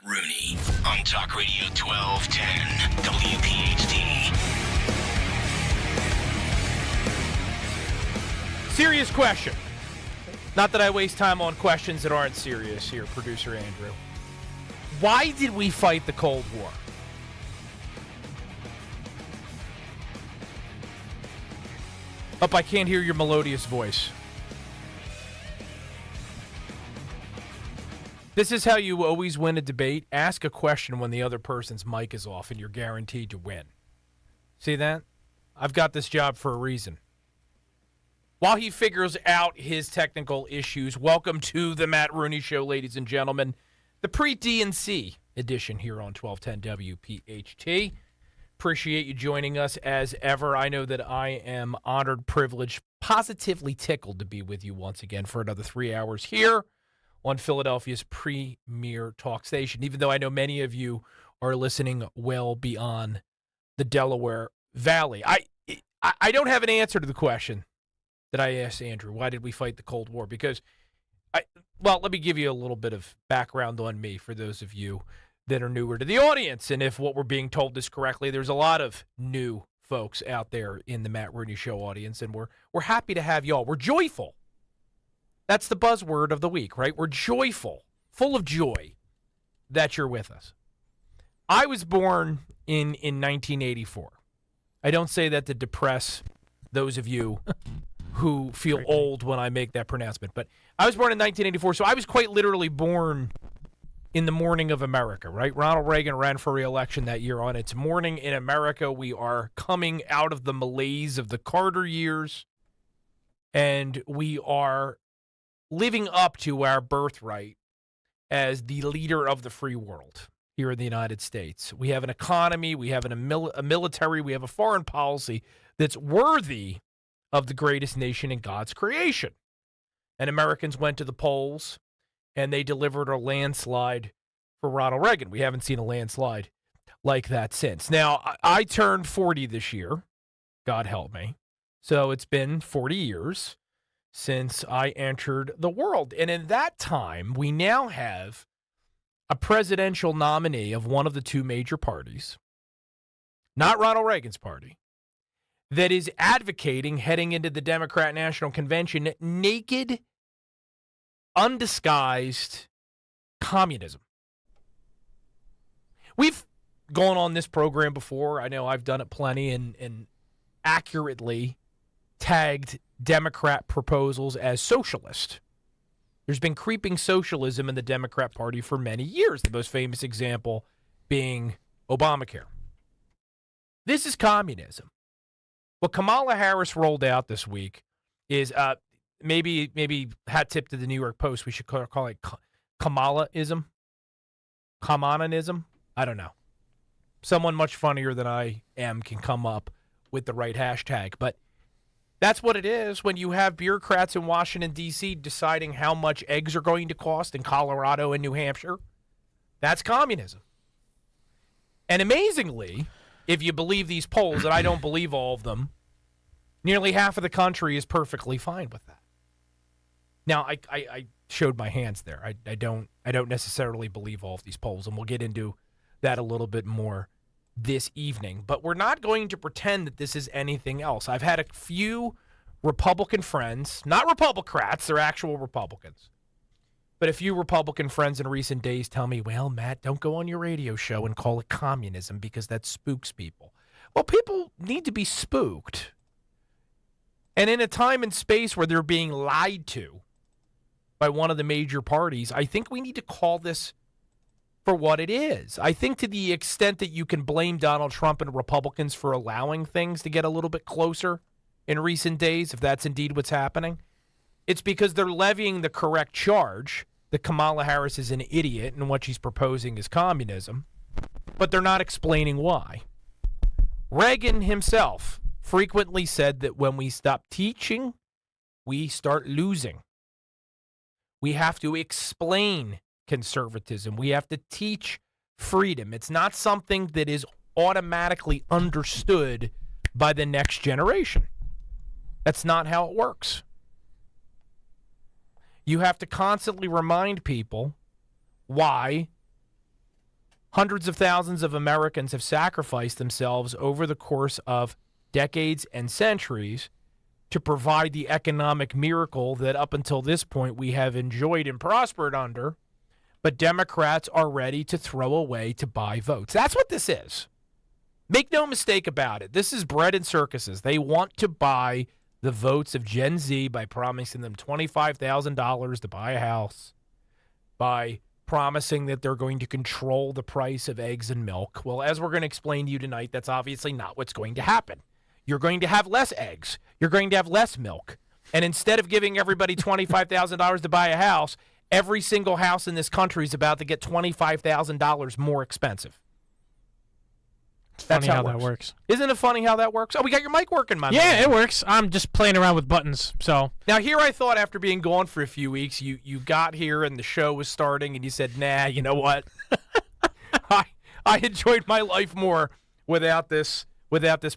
Rooney on Talk Radio 1210 WPHT. Serious question. Not that I waste time on questions that aren't serious here, Producer Andrew. Why did we fight the Cold War? I can't hear your melodious voice. This is how you always win a debate. Ask a question when the other person's mic is off and you're guaranteed to win. See that? I've got this job for a reason. While he figures out his technical issues, welcome to the Matt Rooney Show, ladies and gentlemen. The pre-DNC edition here on 1210 WPHT. Appreciate you joining us as ever. I know that I am honored, privileged, positively tickled to be with you once again for another 3 hours here on Philadelphia's premier talk station, even though I know many of you are listening well beyond the Delaware Valley. I don't have an answer to the question that I asked Andrew. Why did we fight the Cold War? Because, let me give you a little bit of background on me for those of you that are newer to the audience. And if what we're being told is correctly, there's a lot of new folks out there in the Matt Rooney Show audience, and we're happy to have y'all. We're joyful. That's the buzzword of the week, right? We're joyful, full of joy that you're with us. I was born in 1984. I don't say that to depress those of you who feel old when I make that pronouncement, but I was born in 1984, so I was quite literally born in the morning of America, right? Ronald Reagan ran for re-election that year. On its morning in America, we are coming out of the malaise of the Carter years, and we are living up to our birthright as the leader of the free world here in the United States. We have an economy, we have a military, we have a foreign policy that's worthy of the greatest nation in God's creation. And Americans went to the polls, and they delivered a landslide for Ronald Reagan. We haven't seen a landslide like that since. Now, I turned 40 this year, God help me. So it's been 40 years since I entered the world. And in that time, we now have a presidential nominee of one of the two major parties, not Ronald Reagan's party, that is advocating heading into the Democrat National Convention naked, undisguised communism. We've gone on this program before. I know I've done it plenty and accurately tagged Democrat proposals as socialist. There's been creeping socialism in the Democrat Party for many years, the most famous example being Obamacare. This is communism. What Kamala Harris rolled out this week is maybe hat tip to the New York Post. We should call it Kamalaism. Kamanism. I don't know. Someone much funnier than I am can come up with the right hashtag. But that's what it is when you have bureaucrats in Washington, D.C. deciding how much eggs are going to cost in Colorado and New Hampshire. That's communism. And amazingly, if you believe these polls, and I don't believe all of them, nearly half of the country is perfectly fine with that. Now, I showed my hands there. I don't necessarily believe all of these polls, and we'll get into that a little bit more this evening. But we're not going to pretend that this is anything else. I've had a few Republican friends, not Republicrats, they're actual Republicans, but a few Republican friends in recent days tell me, well, Matt, don't go on your radio show and call it communism because that spooks people. Well, people need to be spooked. And in a time and space where they're being lied to by one of the major parties, I think we need to call this for what it is. I think to the extent that you can blame Donald Trump and Republicans for allowing things to get a little bit closer in recent days, if that's indeed what's happening, it's because they're levying the correct charge that Kamala Harris is an idiot and what she's proposing is communism, but they're not explaining why. Reagan himself frequently said that when we stop teaching, we start losing. We have to explain conservatism. We have to teach freedom. It's not something that is automatically understood by the next generation. That's not how it works. You have to constantly remind people why Hundreds of thousands of Americans have sacrificed themselves over the course of decades and centuries to provide the economic miracle that up until this point we have enjoyed and prospered under. But Democrats are ready to throw away to buy votes. That's what this is. Make no mistake about it. This is bread and circuses. They want to buy the votes of Gen Z by promising them $25,000 to buy a house, by promising that they're going to control the price of eggs and milk. Well, as we're going to explain to you tonight, that's obviously not what's going to happen. You're going to have less eggs. You're going to have less milk. And instead of giving everybody $25,000 to buy a house, every single house in this country is about to get $25,000 more expensive. That's funny how that works. Isn't it funny how that works? Oh, we got your mic working, my man. Yeah, it works. I'm just playing around with buttons. So now here I thought after being gone for a few weeks, you got here and the show was starting and you said, nah, you know what? I enjoyed my life more without this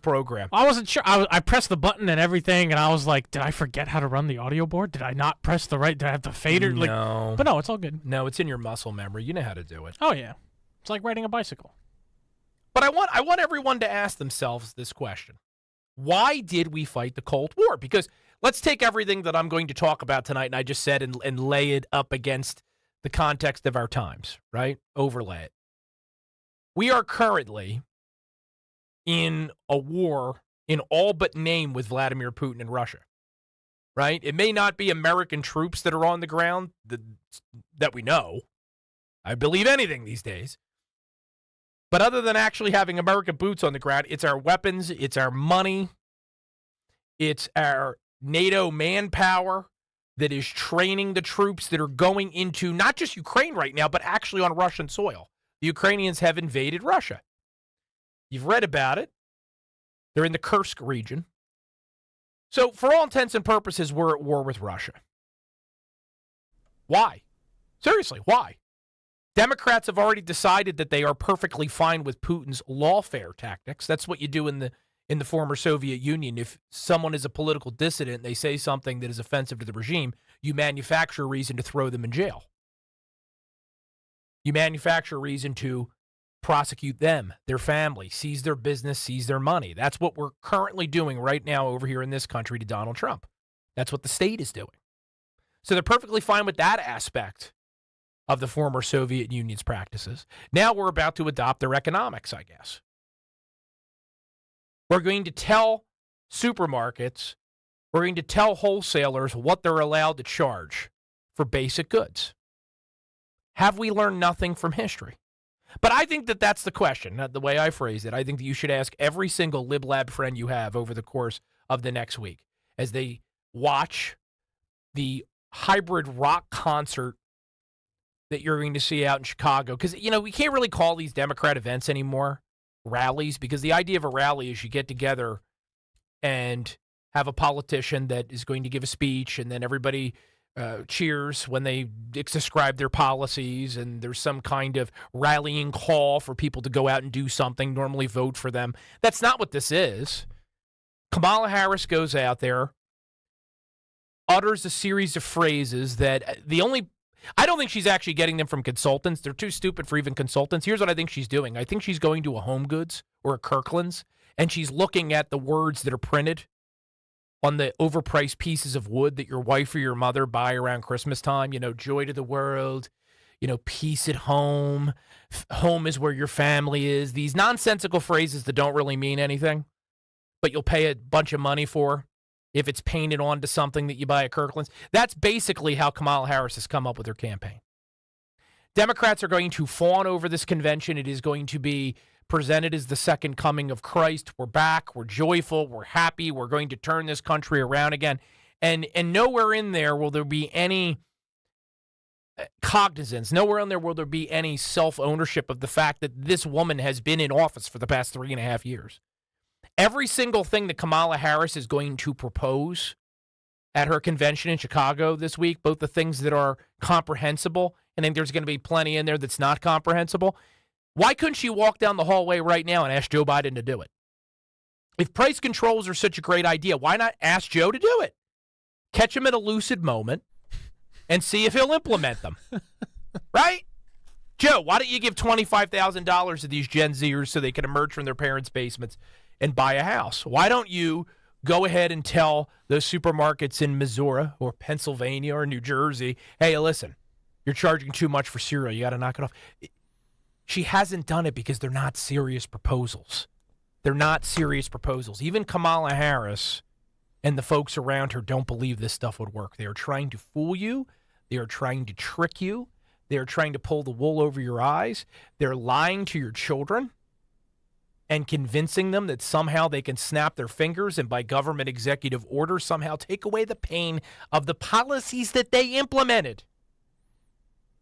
program. I wasn't sure. I pressed the button and everything, and I was like, did I forget how to run the audio board? Did I not press the right? Did I have the fader? No. But no, it's all good. No, it's in your muscle memory. You know how to do it. Oh, yeah. It's like riding a bicycle. But I want everyone to ask themselves this question. Why did we fight the Cold War? Because let's take everything that I'm going to talk about tonight and I just said and lay it up against the context of our times, right? Overlay it. We are currently in a war in all but name with Vladimir Putin and Russia, right? It may not be American troops that are on the ground that we know. I believe anything these days. But other than actually having American boots on the ground, it's our weapons, it's our money, it's our NATO manpower that is training the troops that are going into not just Ukraine right now, but actually on Russian soil. The Ukrainians have invaded Russia. You've read about it. They're in the Kursk region. So for all intents and purposes, we're at war with Russia. Why? Seriously, why? Democrats have already decided that they are perfectly fine with Putin's lawfare tactics. That's what you do in the former Soviet Union. If someone is a political dissident, they say something that is offensive to the regime, you manufacture a reason to throw them in jail. You manufacture a reason to prosecute them, their family, seize their business, seize their money. That's what we're currently doing right now over here in this country to Donald Trump. That's what the state is doing. So they're perfectly fine with that aspect of the former Soviet Union's practices. Now we're about to adopt their economics, I guess. We're going to tell supermarkets, we're going to tell wholesalers what they're allowed to charge for basic goods. Have we learned nothing from history? But I think that that's the question, not the way I phrase it. I think that you should ask every single Lib Lab friend you have over the course of the next week as they watch the hybrid rock concert that you're going to see out in Chicago. Because, you know, we can't really call these Democrat events anymore rallies, because the idea of a rally is you get together and have a politician that is going to give a speech, and then everybody cheers when they describe their policies, and there's some kind of rallying call for people to go out and do something, normally vote for them. That's not what this is. Kamala Harris goes out there, utters a series of phrases that I don't think she's actually getting them from consultants. They're too stupid for even consultants. Here's what I think she's doing. I think she's going to a Home Goods or a Kirkland's, and she's looking at the words that are printed on the overpriced pieces of wood that your wife or your mother buy around Christmas time. You know, joy to the world, you know, peace at home, home is where your family is. These nonsensical phrases that don't really mean anything, but you'll pay a bunch of money for if it's painted onto something that you buy at Kirkland's. That's basically how Kamala Harris has come up with her campaign. Democrats are going to fawn over this convention. It is going to be presented as the second coming of Christ. We're back. We're joyful. We're happy. We're going to turn this country around again. And nowhere in there will there be any cognizance. Nowhere in there will there be any self-ownership of the fact that this woman has been in office for the past 3.5 years. Every single thing that Kamala Harris is going to propose at her convention in Chicago this week, both the things that are comprehensible, and I think there's going to be plenty in there that's not comprehensible. Why couldn't she walk down the hallway right now and ask Joe Biden to do it? If price controls are such a great idea, why not ask Joe to do it? Catch him at a lucid moment and see if he'll implement them. Right? Joe, why don't you give $25,000 to these Gen Zers so they can emerge from their parents' basements and buy a house? Why don't you go ahead and tell those supermarkets in Missouri or Pennsylvania or New Jersey, hey, listen, you're charging too much for cereal. You got to knock it off. She hasn't done it because they're not serious proposals. They're not serious proposals. Even Kamala Harris and the folks around her don't believe this stuff would work. They are trying to fool you. They are trying to trick you. They are trying to pull the wool over your eyes. They're lying to your children and convincing them that somehow they can snap their fingers and by government executive order somehow take away the pain of the policies that they implemented.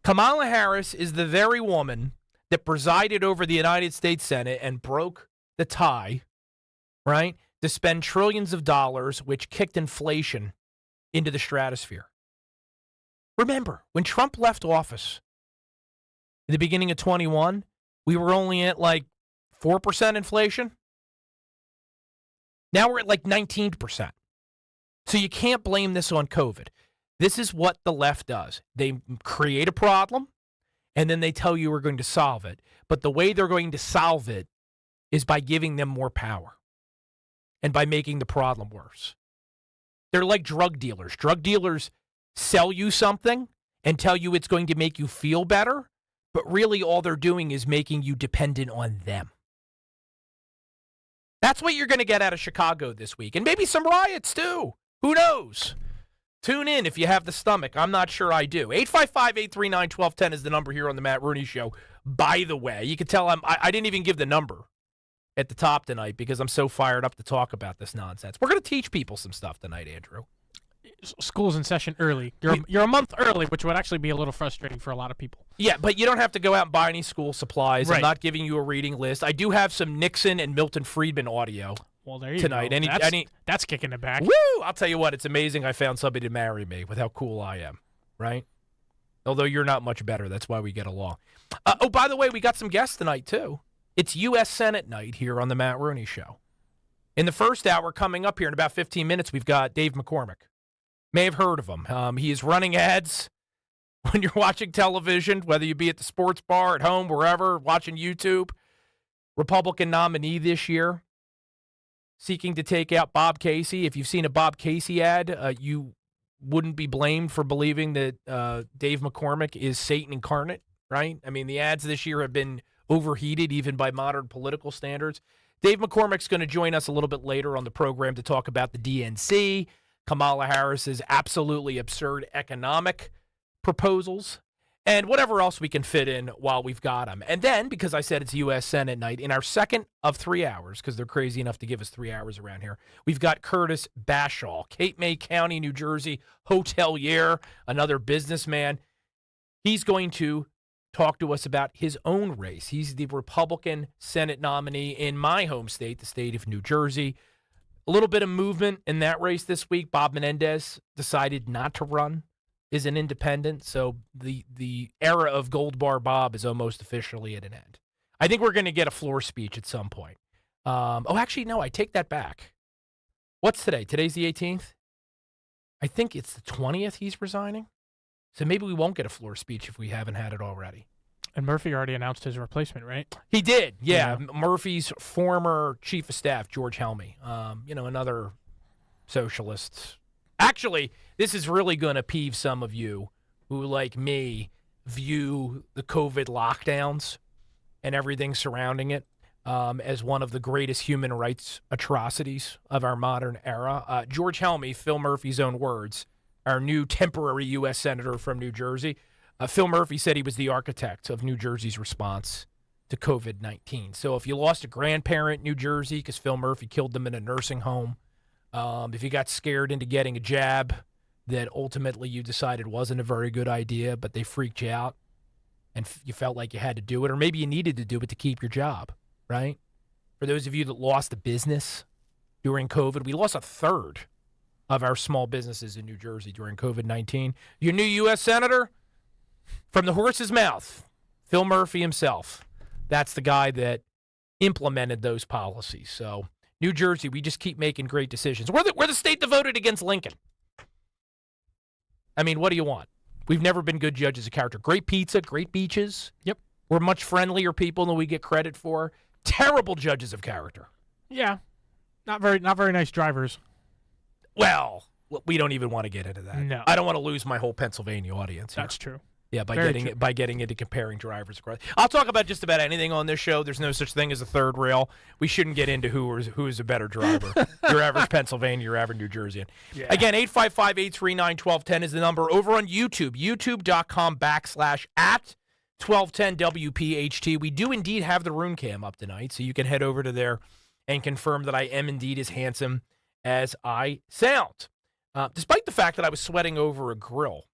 Kamala Harris is the very woman that presided over the United States Senate and broke the tie, right, to spend trillions of dollars, which kicked inflation into the stratosphere. Remember, when Trump left office at the beginning of 21, we were only at like 4% inflation. Now we're at like 19%. So you can't blame this on COVID. This is what the left does. They create a problem, and then they tell you we're going to solve it. But the way they're going to solve it is by giving them more power and by making the problem worse. They're like drug dealers. Drug dealers sell you something and tell you it's going to make you feel better, but really all they're doing is making you dependent on them. That's what you're going to get out of Chicago this week. And maybe some riots too. Who knows? Tune in if you have the stomach. I'm not sure I do. 855-839-1210 is the number here on the Matt Rooney Show. By the way, you can tell I didn't even give the number at the top tonight because I'm so fired up to talk about this nonsense. We're going to teach people some stuff tonight, Andrew. School's in session early. You're a month early, which would actually be a little frustrating for a lot of people. Yeah, but you don't have to go out and buy any school supplies. Right. I'm not giving you a reading list. I do have some Nixon and Milton Friedman audio. Well, there you tonight. go. That's kicking it back. Woo! I'll tell you what, it's amazing I found somebody to marry me with how cool I am, right? Although you're not much better. That's why we get along. Oh, by the way, we got some guests tonight, too. It's U.S. Senate night here on the Matt Rooney Show. In the first hour, coming up here in about 15 minutes, we've got Dave McCormick. May have heard of him. He is running ads when you're watching television, whether you be at the sports bar, at home, wherever, watching YouTube. Republican nominee this year, seeking to take out Bob Casey. If you've seen a Bob Casey ad, you wouldn't be blamed for believing that Dave McCormick is Satan incarnate, right? I mean, the ads this year have been overheated even by modern political standards. Dave McCormick's going to join us a little bit later on the program to talk about the DNC, Kamala Harris's absolutely absurd economic proposals, and whatever else we can fit in while we've got them. And then, because I said it's U.S. Senate night, in our second of 3 hours, because they're crazy enough to give us 3 hours around here, we've got Curtis Bashall, Cape May County, New Jersey, hotelier, another businessman. He's going to talk to us about his own race. He's the Republican Senate nominee in my home state, the state of New Jersey. A little bit of movement in that race this week. Bob Menendez decided not to run as an independent, so the era of Gold Bar Bob is almost officially at an end. I think we're going to get a floor speech at some point. Actually, no, I take that back. What's today? Today's the 18th? I think it's the 20th he's resigning. So maybe we won't get a floor speech if we haven't had it already. And Murphy already announced his replacement, right? He did, yeah. Murphy's former chief of staff, George Helmy, another socialist. Actually, this is really going to peeve some of you who, like me, view the COVID lockdowns and everything surrounding it as one of the greatest human rights atrocities of our modern era. George Helmy, Phil Murphy's own words, our new temporary U.S. Senator from New Jersey, Phil Murphy said he was the architect of New Jersey's response to COVID-19. So if you lost a grandparent in New Jersey because Phil Murphy killed them in a nursing home, if you got scared into getting a jab that ultimately you decided wasn't a very good idea, but they freaked you out and you felt like you had to do it, or maybe you needed to do it to keep your job, right? For those of you that lost a business during COVID, we lost a third of our small businesses in New Jersey during COVID-19. Your new U.S. Senator? From the horse's mouth, Phil Murphy himself. That's the guy that implemented those policies. So, New Jersey, we just keep making great decisions. We're the state that voted against Lincoln. I mean, what do you want? We've never been good judges of character. Great pizza, great beaches. Yep. We're much friendlier people than we get credit for. Terrible judges of character. Yeah. Not very nice drivers. Well, we don't even want to get into that. No. I don't want to lose my whole Pennsylvania audience here. That's true. Yeah, by Very getting true. by getting into comparing drivers across. I'll talk about just about anything on this show. There's no such thing as a third rail. We shouldn't get into who is a better driver. Your average Pennsylvania, your average New Jerseyan. Yeah. Again, 855-839-1210 is the number. Over on YouTube, youtube.com/@1210WPHT. We do indeed have the Roon Cam up tonight, so you can head over to there and confirm that I am indeed as handsome as I sound. Despite the fact that I was sweating over a grill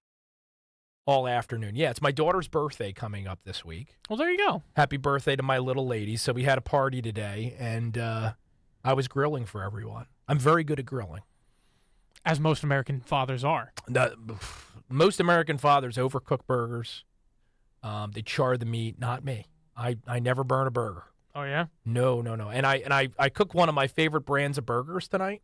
all afternoon. Yeah, it's my daughter's birthday coming up this week. Well, there you go. Happy birthday to my little lady. So we had a party today, and I was grilling for everyone. I'm very good at grilling. As most American fathers are. Most American fathers overcook burgers. They char the meat, not me. I never burn a burger. Oh, yeah? No. And I cook one of my favorite brands of burgers tonight.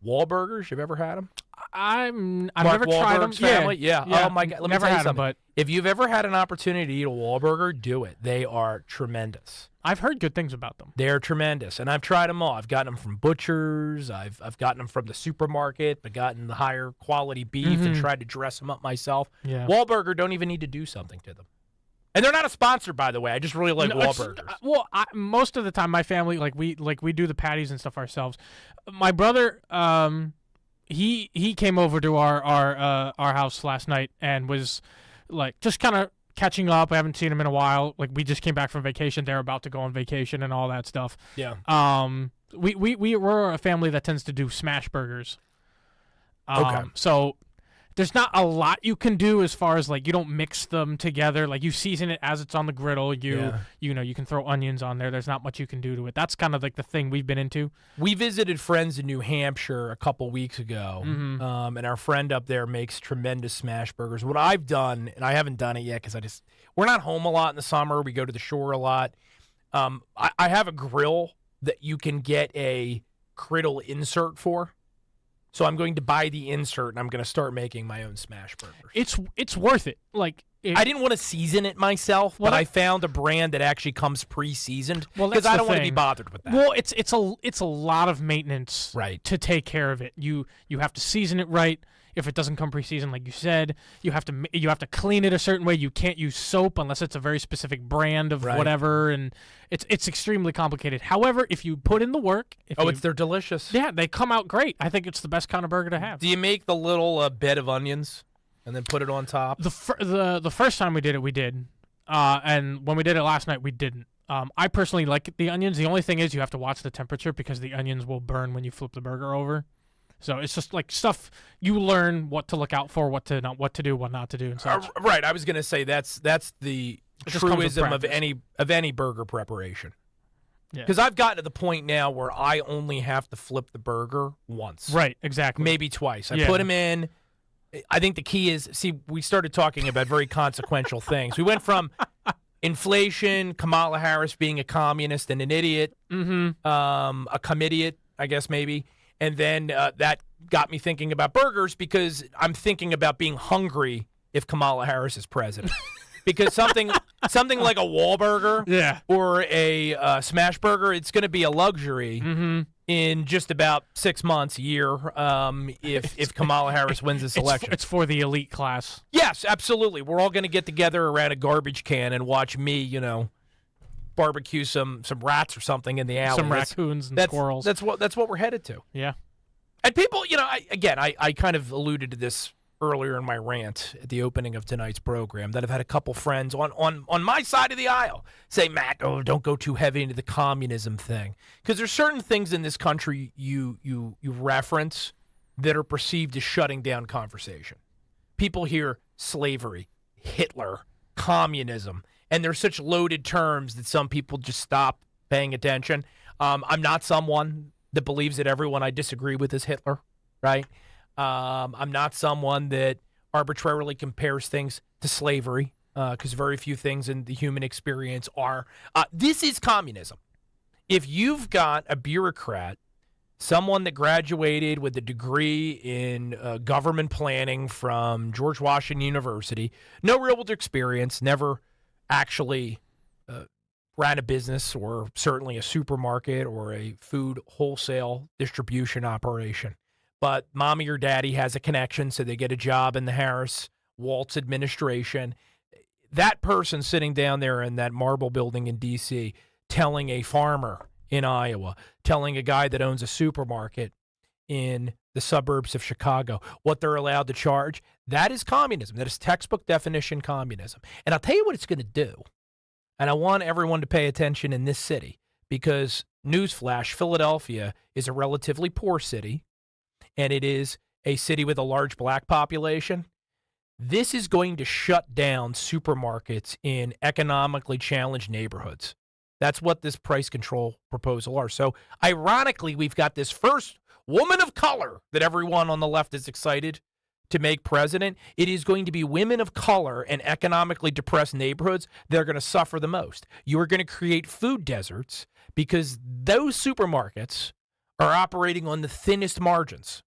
Wahlburgers. You've ever had them? I've Mark never tried them. Wahlberg's family? Yeah. Oh, my God. Let me never tell you had them, something. but If you've ever had an opportunity to eat a Wahlburger, do it. They are tremendous. I've heard good things about them. They're tremendous, and I've tried them all. I've gotten them from butchers. I've gotten them from the supermarket. I've gotten the higher quality beef and tried to dress them up myself. Yeah. Wahlburger don't even need to do something to them. And they're not a sponsor, by the way. I just really like Wahlburgers. Well, most of the time, my family we do the patties and stuff ourselves. My brother, he came over to our house last night and was like just kind of catching up. I haven't seen him in a while. Like we just came back from vacation. They're about to go on vacation and all that stuff. Yeah. We're a family that tends to do smash burgers. Okay. So there's not a lot you can do as far as like you don't mix them together. Like you season it as it's on the griddle. You can throw onions on there. There's not much you can do to it. That's kind of like the thing we've been into. We visited friends in New Hampshire a couple weeks ago, and our friend up there makes tremendous smash burgers. What I've done, and I haven't done it yet because we're not home a lot in the summer. We go to the shore a lot. I have a grill that you can get a griddle insert for. So I'm going to buy the insert, and I'm going to start making my own smash burgers. It's worth it. Like I didn't want to season it myself, but I found a brand that actually comes pre-seasoned because I don't want to be bothered with that. Well, it's a lot of maintenance to take care of it. You have to season it right. If it doesn't come pre-seasoned, like you said, you have to clean it a certain way. You can't use soap unless it's a very specific brand of whatever, and it's extremely complicated. However, if you put in the work, they're delicious. Yeah, they come out great. I think it's the best kind of burger to have. Do you make the little bed of onions and then put it on top? The first time we did it, we did, and when we did it last night, we didn't. I personally like the onions. The only thing is you have to watch the temperature because the onions will burn when you flip the burger over. So it's just like stuff you learn what to look out for, what to do, what not to do, and such. Right. I was going to say that's the truism of any burger preparation. Because I've gotten to the point now where I only have to flip the burger once. Right. Exactly. Maybe twice. I put them in. I think the key is we started talking about very consequential things. We went from inflation, Kamala Harris being a communist and an idiot, a comidiot, I guess maybe. And then that got me thinking about burgers because I'm thinking about being hungry if Kamala Harris is president. Because something like a Wahlburger or a smash burger, it's going to be a luxury in just about 6 months, a year, if Kamala Harris wins this election. It's for the elite class. Yes, absolutely. We're all going to get together around a garbage can and watch me, barbecue some rats or something in the alley. Some raccoons and squirrels. That's what we're headed to. Yeah. And people, I kind of alluded to this earlier in my rant at the opening of tonight's program that I've had a couple friends on my side of the aisle say, Matt, don't go too heavy into the communism thing. Because there's certain things in this country you reference that are perceived as shutting down conversation. People hear slavery, Hitler, communism, and they're such loaded terms that some people just stop paying attention. I'm not someone that believes that everyone I disagree with is Hitler, right? I'm not someone that arbitrarily compares things to slavery because very few things in the human experience are. This is communism. If you've got a bureaucrat someone that graduated with a degree in government planning from George Washington University, no real experience, never actually ran a business or certainly a supermarket or a food wholesale distribution operation. But mommy or daddy has a connection, so they get a job in the Harris Waltz administration. That person sitting down there in that marble building in D.C. telling a farmer in Iowa, telling a guy that owns a supermarket in the suburbs of Chicago what they're allowed to charge, that is communism. That is textbook definition communism. And I'll tell you what it's going to do. And I want everyone to pay attention in this city because, newsflash, Philadelphia is a relatively poor city, and it is a city with a large black population. This is going to shut down supermarkets in economically challenged neighborhoods. That's what this price control proposal are. So, ironically, we've got this first woman of color that everyone on the left is excited to make president. It is going to be women of color in economically depressed neighborhoods that are going to suffer the most. You are going to create food deserts because those supermarkets are operating on the thinnest margins.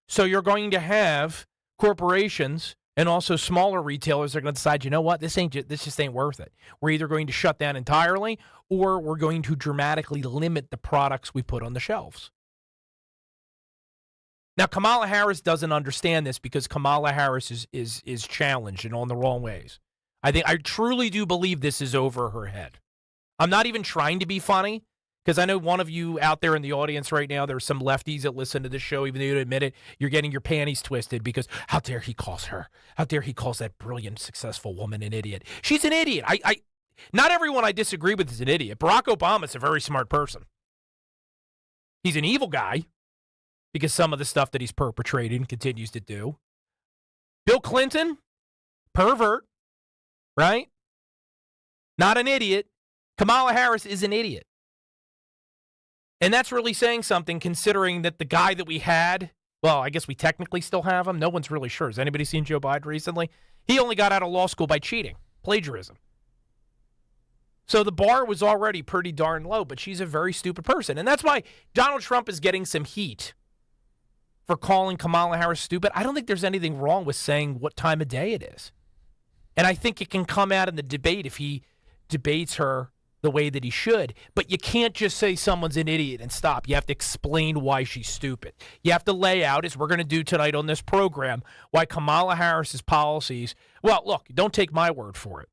So you're going to have corporations and also smaller retailers are going to decide, you know what, this just ain't worth it. We're either going to shut down entirely or we're going to dramatically limit the products we put on the shelves. Now, Kamala Harris doesn't understand this because Kamala Harris is challenged and on the wrong ways. I truly do believe this is over her head. I'm not even trying to be funny because I know one of you out there in the audience right now, there's some lefties that listen to this show, even though you don't admit it, you're getting your panties twisted because how dare he calls her? How dare he calls that brilliant, successful woman an idiot? She's an idiot. Not everyone I disagree with is an idiot. Barack Obama's a very smart person. He's an evil guy because some of the stuff that he's perpetrated and continues to do. Bill Clinton, pervert, right? Not an idiot. Kamala Harris is an idiot. And that's really saying something considering that the guy that we had, well, I guess we technically still have him. No one's really sure. Has anybody seen Joe Biden recently? He only got out of law school by cheating, plagiarism. So the bar was already pretty darn low, but she's a very stupid person. And that's why Donald Trump is getting some heat for calling Kamala Harris stupid. I don't think there's anything wrong with saying what time of day it is. And I think it can come out in the debate if he debates her the way that he should. But you can't just say someone's an idiot and stop. You have to explain why she's stupid. You have to lay out, as we're going to do tonight on this program, why Kamala Harris's policies, well, look, don't take my word for it.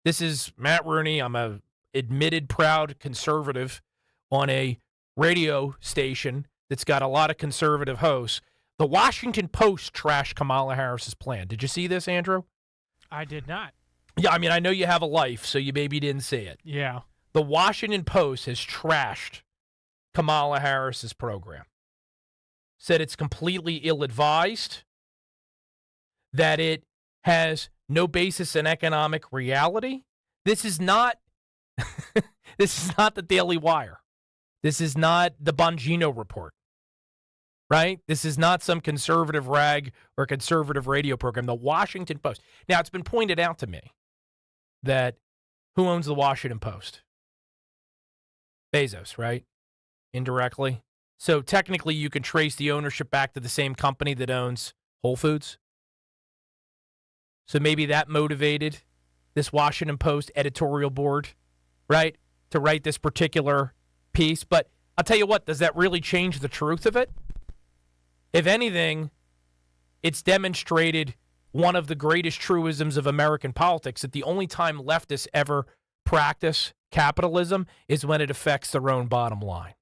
This is Matt Rooney. I'm a admitted proud conservative on a radio station that's got a lot of conservative hosts. The Washington Post trashed Kamala Harris's plan. Did you see this, Andrew? I did not. Yeah, I mean, I know you have a life, so you maybe didn't see it. Yeah. The Washington Post has trashed Kamala Harris's program. Said it's completely ill-advised, that it has no basis in economic reality. This is not this is not the Daily Wire. This is not the Bongino Report. Right? This is not some conservative rag or conservative radio program. The Washington Post. Now, it's been pointed out to me that who owns the Washington Post? Bezos, right? Indirectly. So technically, you can trace the ownership back to the same company that owns Whole Foods. So maybe that motivated this Washington Post editorial board, right, to write this particular piece. But I'll tell you what, does that really change the truth of it? If anything, it's demonstrated one of the greatest truisms of American politics, that the only time leftists ever practice capitalism is when it affects their own bottom line.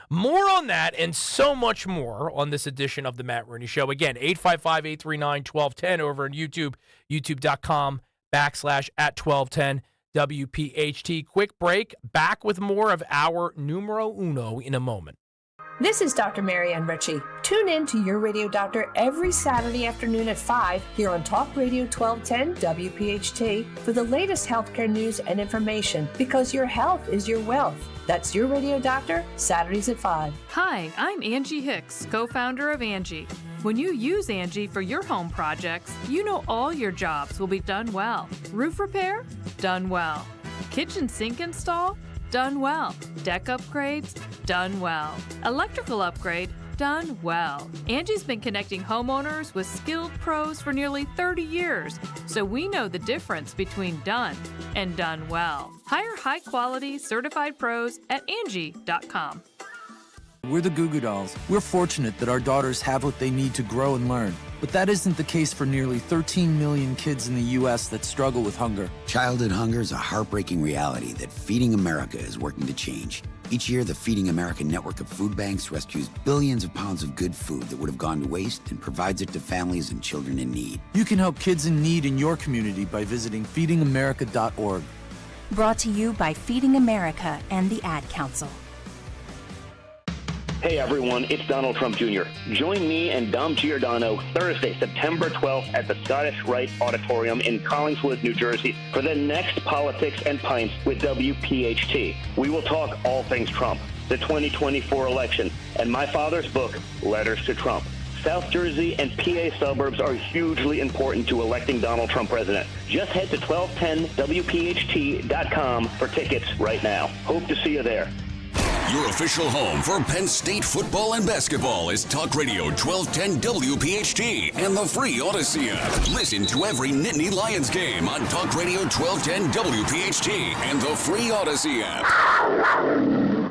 More on that and so much more on this edition of the Matt Rooney Show. Again, 855-839-1210 over on YouTube, youtube.com/@1210 WPHT. Quick break. Back with more of our numero uno in a moment. This is Dr. Marianne Ritchie. Tune in to Your Radio Doctor every Saturday afternoon at 5 here on Talk Radio 1210 WPHT for the latest healthcare news and information, because your health is your wealth. That's Your Radio Doctor, Saturdays at 5. Hi, I'm Angie Hicks, co-founder of Angie. When you use Angie for your home projects, you know all your jobs will be done well. Roof repair? Done well. Kitchen sink install? Done well. Deck upgrades? Done well. Electrical upgrade? Done well. Angie's been connecting homeowners with skilled pros for nearly 30 years, so we know the difference between done and done well. Hire high-quality, certified pros at Angie.com. We're the Goo Goo Dolls. We're fortunate that our daughters have what they need to grow and learn. But that isn't the case for nearly 13 million kids in the U.S. that struggle with hunger. Childhood hunger is a heartbreaking reality that Feeding America is working to change. Each year, the Feeding America network of food banks rescues billions of pounds of good food that would have gone to waste and provides it to families and children in need. You can help kids in need in your community by visiting feedingamerica.org. Brought to you by Feeding America and the Ad Council. Hey everyone, it's Donald Trump Jr. Join me and Dom Giordano Thursday, September 12th at the Scottish Rite Auditorium in Collingswood, New Jersey for the next Politics and Pints with WPHT. We will talk all things Trump, the 2024 election, and my father's book, Letters to Trump. South Jersey and PA suburbs are hugely important to electing Donald Trump president. Just head to 1210WPHT.com for tickets right now. Hope to see you there. Your official home for Penn State football and basketball is Talk Radio 1210 WPHT and the free Odyssey app. Listen to every Nittany Lions game on Talk Radio 1210 WPHT and the free Odyssey app.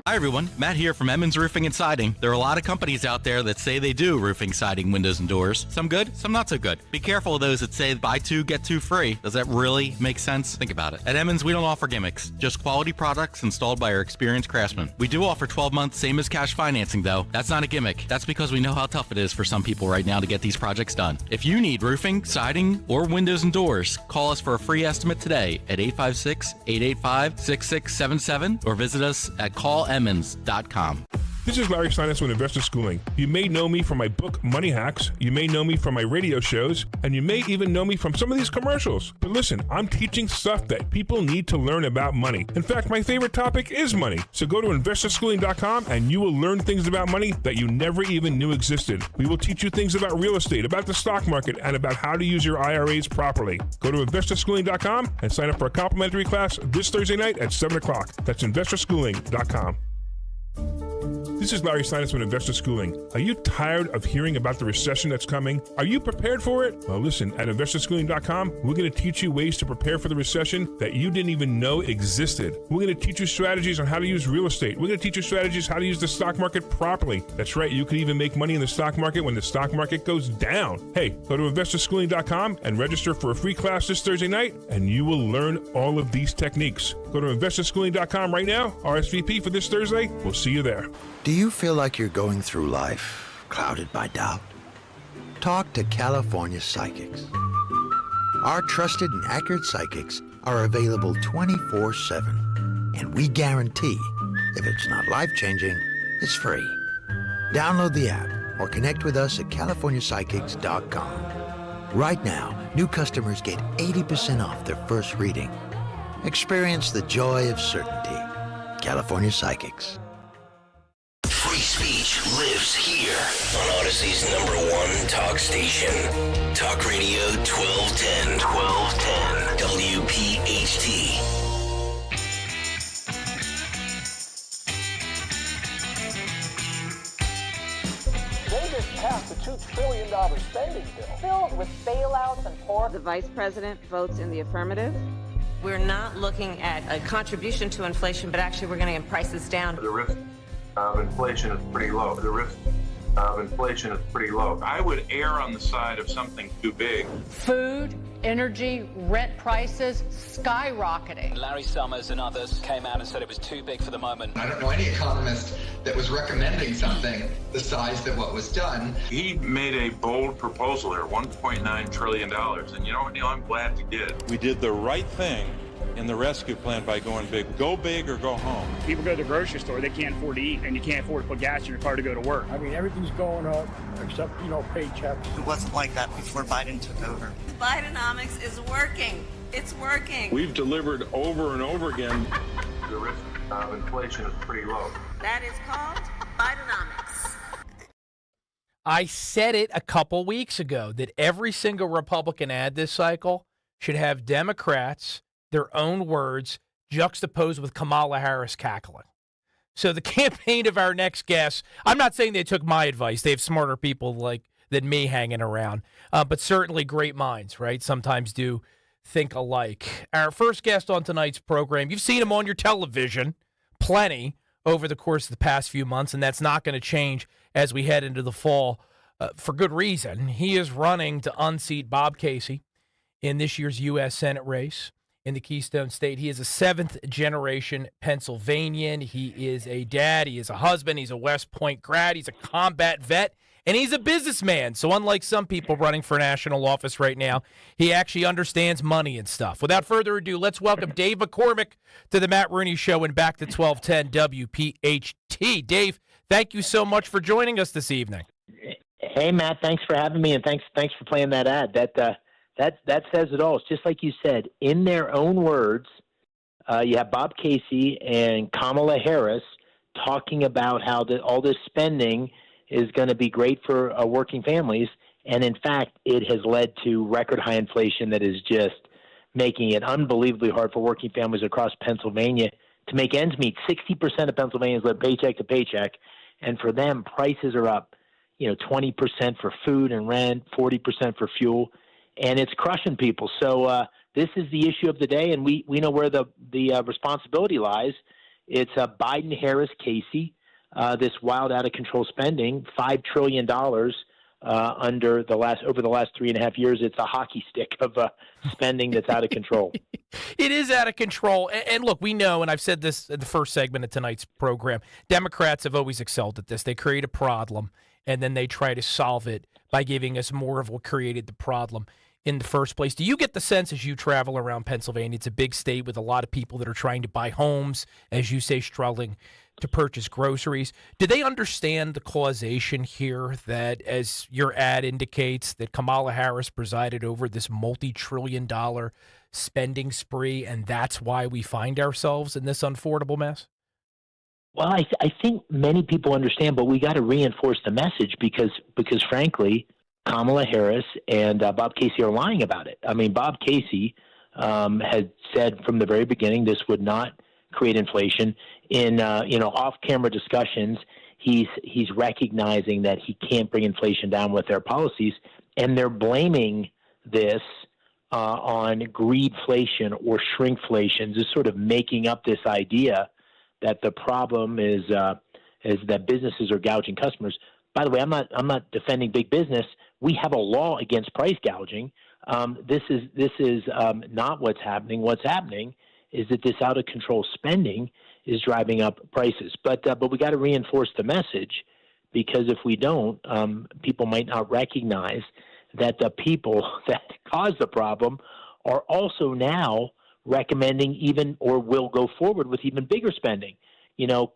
Hi everyone, Matt here from Emmons Roofing and Siding. There are a lot of companies out there that say they do roofing, siding, windows, and doors. Some good, some not so good. Be careful of those that say buy two, get two free. Does that really make sense? Think about it. At Emmons, we don't offer gimmicks, just quality products installed by our experienced craftsmen. We do offer 12-month same as cash financing though. That's not a gimmick. That's because we know how tough it is for some people right now to get these projects done. If you need roofing, siding, or windows and doors, call us for a free estimate today at 856-885-6677 or visit us at callemmons.com. This is Larry Steinitz with Investor Schooling. You may know me from my book, Money Hacks. You may know me from my radio shows, and you may even know me from some of these commercials. But listen, I'm teaching stuff that people need to learn about money. In fact, my favorite topic is money. So go to investorschooling.com and you will learn things about money that you never even knew existed. We will teach you things about real estate, about the stock market, and about how to use your IRAs properly. Go to investorschooling.com and sign up for a complimentary class this Thursday night at 7 o'clock. That's investorschooling.com. This is Larry Steinitz with Investor Schooling. Are you tired of hearing about the recession that's coming? Are you prepared for it? Well, listen, at investorschooling.com, we're going to teach you ways to prepare for the recession that you didn't even know existed. We're going to teach you strategies on how to use real estate. We're going to teach you strategies how to use the stock market properly. That's right, you can even make money in the stock market when the stock market goes down. Hey, go to investorschooling.com and register for a free class this Thursday night, and you will learn all of these techniques. Go to investorschooling.com right now, RSVP for this Thursday. We'll see you there. Do you feel like you're going through life clouded by doubt? Talk to California Psychics. Our trusted and accurate psychics are available 24/7. And we guarantee if it's not life-changing, it's free. Download the app or connect with us at CaliforniaPsychics.com. Right now, new customers get 80% off their first reading. Experience the joy of certainty. California Psychics. Free speech lives here on Odyssey's #1 talk station. Talk Radio 1210. WPHT. They just passed a $2 trillion spending bill filled with bailouts and poor. The vice president votes in the affirmative. We're not looking at a contribution to inflation, but actually we're going to get prices down. The risk of inflation is pretty low. The risk of inflation is pretty low. I would err on the side of something too big. Food, energy, rent prices skyrocketing. Larry Summers and others came out and said it was too big for the moment. I don't know any economist that was recommending something the size that what was done. He made a bold proposal there, $1.9 trillion. And you know what, Neil, I'm glad to get it. We did the right thing in the rescue plan by going big. Go big or go home. People go to the grocery store, they can't afford to eat, and you can't afford to put gas in your car to go to work. I mean, everything's going up except, paychecks. It wasn't like that before Biden took over. Bidenomics is working. It's working. We've delivered over and over again. The risk of inflation is pretty low. That is called Bidenomics. I said it a couple weeks ago that every single Republican ad this cycle should have Democrats, their own words, juxtaposed with Kamala Harris cackling. So the campaign of our next guest, I'm not saying they took my advice. They have smarter people than me hanging around, but certainly great minds, right? Sometimes do think alike. Our first guest on tonight's program, you've seen him on your television plenty over the course of the past few months, and that's not going to change as we head into the fall for good reason. He is running to unseat Bob Casey in this year's U.S. Senate race in the Keystone State. He is a seventh-generation Pennsylvanian. He is a dad. He is a husband. He's a West Point grad. He's a combat vet. And he's a businessman. So unlike some people running for national office right now, he actually understands money and stuff. Without further ado, let's welcome Dave McCormick to the Matt Rooney Show and back to 1210 WPHT. Dave, thank you so much for joining us this evening. Hey, Matt, thanks for having me, and thanks for playing that ad. That says it all. It's just like you said. In their own words, you have Bob Casey and Kamala Harris talking about how all this spending is going to be great for working families, and in fact, it has led to record high inflation that is just making it unbelievably hard for working families across Pennsylvania to make ends meet. 60% of Pennsylvanians live paycheck to paycheck, and for them, prices are up, 20% for food and rent, 40% for fuel, and it's crushing people. So this is the issue of the day, and we know where the responsibility lies. It's Biden, Harris, Casey. This wild, out of control spending, $5 trillion over the last 3.5 years. It's a hockey stick of spending that's out of control. It is out of control. And look, we know, and I've said this in the first segment of tonight's program, Democrats have always excelled at this. They create a problem, and then they try to solve it by giving us more of what created the problem in the first place. Do you get the sense as you travel around Pennsylvania, it's a big state with a lot of people that are trying to buy homes, as you say, struggling to purchase groceries. Do they understand the causation here that, as your ad indicates, that Kamala Harris presided over this multi-trillion-dollar spending spree, and that's why we find ourselves in this unaffordable mess? Well, I think many people understand, but we got to reinforce the message because frankly, Kamala Harris and Bob Casey are lying about it. I mean, Bob Casey had said from the very beginning this would not create inflation. In off-camera discussions, he's recognizing that he can't bring inflation down with their policies, and they're blaming this on greedflation or shrinkflation, just sort of making up this idea that the problem is that businesses are gouging customers. By the way, I'm not defending big business. We have a law against price gouging. This is not what's happening. What's happening is that this out of control spending is driving up prices. But we got to reinforce the message, because if we don't, people might not recognize that the people that caused the problem are also now recommending even, or will go forward with even bigger spending.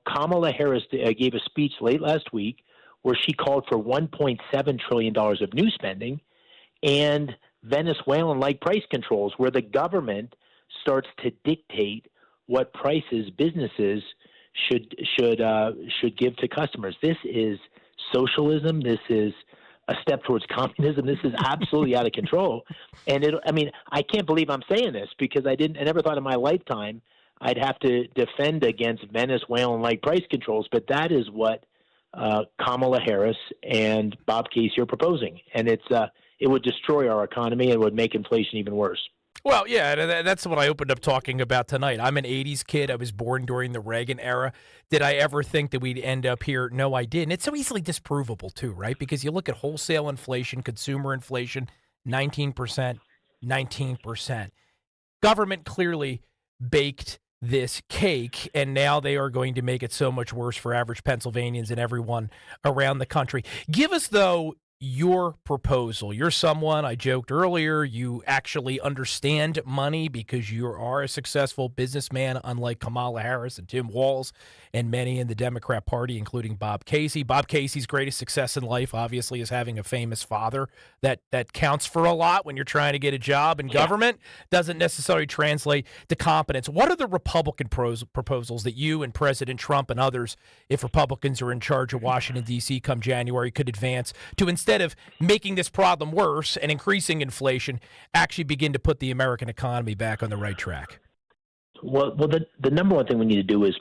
Kamala Harris gave a speech late last week where she called for $1.7 trillion of new spending and Venezuelan-like price controls, where the government starts to dictate what prices businesses should give to customers. This is socialism. This is a step towards communism. This is absolutely out of control. And I can't believe I'm saying this, because I never thought in my lifetime I'd have to defend against Venezuelan-like price controls, but that is what Kamala Harris and Bob Casey are proposing, and it would destroy our economy and would make inflation even worse. Well, yeah, that's what I opened up talking about tonight. I'm an 80s kid. I was born during the Reagan era. Did I ever think that we'd end up here? No, I didn't. It's so easily disprovable, too, right? Because you look at wholesale inflation, consumer inflation, 19%, 19%. Government clearly baked this cake, and now they are going to make it so much worse for average Pennsylvanians and everyone around the country. Give us, though, your proposal. You're someone, I joked earlier, you actually understand money because you are a successful businessman, unlike Kamala Harris and Tim Walz and many in the Democrat Party, including Bob Casey. Bob Casey's greatest success in life, obviously, is having a famous father. That counts for a lot when you're trying to get a job in government. Doesn't necessarily translate to competence. What are the Republican proposals that you and President Trump and others, if Republicans are in charge of Washington, D.C. come January, could advance to, instead of making this problem worse and increasing inflation, actually begin to put the American economy back on the right track? Well, the number one thing we need to do is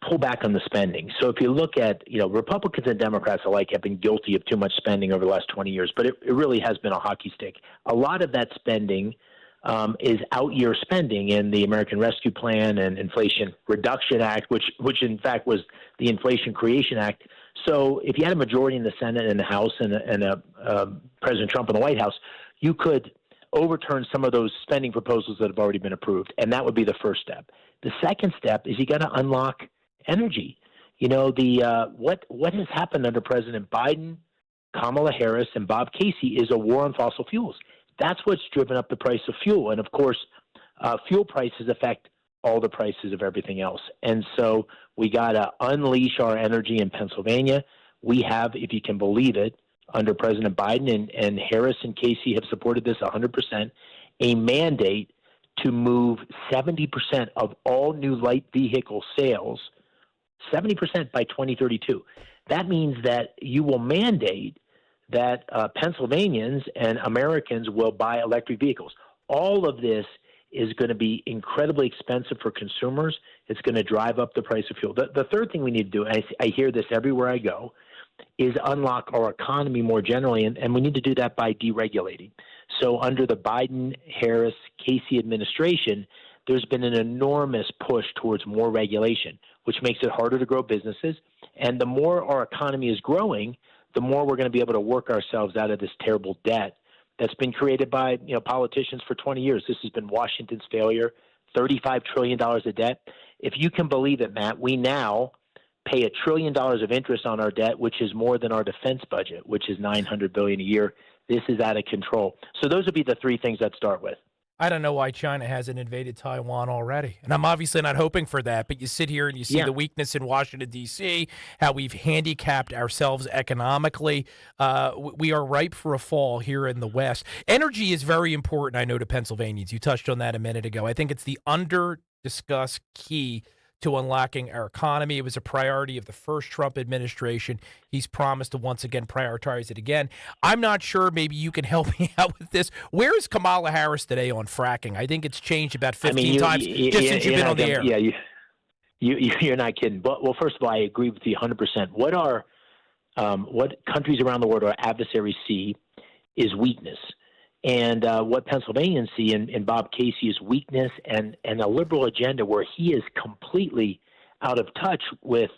pull back on the spending. So if you look at, Republicans and Democrats alike have been guilty of too much spending over the last 20 years, but it really has been a hockey stick. A lot of that spending is out-year spending in the American Rescue Plan and Inflation Reduction Act, which in fact was the Inflation Creation Act. So if you had a majority in the Senate and the House and President Trump in the White House, you could overturn some of those spending proposals that have already been approved, and that would be the first step. The second step is you got to unlock energy. What has happened under President Biden, Kamala Harris, and Bob Casey is a war on fossil fuels. That's what's driven up the price of fuel, and of course, fuel prices affect all the prices of everything else. And so we got to unleash our energy in Pennsylvania. We have, if you can believe it, under President Biden and Harris and Casey have supported this 100%, a mandate to move 70% of all new light vehicle sales, 70% by 2032. That means that you will mandate that Pennsylvanians and Americans will buy electric vehicles. All of this is going to be incredibly expensive for consumers. It's going to drive up the price of fuel. The third thing we need to do, and I hear this everywhere I go, is unlock our economy more generally, and we need to do that by deregulating. So under the Biden, Harris, Casey administration, there's been an enormous push towards more regulation, which makes it harder to grow businesses. And the more our economy is growing, the more we're going to be able to work ourselves out of this terrible debt that's been created by politicians for 20 years. This has been Washington's failure, $35 trillion of debt. If you can believe it, Matt, we now pay $1 trillion of interest on our debt, which is more than our defense budget, which is $900 billion a year. This is out of control. So those would be the three things I'd start with. I don't know why China hasn't invaded Taiwan already. And I'm obviously not hoping for that, but you sit here and you see the weakness in Washington, D.C., how we've handicapped ourselves economically. We are ripe for a fall here in the West. Energy is very important, I know, to Pennsylvanians. You touched on that a minute ago. I think it's the under-discussed key to unlocking our economy. It was a priority of the first Trump administration. He's promised to once again prioritize it again. I'm not sure. Maybe you can help me out with this. Where is Kamala Harris today on fracking? I think it's changed about 15 times just since you've been on the air. Yeah, you're not kidding. Well, first of all, I agree with you 100%. What countries around the world our adversaries see is weakness. And what Pennsylvanians see in Bob Casey is weakness and a liberal agenda where he is completely out of touch with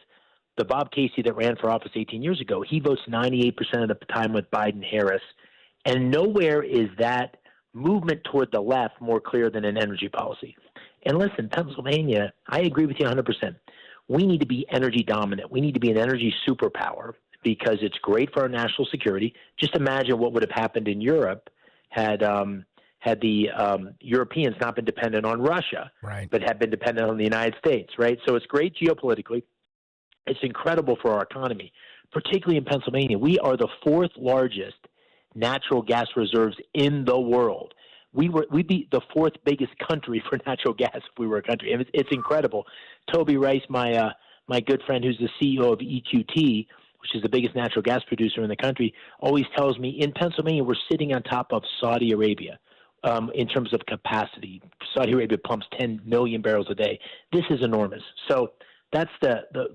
the Bob Casey that ran for office 18 years ago. He votes 98% of the time with Biden-Harris. And nowhere is that movement toward the left more clear than in energy policy. And listen, Pennsylvania, I agree with you 100%. We need to be energy dominant. We need to be an energy superpower because it's great for our national security. Just imagine what would have happened in Europe had the Europeans not been dependent on Russia, but had been dependent on the United States, right? So it's great geopolitically. It's incredible for our economy, particularly in Pennsylvania. We are the fourth largest natural gas reserves in the world. We'd be the fourth biggest country for natural gas if we were a country. And it's incredible. Toby Rice, my good friend who's the CEO of EQT, which is the biggest natural gas producer in the country, always tells me in Pennsylvania we're sitting on top of Saudi Arabia in terms of capacity. Saudi Arabia pumps 10 million barrels a day. This is enormous. So that's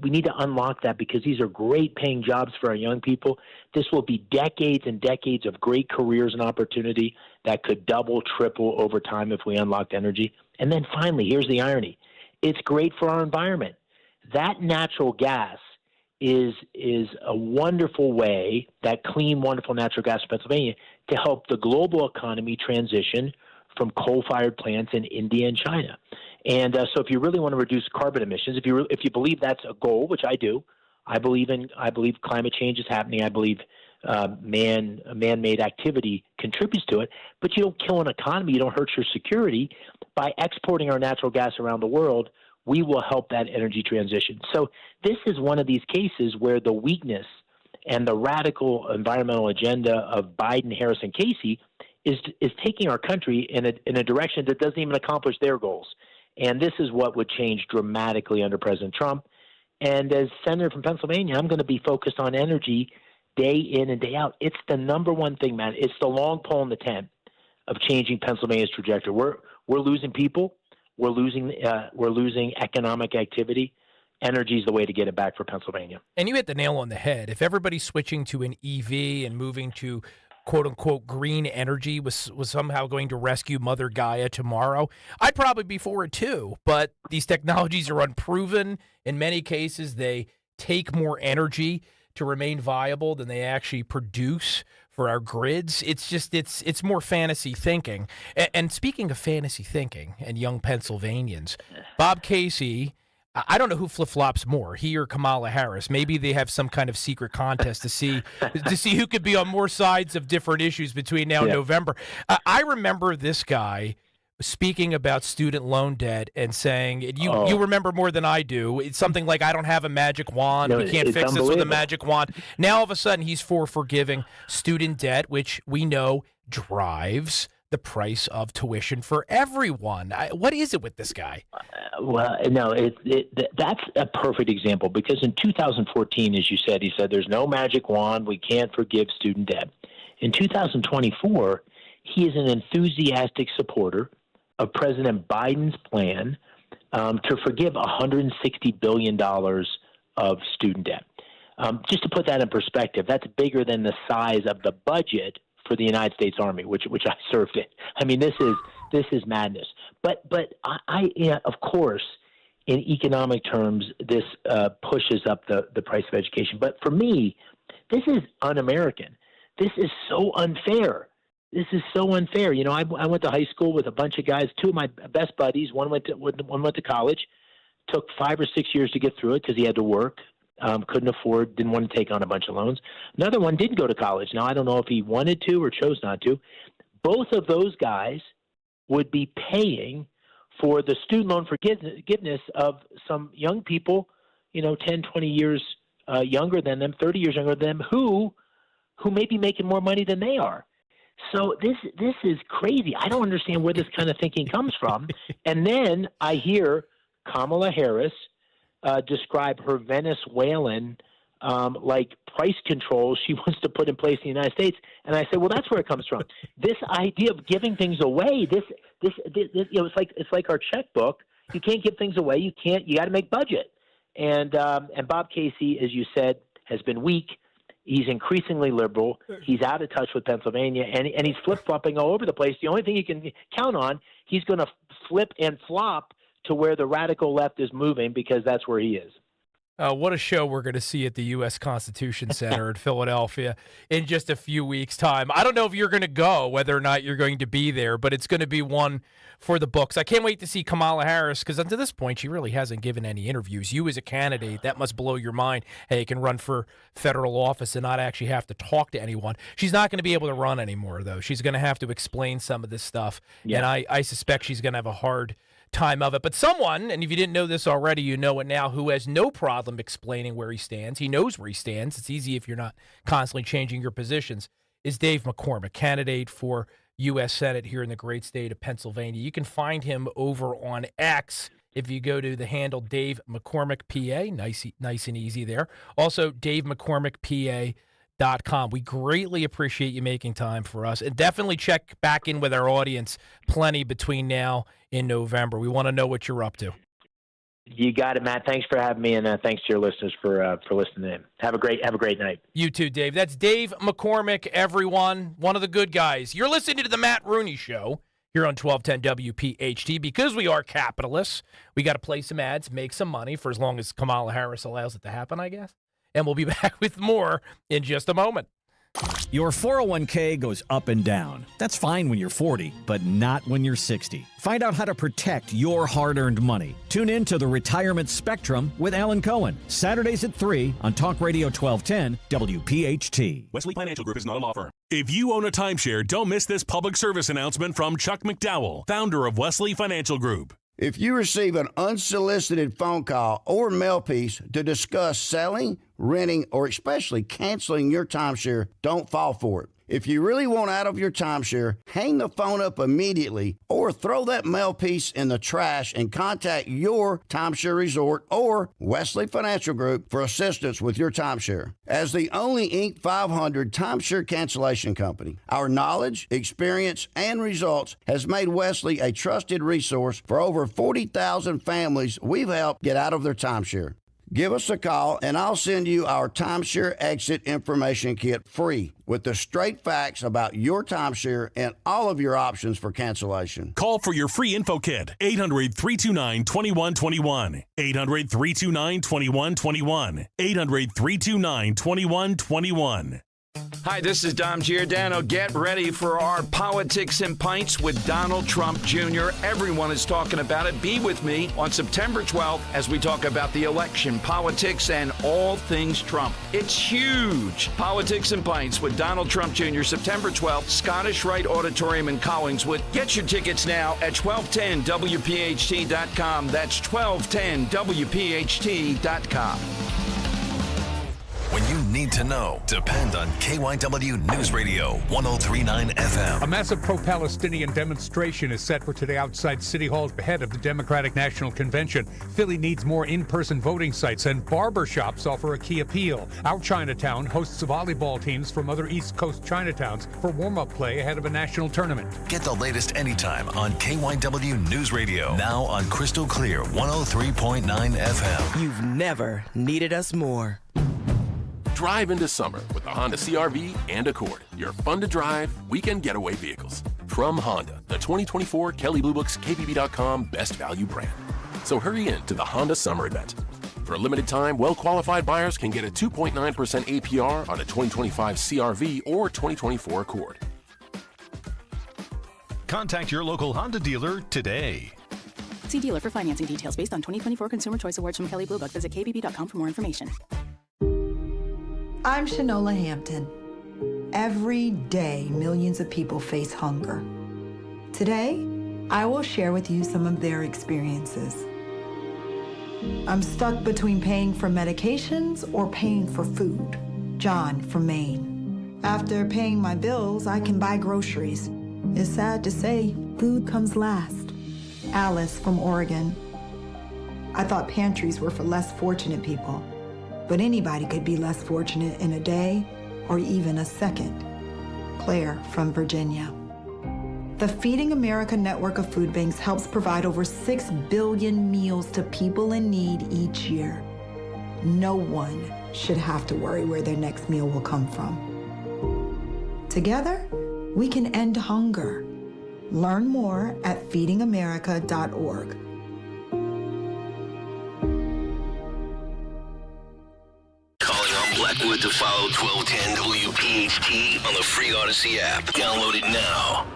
we need to unlock that because these are great paying jobs for our young people. This will be decades and decades of great careers and opportunity that could double, triple over time if we unlocked energy. And then finally, here's the irony. It's great for our environment. That natural gas is a wonderful way, that clean, wonderful natural gas in Pennsylvania, to help the global economy transition from coal-fired plants in India and China. And so if you really want to reduce carbon emissions, if you believe that's a goal, which I do, I believe climate change is happening. I believe man-made activity contributes to it, but you don't kill an economy. You don't hurt your security. By exporting our natural gas around the world, we will help that energy transition. So this is one of these cases where the weakness and the radical environmental agenda of Biden, Harris, and Casey is taking our country in a direction that doesn't even accomplish their goals. And this is what would change dramatically under President Trump. And as senator from Pennsylvania, I'm going to be focused on energy day in and day out. It's the number one thing, man. It's the long pole in the tent of changing Pennsylvania's trajectory. We're losing people. we're losing economic activity. Energy is the way to get it back for Pennsylvania. And you hit the nail on the head. If everybody's switching to an EV and moving to quote-unquote green energy was somehow going to rescue Mother Gaia tomorrow, I'd probably be for it too. But these technologies are unproven. In many cases, they take more energy to remain viable than they actually produce for our grids. It's just it's more fantasy thinking. And speaking of fantasy thinking and young Pennsylvanians, Bob Casey, I don't know who flip-flops more, he or Kamala Harris. Maybe they have some kind of secret contest to see who could be on more sides of different issues between now and November. I remember this guy speaking about student loan debt and saying, you remember more than I do. It's something like, I don't have a magic wand. We can't fix this with a magic wand. Now, all of a sudden, he's for forgiving student debt, which we know drives the price of tuition for everyone. What is it with this guy? Well, no, that's a perfect example, because in 2014, as you said, he said there's no magic wand. We can't forgive student debt. In 2024, he is an enthusiastic supporter of President Biden's plan to forgive $160 billion of student debt. Just to put that in perspective, that's bigger than the size of the budget for the United States Army, which I served in. I mean, this is madness. But I of course, in economic terms, this pushes up the price of education. But for me, this is un-American. This is so unfair. This is so unfair. You know, I went to high school with a bunch of guys. Two of my best buddies. One went to college. Took 5 or 6 years to get through it because he had to work. Couldn't afford, didn't want to take on a bunch of loans. Another one didn't go to college. Now, I don't know if he wanted to or chose not to. Both of those guys would be paying for the student loan forgiveness of some young people, 10, 20 years younger than them, 30 years younger than them, who may be making more money than they are. So this is crazy. I don't understand where this kind of thinking comes from. And then I hear Kamala Harris describe her Venezuelan price controls she wants to put in place in the United States, and I said, well, that's where it comes from. This idea of giving things away, it's like our checkbook. You can't give things away. You got to make budget. And Bob Casey, as you said, has been weak. He's increasingly liberal. He's out of touch with Pennsylvania, and he's flip-flopping all over the place. The only thing you can count on, he's going to flip and flop to where the radical left is moving, because that's where he is. What a show we're going to see at the U.S. Constitution Center in Philadelphia in just a few weeks' time. I don't know if you're going to go, whether or not you're going to be there, but it's going to be one for the books. I can't wait to see Kamala Harris, because up to this point, she really hasn't given any interviews. You as a candidate, that must blow your mind. Hey, you can run for federal office and not actually have to talk to anyone. She's not going to be able to run anymore, though. She's going to have to explain some of this stuff, and I suspect she's going to have a hard time of it. But someone, and if you didn't know this already, you know it now, who has no problem explaining where he stands. He knows where he stands. It's easy if you're not constantly changing your positions, is Dave McCormick, candidate for U.S. Senate here in the great state of Pennsylvania. You can find him over on X if you go to the handle Dave McCormick PA. Nice and easy there. Also, DaveMcCormickPA.com. We greatly appreciate you making time for us, and definitely check back in with our audience plenty between now and November. We want to know what you're up to. You got it, Matt. Thanks for having me, and thanks to your listeners for listening in. Have a great night. You too, Dave. That's Dave McCormick, everyone. One of the good guys. You're listening to the Matt Rooney Show here on 1210 WPHT. Because we are capitalists, we got to play some ads, make some money for as long as Kamala Harris allows it to happen, I guess. And we'll be back with more in just a moment. Your 401k goes up and down. That's fine when you're 40, but not when you're 60. Find out how to protect your hard-earned money. Tune in to the Retirement Spectrum with Alan Cohen, Saturdays at 3 on Talk Radio 1210 WPHT. Wesley Financial Group is not a law firm. If you own a timeshare, don't miss this public service announcement from Chuck McDowell, founder of Wesley Financial Group. If you receive an unsolicited phone call or mail piece to discuss selling, renting, or especially canceling your timeshare, don't fall for it. If you really want out of your timeshare, hang the phone up immediately or throw that mail piece in the trash and contact your timeshare resort or Wesley Financial Group for assistance with your timeshare. As the only Inc. 500 timeshare cancellation company, our knowledge, experience, and results has made Wesley a trusted resource for over 40,000 families we've helped get out of their timeshare. Give us a call, and I'll send you our timeshare exit information kit free with the straight facts about your timeshare and all of your options for cancellation. Call for your free info kit. 800-329-2121. 800-329-2121. 800-329-2121. Hi, this is Dom Giordano. Get ready for our Politics and Pints with Donald Trump Jr. Everyone is talking about it. Be with me on September 12th as we talk about the election, politics, and all things Trump. It's huge. Politics and Pints with Donald Trump Jr. September 12th, Scottish Rite Auditorium in Collingswood. Get your tickets now at 1210WPHT.com. That's 1210WPHT.com. When you need to know, depend on KYW News Radio 1039 FM. A massive pro-Palestinian demonstration is set for today outside City Hall ahead of the Democratic National Convention. Philly needs more in-person voting sites, and barber shops offer a key appeal. Our Chinatown hosts volleyball teams from other East Coast Chinatowns for warm-up play ahead of a national tournament. Get the latest anytime on KYW News Radio. Now on Crystal Clear 103.9 FM. You've never needed us more. Drive into summer with the Honda CR-V and Accord, your fun-to-drive weekend getaway vehicles. From Honda, the 2024 Kelley Blue Book's KBB.com Best Value brand. So hurry in to the Honda Summer Event. For a limited time, well-qualified buyers can get a 2.9% APR on a 2025 CR-V or 2024 Accord. Contact your local Honda dealer today. See dealer for financing details based on 2024 Consumer Choice Awards from Kelley Blue Book. Visit kbb.com for more information. I'm Shanola Hampton. Every day, millions of people face hunger. Today, I will share with you some of their experiences. I'm stuck between paying for medications or paying for food. John from Maine. After paying my bills, I can buy groceries. It's sad to say, food comes last. Alice from Oregon. I thought pantries were for less fortunate people. But anybody could be less fortunate in a day or even a second. Claire from Virginia. The Feeding America network of food banks helps provide over 6 billion meals to people in need each year. No one should have to worry where their next meal will come from. Together, we can end hunger. Learn more at feedingamerica.org. Blackwood to follow 1210 WPHT on the free Odyssey app. Download it now.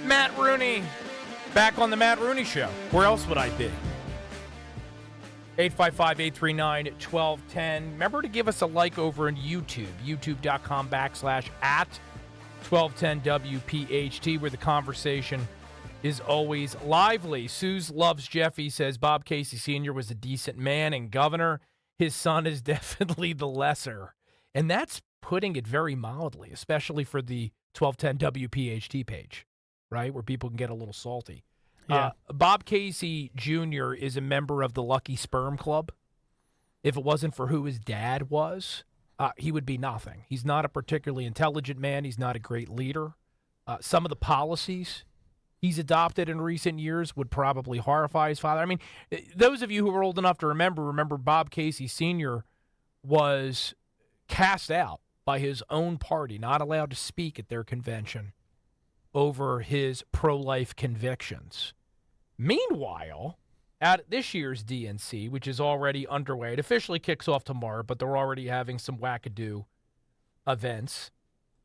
Matt Rooney, back on the Matt Rooney Show. Where else would I be? 855-839-1210. Remember to give us a like over on YouTube, youtube.com/@1210WPHT, where the conversation is always lively. Suze loves Jeffy, says Bob Casey Sr. was a decent man and governor. His son is definitely the lesser. And that's putting it very mildly, especially for the 1210 WPHT page, right, where people can get a little salty. Yeah. Bob Casey Jr. is a member of the Lucky Sperm Club. If it wasn't for who his dad was, he would be nothing. He's not a particularly intelligent man. He's not a great leader. Some of the policies he's adopted in recent years would probably horrify his father. I mean, those of you who are old enough to remember Bob Casey Sr. was cast out by his own party, not allowed to speak at their convention over his pro-life convictions. Meanwhile, at this year's DNC, which is already underway, it officially kicks off tomorrow, but they're already having some wackadoo events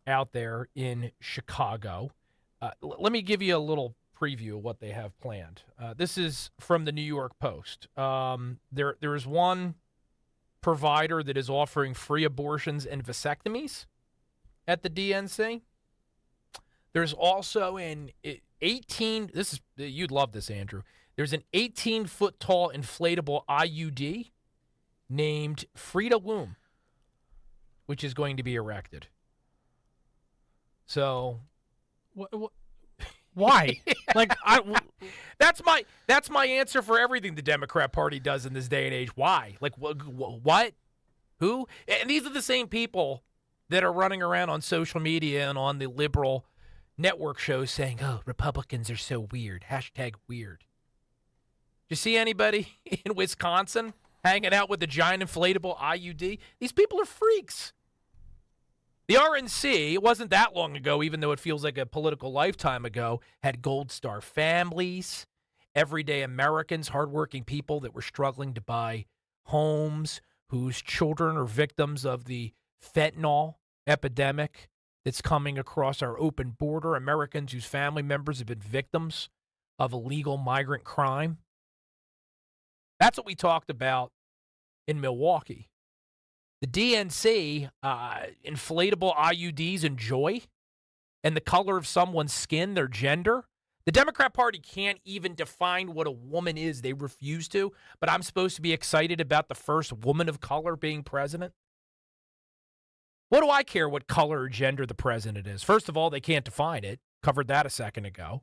out there in Chicago. Let me give you a little preview of what they have planned. This is from the New York Post. There is one provider that is offering free abortions and vasectomies at the DNC. There's also you'd love this, Andrew. There's an 18-foot tall inflatable IUD named Frida Womb, which is going to be erected. So, why? That's my answer for everything the Democrat Party does in this day and age. Why? Like, what? Who? And these are the same people that are running around on social media and on the liberal network shows saying, "Oh, Republicans are so weird." #weird. You see anybody in Wisconsin hanging out with a giant inflatable IUD? These people are freaks. The RNC, it wasn't that long ago, even though it feels like a political lifetime ago, had Gold Star families, everyday Americans, hardworking people that were struggling to buy homes, whose children are victims of the fentanyl epidemic that's coming across our open border, Americans whose family members have been victims of illegal migrant crime. That's what we talked about in Milwaukee. The DNC, inflatable IUDs and joy, and the color of someone's skin, their gender. The Democrat Party can't even define what a woman is. They refuse to, but I'm supposed to be excited about the first woman of color being president? What do I care what color or gender the president is? First of all, they can't define it. Covered that a second ago.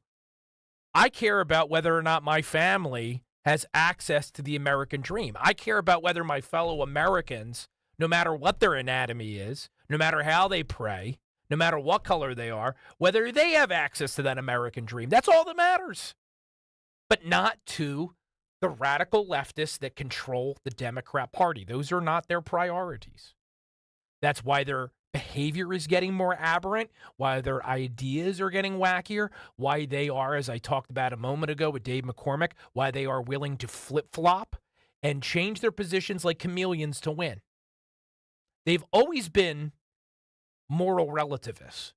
I care about whether or not my family has access to the American dream. I care about whether my fellow Americans, no matter what their anatomy is, no matter how they pray, no matter what color they are, whether they have access to that American dream. That's all that matters. But not to the radical leftists that control the Democrat Party. Those are not their priorities. That's why their behavior is getting more aberrant, why their ideas are getting wackier, why they are, as I talked about a moment ago with Dave McCormick, why they are willing to flip-flop and change their positions like chameleons to win. They've always been moral relativists.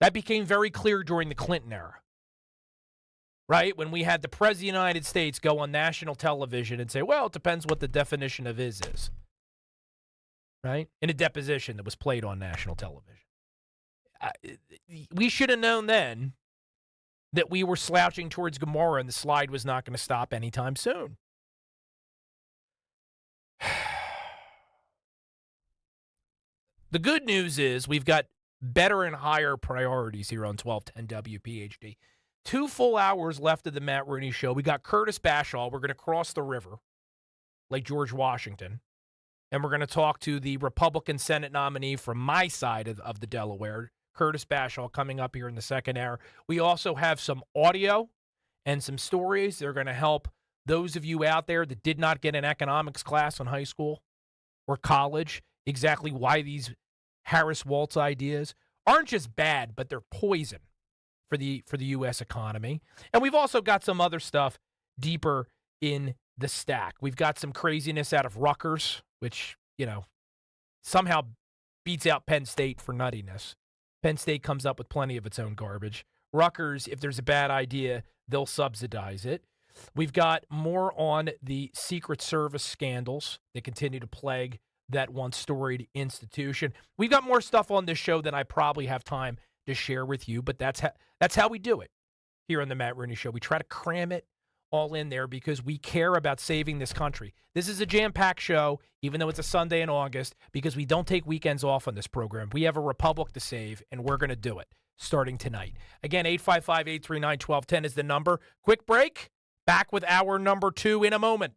That became very clear during the Clinton era, right? When we had the President of the United States go on national television and say, well, it depends what the definition of is, right? In a deposition that was played on national television. We should have known then that we were slouching towards Gomorrah and the slide was not going to stop anytime soon. The good news is we've got better and higher priorities here on 1210 WPHT. 2 full hours left of the Matt Rooney Show. We got Curtis Bashall. We're going to cross the river like George Washington. And we're going to talk to the Republican Senate nominee from my side of the Delaware, Curtis Bashall, coming up here in the second hour. We also have some audio and some stories that are going to help those of you out there that did not get an economics class in high school or college, exactly why these Harris Waltz ideas aren't just bad, but they're poison for the U.S. economy. And we've also got some other stuff deeper in the stack. We've got some craziness out of Rutgers, which, somehow beats out Penn State for nuttiness. Penn State comes up with plenty of its own garbage. Rutgers, if there's a bad idea, they'll subsidize it. We've got more on the Secret Service scandals that continue to plague that once storied institution. We've got more stuff on this show than I probably have time to share with you, but that's how we do it here on the Matt Rooney Show. We try to cram it all in there because we care about saving this country. This is a jam-packed show, even though it's a Sunday in August, because we don't take weekends off on this program. We have a republic to save, and we're going to do it starting tonight. Again, 855-839-1210 is the number. Quick break. Back with hour number 2 in a moment.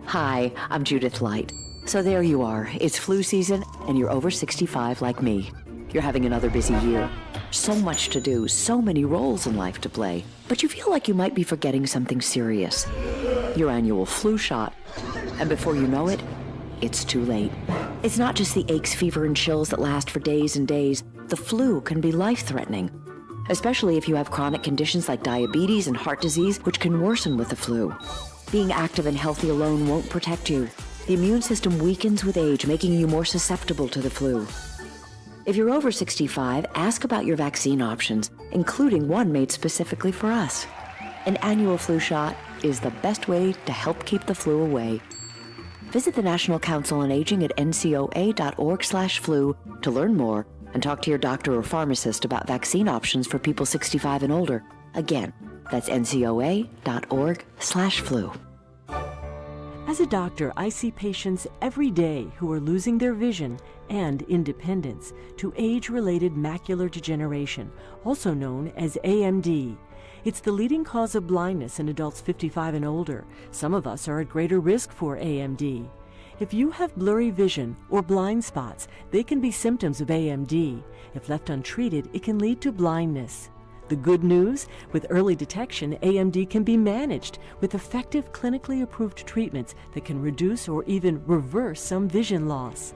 Hi, I'm Judith Light. So there you are. It's flu season, and you're over 65 like me. You're having another busy year. So much to do, so many roles in life to play. But you feel like you might be forgetting something serious. Your annual flu shot. And before you know it, it's too late. It's not just the aches, fever, and chills that last for days and days. The flu can be life-threatening, especially if you have chronic conditions like diabetes and heart disease, which can worsen with the flu. Being active and healthy alone won't protect you. The immune system weakens with age, making you more susceptible to the flu. If you're over 65, ask about your vaccine options, including one made specifically for us. An annual flu shot is the best way to help keep the flu away. Visit the National Council on Aging at ncoa.org/flu to learn more And talk to your doctor or pharmacist about vaccine options for people 65 and older. Again, that's ncoa.org/flu. As a doctor, I see patients every day who are losing their vision and independence to age-related macular degeneration, also known as AMD. It's the leading cause of blindness in adults 55 and older. Some of us are at greater risk for AMD. If you have blurry vision or blind spots, they can be symptoms of AMD. If left untreated, it can lead to blindness. The good news, with early detection, AMD can be managed with effective clinically approved treatments that can reduce or even reverse some vision loss.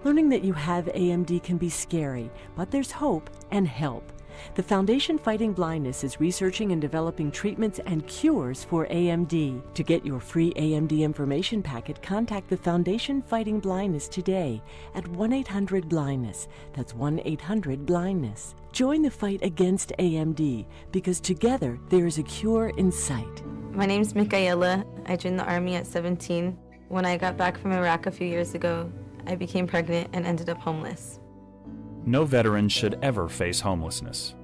Learning that you have AMD can be scary, but there's hope and help. The Foundation Fighting Blindness is researching and developing treatments and cures for AMD. To get your free AMD information packet, contact the Foundation Fighting Blindness today at 1-800-BLINDNESS. That's 1-800-BLINDNESS. Join the fight against AMD, because together there is a cure in sight. My name's Micaela. I joined the Army at 17. When I got back from Iraq a few years ago, I became pregnant and ended up homeless. No veteran should ever face homelessness.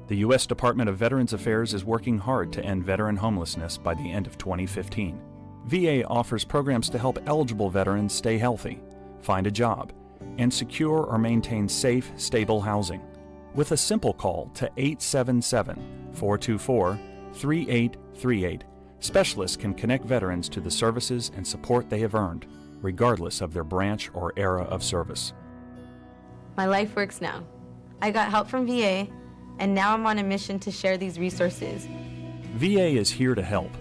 The U.S. Department of Veterans Affairs is working hard to end veteran homelessness by the end of 2015. VA offers programs to help eligible veterans stay healthy, find a job, and secure or maintain safe, stable housing. With a simple call to 877-424-3838, specialists can connect veterans to the services and support they have earned, regardless of their branch or era of service. My life works now. I got help from VA, and now I'm on a mission to share these resources. VA is here to help.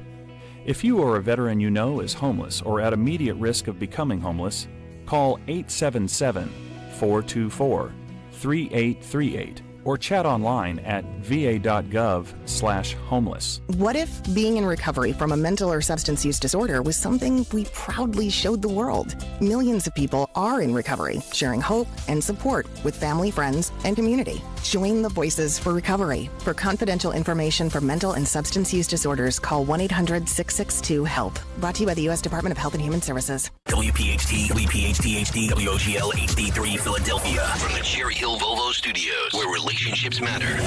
If you or a veteran you know is homeless or at immediate risk of becoming homeless, call 877-424-3838 or chat online at va.gov/homeless. What if being in recovery from a mental or substance use disorder was something we proudly showed the world? Millions of people are in recovery, sharing hope and support with family, friends, and community. Join the Voices for Recovery. For confidential information for mental and substance use disorders, call 1-800-662-HELP. Brought to you by the U.S. Department of Health and Human Services. WPHT, WPHT HD, WOGL HD3 Philadelphia. From the Cherry Hill Volvo Studios, where relationships matter.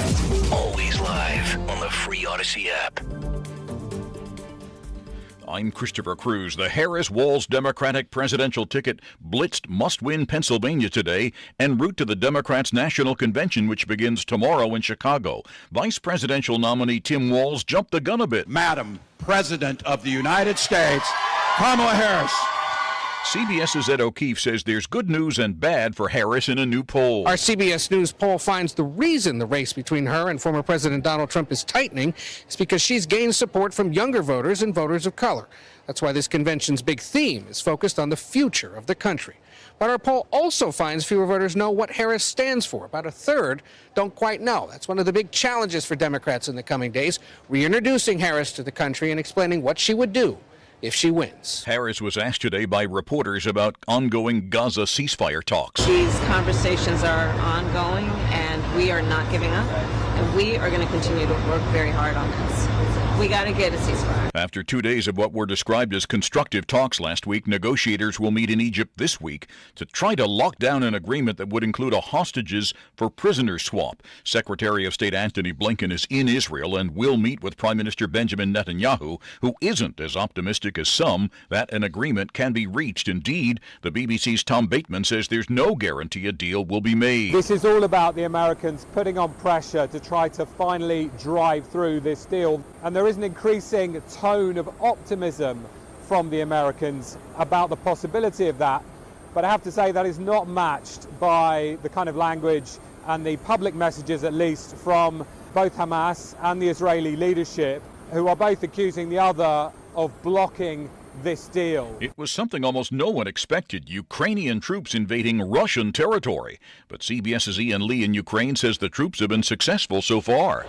Always live on the free Odyssey app. I'm Christopher Cruz. The Harris-Walz Democratic presidential ticket blitzed must-win Pennsylvania today en route to the Democrats' National Convention, which begins tomorrow in Chicago. Vice presidential nominee Tim Walz jumped the gun a bit. Madam President of the United States, Kamala Harris. CBS's Ed O'Keefe says there's good news and bad for Harris in a new poll. Our CBS News poll finds the reason the race between her and former President Donald Trump is tightening is because she's gained support from younger voters and voters of color. That's why this convention's big theme is focused on the future of the country. But our poll also finds fewer voters know what Harris stands for. About a third don't quite know. That's one of the big challenges for Democrats in the coming days, reintroducing Harris to the country and explaining what she would do if she wins. Harris was asked today by reporters about ongoing Gaza ceasefire talks. These conversations are ongoing, and we are not giving up, and we are going to continue to work very hard on this. We got to get a ceasefire. After 2 days of what were described as constructive talks last week, negotiators will meet in Egypt this week to try to lock down an agreement that would include a hostages for prisoners swap. Secretary of State Antony Blinken is in Israel and will meet with Prime Minister Benjamin Netanyahu, who isn't as optimistic as some that an agreement can be reached. Indeed, the BBC's Tom Bateman says there's no guarantee a deal will be made. This is all about the Americans putting on pressure to try to finally drive through this deal. And there is an increasing tone of optimism from the Americans about the possibility of that. But I have to say that is not matched by the kind of language and the public messages, at least, from both Hamas and the Israeli leadership, who are both accusing the other of blocking this deal. It was something almost no one expected, Ukrainian troops invading Russian territory. But CBS's Ian Lee in Ukraine says the troops have been successful so far.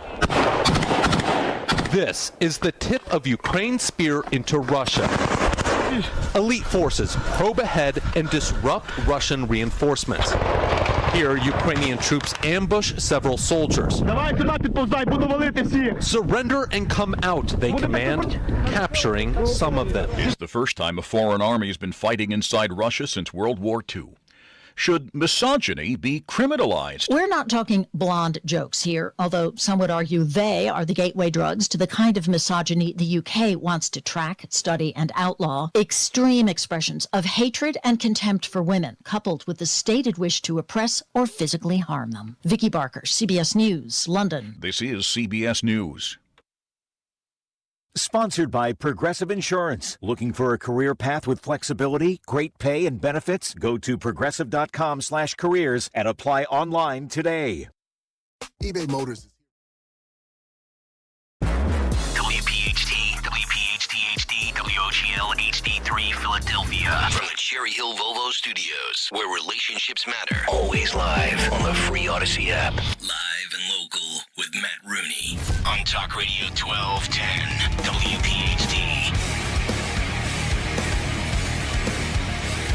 This is the tip of Ukraine's spear into Russia. Elite forces probe ahead and disrupt Russian reinforcements. Here, Ukrainian troops ambush several soldiers. Surrender and come out, they command, capturing some of them. It's the first time a foreign army has been fighting inside Russia since World War II. Should misogyny be criminalized? We're not talking blonde jokes here, although some would argue they are the gateway drugs to the kind of misogyny the UK wants to track, study, and outlaw. Extreme expressions of hatred and contempt for women, coupled with the stated wish to oppress or physically harm them. Vicky Barker, CBS News, London. This is CBS News. Sponsored by Progressive Insurance. Looking for a career path with flexibility, great pay, and benefits? Go to progressive.com/careers and apply online today. eBay Motors. WPHT, WPHT-HD, WOGL HD3 Philadelphia. From the Cherry Hill Volvo Studios, where relationships matter. Always live on the free Odyssey app. Live and local with Matt Rooney on Talk Radio 1210 WPHT.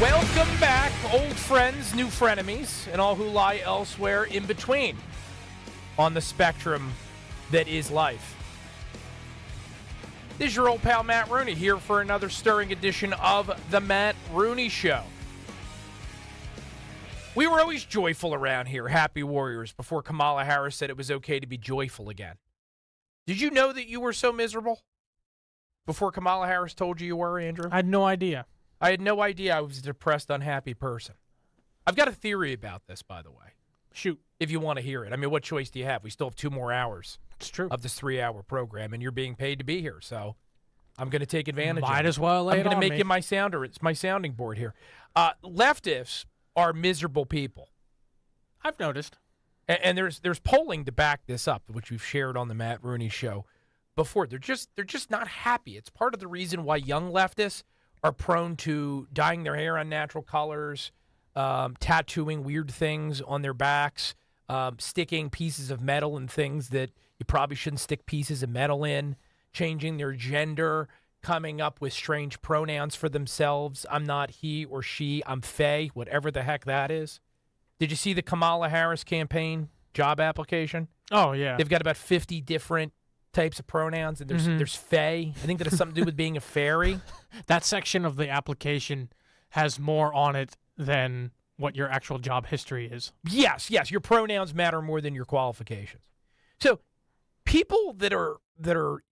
Welcome back, old friends, new frenemies, and all who lie elsewhere in between on the spectrum that is life. This is your old pal Matt Rooney here for another stirring edition of The Matt Rooney Show. We were always joyful around here, happy warriors, before Kamala Harris said it was okay to be joyful again. Did you know that you were so miserable before Kamala Harris told you were, Andrew? I had no idea. I had no idea I was a depressed, unhappy person. I've got a theory about this, by the way. Shoot. If you want to hear it. I mean, what choice do you have? We still have 2 more hours. It's true. Of this 3-hour program, and you're being paid to be here, so I'm going to take advantage of it. Might as well lay I'm it going on to make me. you my sounder. It's my sounding board here. Leftists are miserable people. I've noticed. And there's polling to back this up, which we've shared on the Matt Rooney Show before. They're just not happy. It's part of the reason why young leftists are prone to dyeing their hair unnatural colors, tattooing weird things on their backs, sticking pieces of metal in things that you probably shouldn't stick pieces of metal in, changing their gender, coming up with strange pronouns for themselves. I'm not he or she, I'm Faye, whatever the heck that is. Did you see the Kamala Harris campaign job application? Oh, yeah. They've got about 50 different types of pronouns, and there's Faye. I think that has something to do with being a fairy. That section of the application has more on it than what your actual job history is. Yes, your pronouns matter more than your qualifications. So people that are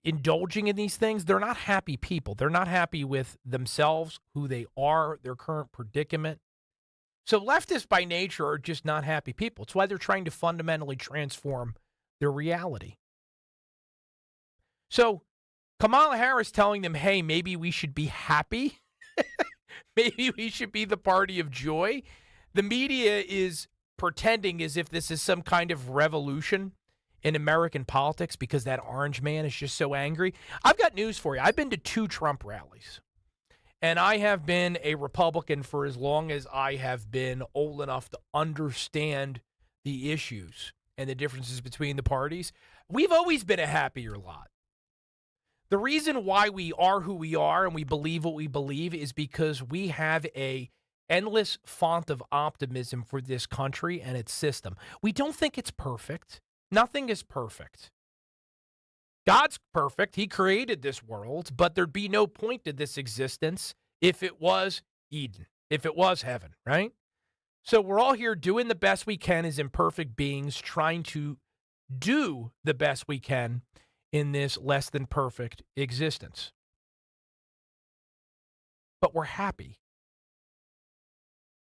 indulging in these things, they're not happy people. They're not happy with themselves, who they are, their current predicament. So leftists by nature are just not happy people. It's why they're trying to fundamentally transform their reality. So Kamala Harris telling them, hey, maybe we should be happy. Maybe we should be the party of joy. The media is pretending as if this is some kind of revolution in American politics because that orange man is just so angry. I've got news for you. I've been to 2 Trump rallies, and I have been a Republican for as long as I have been old enough to understand the issues and the differences between the parties. We've always been a happier lot. The reason why we are who we are and we believe what we believe is because we have a endless font of optimism for this country and its system. We don't think it's perfect. Nothing is perfect. God's perfect. He created this world, but there'd be no point to this existence if it was Eden, if it was heaven, right? So we're all here doing the best we can as imperfect beings, trying to do the best we can in this less than perfect existence. But we're happy.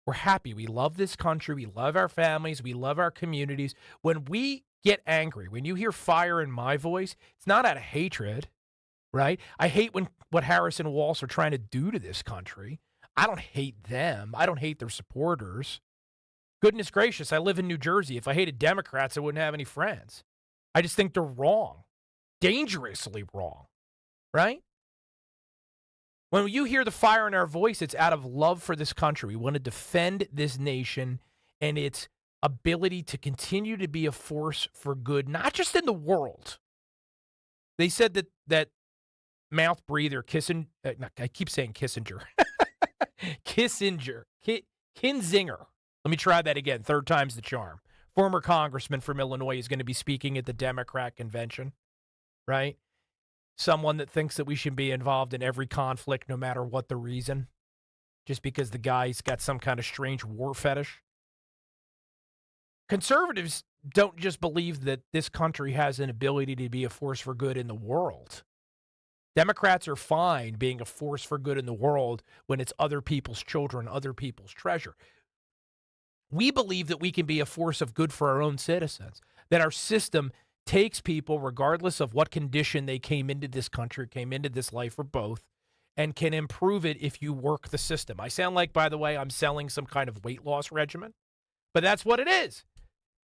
We're happy. We love this country. We love our families. We love our communities. When we get angry, when you hear fire in my voice, it's not out of hatred, right? I hate what Harris and Walsh are trying to do to this country. I don't hate them. I don't hate their supporters. Goodness gracious, I live in New Jersey. If I hated Democrats, I wouldn't have any friends. I just think they're wrong. Dangerously wrong, right? When you hear the fire in our voice, it's out of love for this country. We want to defend this nation and its ability to continue to be a force for good, not just in the world. They said that mouth breather, I keep saying Kissinger. Kinzinger. Let me try that again. 3rd time's the charm. Former congressman from Illinois is going to be speaking at the Democrat convention, right? Someone that thinks that we should be involved in every conflict, no matter what the reason, just because the guy's got some kind of strange war fetish. Conservatives don't just believe that this country has an ability to be a force for good in the world. Democrats are fine being a force for good in the world when it's other people's children, other people's treasure. We believe that we can be a force of good for our own citizens, that our system takes people, regardless of what condition they came into this country, came into this life, or both, and can improve it if you work the system. I sound like, by the way, I'm selling some kind of weight loss regimen, but that's what it is.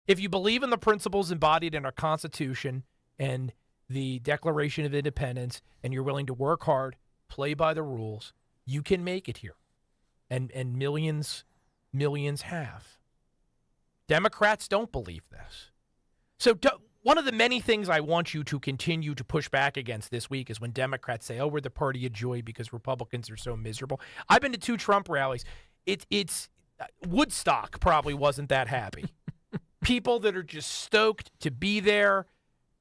If you believe in the principles embodied in our Constitution and the Declaration of Independence, and you're willing to work hard, play by the rules, you can make it here. And millions have. Democrats don't believe this. So one of the many things I want you to continue to push back against this week is when Democrats say, oh, we're the party of joy because Republicans are so miserable. I've been to 2 Trump rallies. It's Woodstock probably wasn't that happy. People that are just stoked to be there.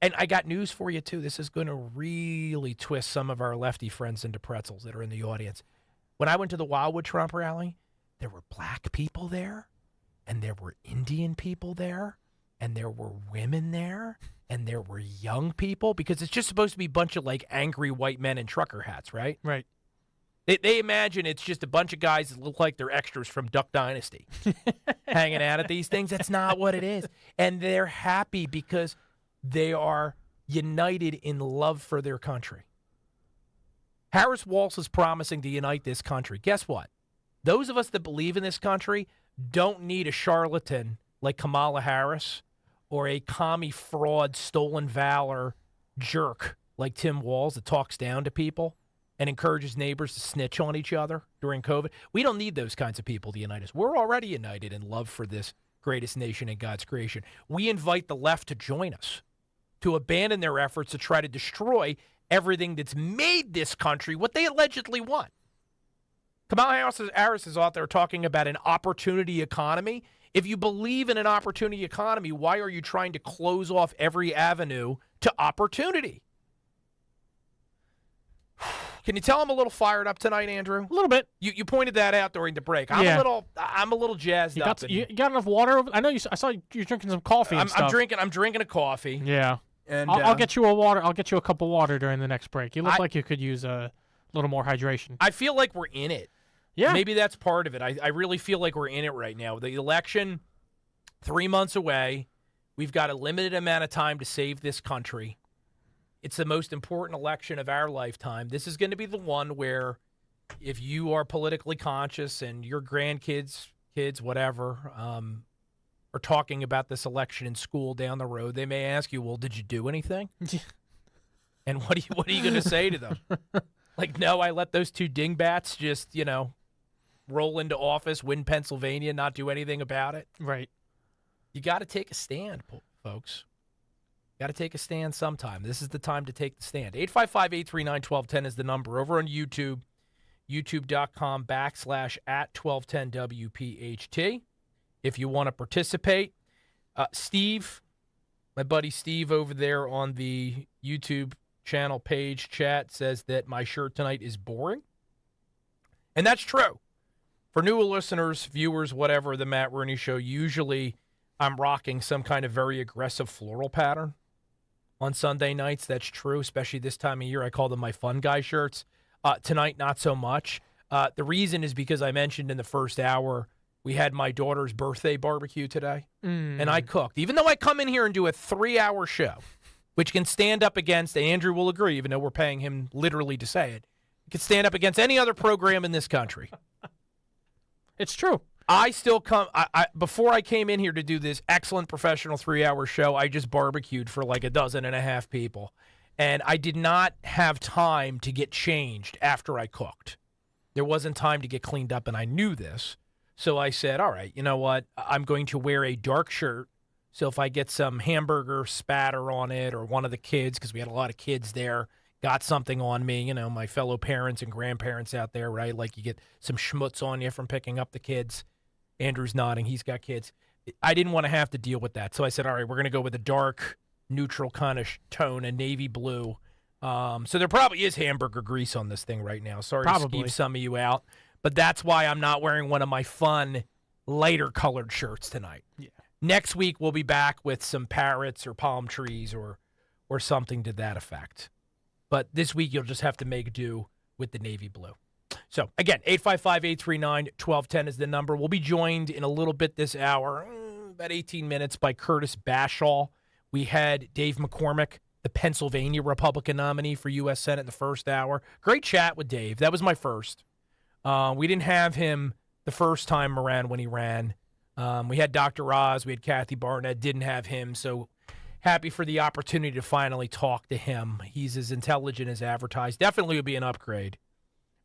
And I got news for you, too. This is going to really twist some of our lefty friends into pretzels that are in the audience. When I went to the Wildwood Trump rally, there were black people there, and there were Indian people there, and there were women there, and there were young people, because it's just supposed to be a bunch of, like, angry white men in trucker hats, right? Right. They imagine it's just a bunch of guys that look like they're extras from Duck Dynasty hanging out at these things. That's not what it is. And they're happy because they are united in love for their country. Harris Walsh is promising to unite this country. Guess what? Those of us that believe in this country don't need a charlatan like Kamala Harris or a commie fraud, stolen valor jerk like Tim Walz that talks down to people and encourages neighbors to snitch on each other during COVID. We don't need those kinds of people to unite us. We're already united in love for this greatest nation in God's creation. We invite the left to join us, to abandon their efforts to try to destroy everything that's made this country what they allegedly want. Kamala Harris is out there talking about an opportunity economy. If you believe in an opportunity economy, why are you trying to close off every avenue to opportunity? Can you tell I'm a little fired up tonight, Andrew? A little bit. You pointed that out during the break. I'm a little jazzed up. You got enough water? I know I saw you drinking some coffee. And stuff. I'm drinking a coffee. Yeah. And I'll get you a water. I'll get you a cup of water during the next break. You look like you could use a little more hydration. I feel like we're in it. Yeah. Maybe that's part of it. I really feel like we're in it right now. The election, 3 months away. We've got a limited amount of time to save this country. It's the most important election of our lifetime. This is going to be the one where if you are politically conscious and your grandkids, kids, whatever, are talking about this election in school down the road, they may ask you, well, did you do anything? And what are you going to say to them? Like, no, I let those 2 dingbats just, roll into office, win Pennsylvania, not do anything about it. Right. You got to take a stand, folks. Got to take a stand sometime. This is the time to take the stand. 855-839-1210 is the number. Over on YouTube, youtube.com/@1210WPHT. If you want to participate. Steve, my buddy Steve over there on the YouTube channel page chat says that my shirt tonight is boring. And that's true. For newer listeners, viewers, whatever, the Matt Rooney Show, usually I'm rocking some kind of very aggressive floral pattern. On Sunday nights, that's true, especially this time of year. I call them my fun guy shirts. Tonight, not so much. The reason is because I mentioned in the first hour, we had my daughter's birthday barbecue today, and I cooked. Even though I come in here and do a 3-hour show, which can stand up against, and Andrew will agree, even though we're paying him literally to say it, it can stand up against any other program in this country. It's true. I still come, before I came in here to do this excellent professional 3-hour show, I just barbecued for like 12.5 people. And I did not have time to get changed after I cooked. There wasn't time to get cleaned up, and I knew this. So I said, all right, you know what? I'm going to wear a dark shirt. So if I get some hamburger spatter on it, or one of the kids, because we had a lot of kids there, got something on me, my fellow parents and grandparents out there, right? Like you get some schmutz on you from picking up the kids. Andrew's nodding. He's got kids. I didn't want to have to deal with that. So I said, all right, we're going to go with a dark, neutral kind of tone, a navy blue. So there probably is hamburger grease on this thing right now. Sorry to keep some of you out. But that's why I'm not wearing one of my fun, lighter colored shirts tonight. Yeah. Next week, we'll be back with some parrots or palm trees or something to that effect. But this week, you'll just have to make do with the navy blue. So, again, 855-839-1210 is the number. We'll be joined in a little bit this hour, about 18 minutes, by Curtis Bashall. We had Dave McCormick, the Pennsylvania Republican nominee for U.S. Senate in the first hour. Great chat with Dave. That was my first. We didn't have him the first time around when he ran. We had Dr. Oz. We had Kathy Barnett. Didn't have him. So happy for the opportunity to finally talk to him. He's as intelligent as advertised. Definitely would be an upgrade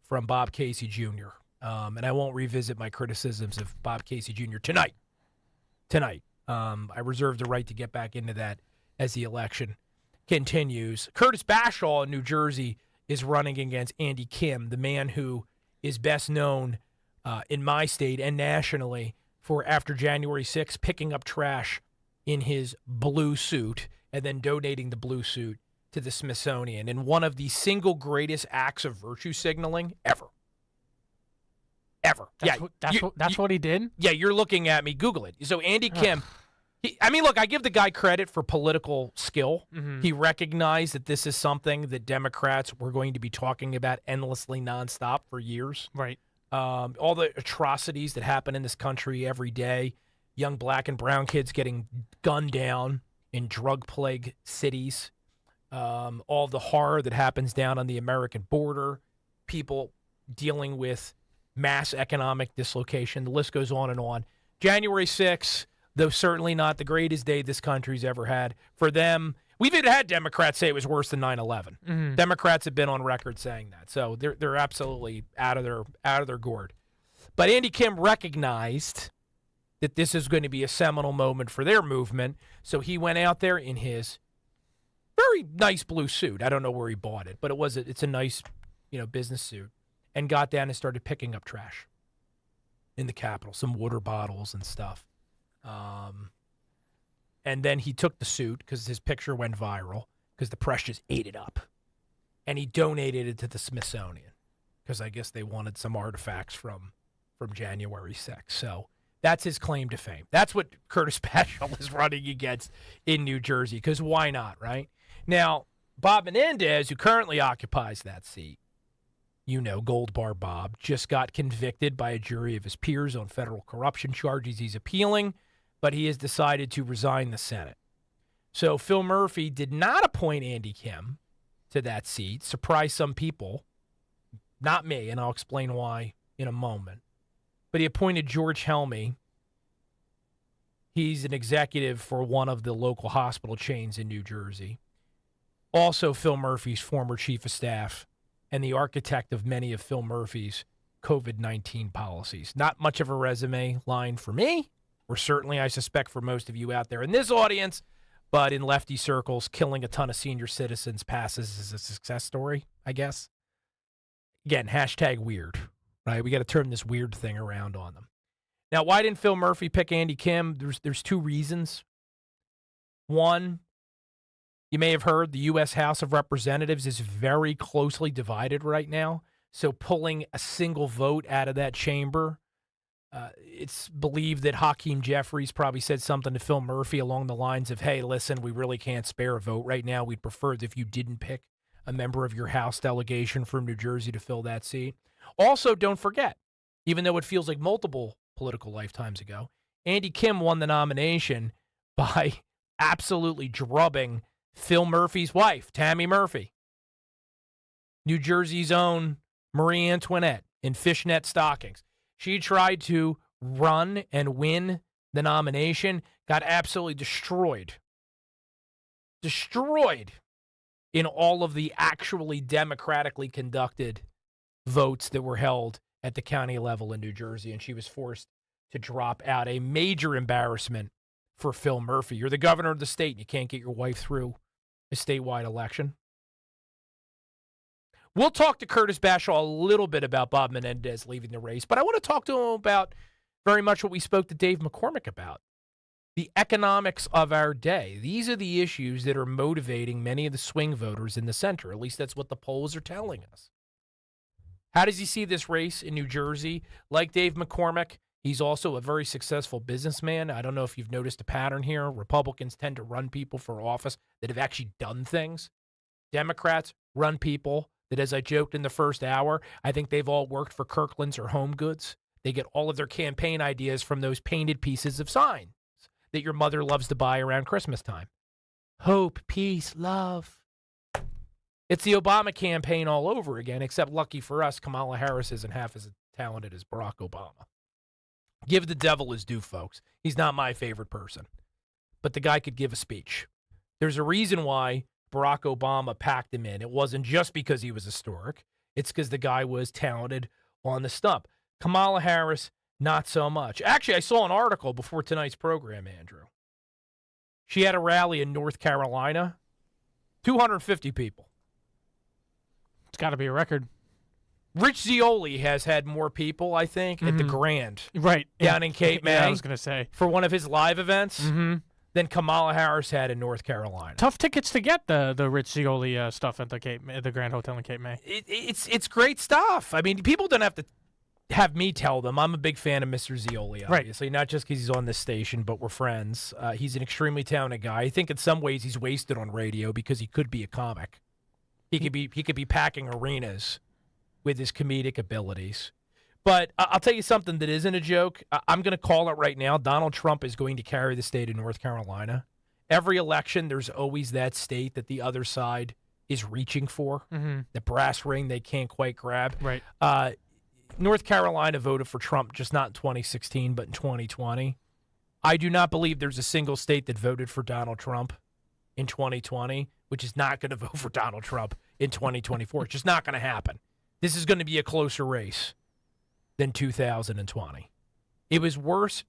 from Bob Casey Jr. And I won't revisit my criticisms of Bob Casey Jr. tonight. I reserve the right to get back into that as the election continues. Curtis Bashall in New Jersey is running against Andy Kim, the man who is best known in my state and nationally for, after January 6th, picking up trash in his blue suit and then donating the blue suit to the Smithsonian in one of the single greatest acts of virtue signaling ever. Ever. That's what he did? Yeah, you're looking at me. Google it. So Andy Kim, look, I give the guy credit for political skill. Mm-hmm. He recognized that this is something that Democrats were going to be talking about endlessly nonstop for years. Right. All the atrocities that happen in this country every day, young black and brown kids getting gunned down in drug-plagued cities, all the horror that happens down on the American border, people dealing with mass economic dislocation. The list goes on and on. January 6th, though certainly not the greatest day this country's ever had, for them, we've even had Democrats say it was worse than 9/11. Mm-hmm. Democrats have been on record saying that, so they're absolutely out of their gourd. But Andy Kim recognized that this is going to be a seminal moment for their movement, so he went out there in his very nice blue suit. I don't know where he bought it, but it's a nice, business suit, and got down and started picking up trash in the Capitol, some water bottles and stuff. And then he took the suit because his picture went viral because the press just ate it up. And he donated it to the Smithsonian because I guess they wanted some artifacts from January 6th. So that's his claim to fame. That's what Curtis Bashall is running against in New Jersey, because why not, right? Now, Bob Menendez, who currently occupies that seat, Gold Bar Bob, just got convicted by a jury of his peers on federal corruption charges. He's appealing, but he has decided to resign the Senate. So Phil Murphy did not appoint Andy Kim to that seat. Surprised some people, not me, and I'll explain why in a moment. But he appointed George Helmy. He's an executive for one of the local hospital chains in New Jersey. Also Phil Murphy's former chief of staff and the architect of many of Phil Murphy's COVID-19 policies. Not much of a resume line for me, or certainly I suspect for most of you out there in this audience, but in lefty circles, killing a ton of senior citizens passes as a success story, I guess. Again, hashtag weird, right? We got to turn this weird thing around on them. Now, why didn't Phil Murphy pick Andy Kim? There's two reasons. One, you may have heard the U.S. House of Representatives is very closely divided right now. So pulling a single vote out of that chamber, it's believed that Hakeem Jeffries probably said something to Phil Murphy along the lines of, hey, listen, we really can't spare a vote right now. We'd prefer if you didn't pick a member of your House delegation from New Jersey to fill that seat. Also, don't forget, even though it feels like multiple political lifetimes ago, Andy Kim won the nomination by absolutely drubbing Phil Murphy's wife, Tammy Murphy. New Jersey's own Marie Antoinette in fishnet stockings. She tried to run and win the nomination, got absolutely destroyed. Destroyed in all of the actually democratically conducted votes that were held at the county level in New Jersey, and she was forced to drop out. A major embarrassment for Phil Murphy. You're the governor of the state, and you can't get your wife through a statewide election. We'll talk to Curtis Bashall a little bit about Bob Menendez leaving the race, but I want to talk to him about very much what we spoke to Dave McCormick about, the economics of our day. These are the issues that are motivating many of the swing voters in the center. At least that's what the polls are telling us. How does he see this race in New Jersey? Like Dave McCormick, He's also a very successful businessman. I don't know if you've noticed a pattern here. Republicans tend to run people for office that have actually done things. Democrats run people that, as I joked in the first hour, I think they've all worked for Kirkland's or Home Goods. They get all of their campaign ideas from those painted pieces of signs that your mother loves to buy around Christmas time. Hope, peace, love. It's the Obama campaign all over again, except lucky for us, Kamala Harris isn't half as talented as Barack Obama. Give the devil his due, folks. He's not my favorite person. But the guy could give a speech. There's a reason why Barack Obama packed him in. It wasn't just because he was historic. It's because the guy was talented on the stump. Kamala Harris, not so much. Actually, I saw an article before tonight's program, Andrew. She had a rally in North Carolina. 250 people. It's got to be a record. Rich Zeoli has had more people, I think, at the Grand. Right. Down in Cape May. Yeah, I was going to say. For one of his live events than Kamala Harris had in North Carolina. Tough tickets to get the Rich Zeoli stuff at the Grand Hotel in Cape May. It's great stuff. I mean, people don't have to have me tell them. I'm a big fan of Mr. Zeoli, obviously, not just because he's on this station, but we're friends. He's an extremely talented guy. I think in some ways he's wasted on radio because he could be a comic. He could be packing arenas with his comedic abilities. But I'll tell you something that isn't a joke. I'm going to call it right now. Donald Trump is going to carry the state of North Carolina. Every election, there's always that state that the other side is reaching for, the brass ring they can't quite grab. Right. North Carolina voted for Trump, just not in 2016, but in 2020. I do not believe there's a single state that voted for Donald Trump in 2020, which is not going to vote for Donald Trump in 2024. It's just not going to happen. This is going to be a closer race than 2020. It was worst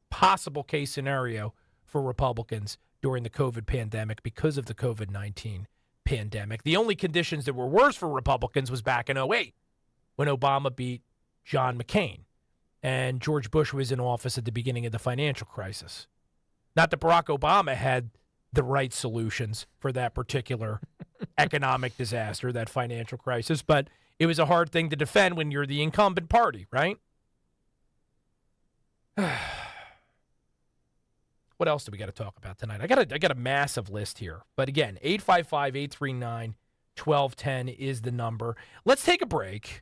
possible case scenario for Republicans during the COVID pandemic because of the COVID-19 pandemic. The only conditions that were worse for Republicans was back in 2008 when Obama beat John McCain and George Bush was in office at the beginning of the financial crisis. Not that Barack Obama had the right solutions for that particular economic disaster, that financial crisis, but it was a hard thing to defend when you're the incumbent party, right? What else do we got to talk about tonight? I got a massive list here. But again, 855-839-1210 is the number. Let's take a break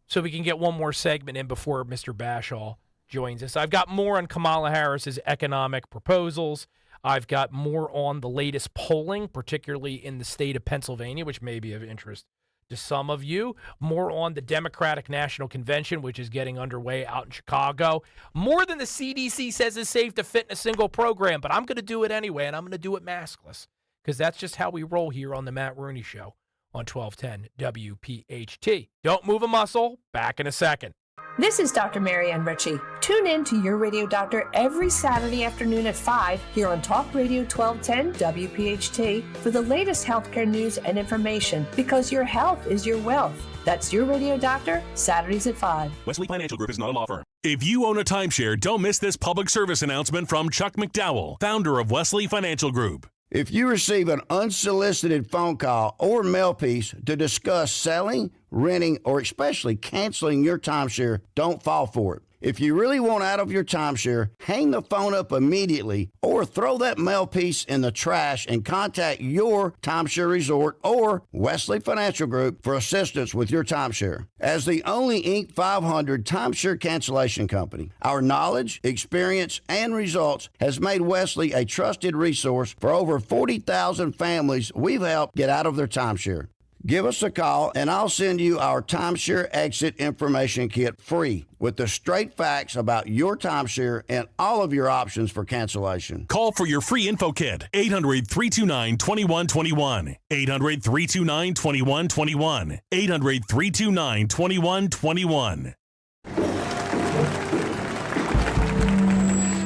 so we can get one more segment in before Mr. Bashall joins us. I've got more on Kamala Harris's economic proposals. I've got more on the latest polling, particularly in the state of Pennsylvania, which may be of interest to some of you. More on the Democratic National Convention, which is getting underway out in Chicago. More than the CDC says is safe to fit in a single program, but I'm going to do it anyway, and I'm going to do it maskless, because that's just how we roll here on the Matt Rooney Show on 1210 WPHT. Don't move a muscle. Back in a second. This is Dr. Marianne Ritchie. Tune in to Your Radio Doctor every Saturday afternoon at 5 here on Talk Radio 1210 WPHT for the latest healthcare news and information, because your health is your wealth. That's Your Radio Doctor, Saturdays at 5. Wesley Financial Group is not a law firm. If you own a timeshare, don't miss this public service announcement from Chuck McDowell, founder of Wesley Financial Group. If you receive an unsolicited phone call or mail piece to discuss selling, renting, or especially canceling your timeshare, don't fall for it. If you really want out of your timeshare, hang the phone up immediately or throw that mail piece in the trash and contact your timeshare resort or Wesley Financial Group for assistance with your timeshare. As the only Inc. 500 timeshare cancellation company, our knowledge, experience, and results has made Wesley a trusted resource for over 40,000 families we've helped get out of their timeshare. Give us a call, and I'll send you our timeshare exit information kit free with the straight facts about your timeshare and all of your options for cancellation. Call for your free info kit, 800-329-2121. 800-329-2121. 800-329-2121.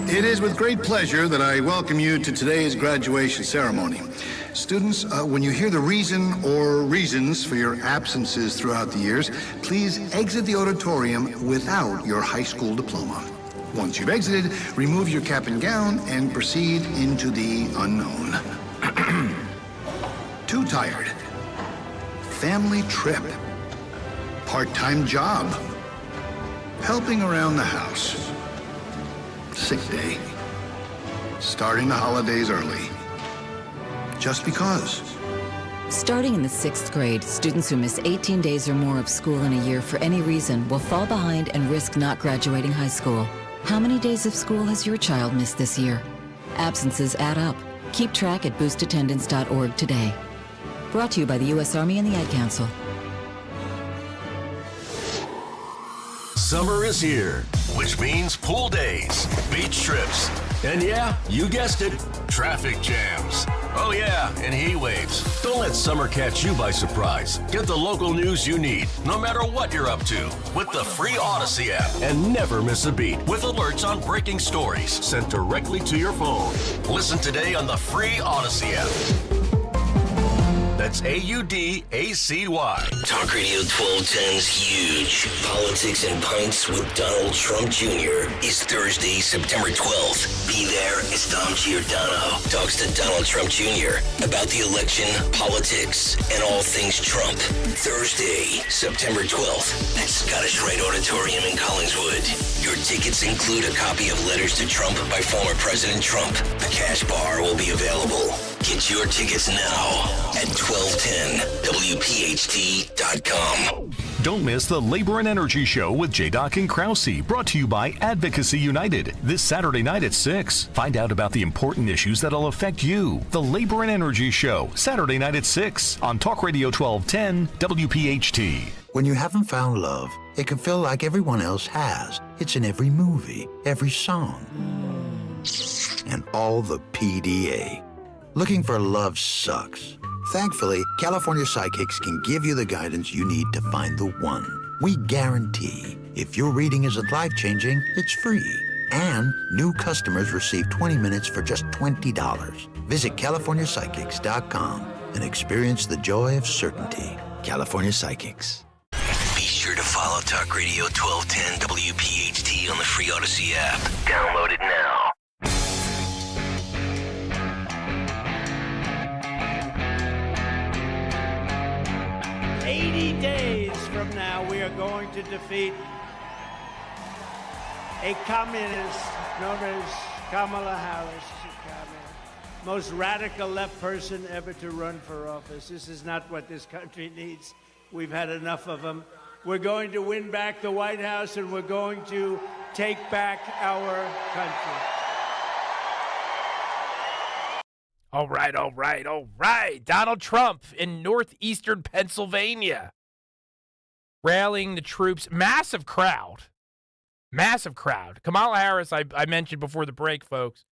It is with great pleasure that I welcome you to today's graduation ceremony. Students, when you hear the reason or reasons for your absences throughout the years, please exit the auditorium without your high school diploma. Once you've exited, remove your cap and gown and proceed into the unknown. Too tired. Family trip. Part-time job. helping around the house, sick day, starting the holidays early, just because. Starting in the 6th grade, students who miss 18 days or more of school in a year for any reason will fall behind and risk not graduating high school. How many days of school has your child missed this year? Absences add up. Keep track at boostattendance.org today. Brought to you by the U.S. Army and the Ad Council. Summer is here, which means pool days, beach trips, and yeah, you guessed it, traffic jams. Oh yeah, and heat waves. Don't let summer catch you by surprise. Get the local news you need, no matter what you're up to, with the free Odyssey app. And never miss a beat with alerts on breaking stories sent directly to your phone. Listen today on the free Odyssey app. That's AUDACY. Talk Radio 1210's Huge Politics and Pints with Donald Trump Jr. is Thursday, September 12th. Be there as Dom Giordano talks to Donald Trump Jr. about the election, politics, and all things Trump. Thursday, September 12th at Scottish Rite Auditorium in Collingswood. Your tickets include a copy of Letters to Trump by former President Trump. A cash bar will be available. Get your tickets now at 1210WPHT.com. Don't miss the Labor and Energy Show with J-Doc and Krause, brought to you by Advocacy United, this Saturday night at 6. Find out about the important issues that'll affect you. The Labor and Energy Show, Saturday night at 6 on Talk Radio 1210 WPHT. When you haven't found love, it can feel like everyone else has. It's in every movie, every song, and all the PDA. Looking for love sucks. Thankfully, California Psychics can give you the guidance you need to find the one. We guarantee if your reading isn't life-changing, it's free. And new customers receive 20 minutes for just $20. Visit CaliforniaPsychics.com and experience the joy of certainty. California Psychics. Be sure to follow Talk Radio 1210 WPHT on the free Odyssey app. Download it now. 80 days from now, we are going to defeat a communist known as Kamala Harris. Most radical left person ever to run for office. This is not what this country needs. We've had enough of them. We're going to win back the White House, and we're going to take back our country. All right. Donald Trump in northeastern Pennsylvania rallying the troops. Massive crowd. Kamala Harris, I mentioned before the break, folks,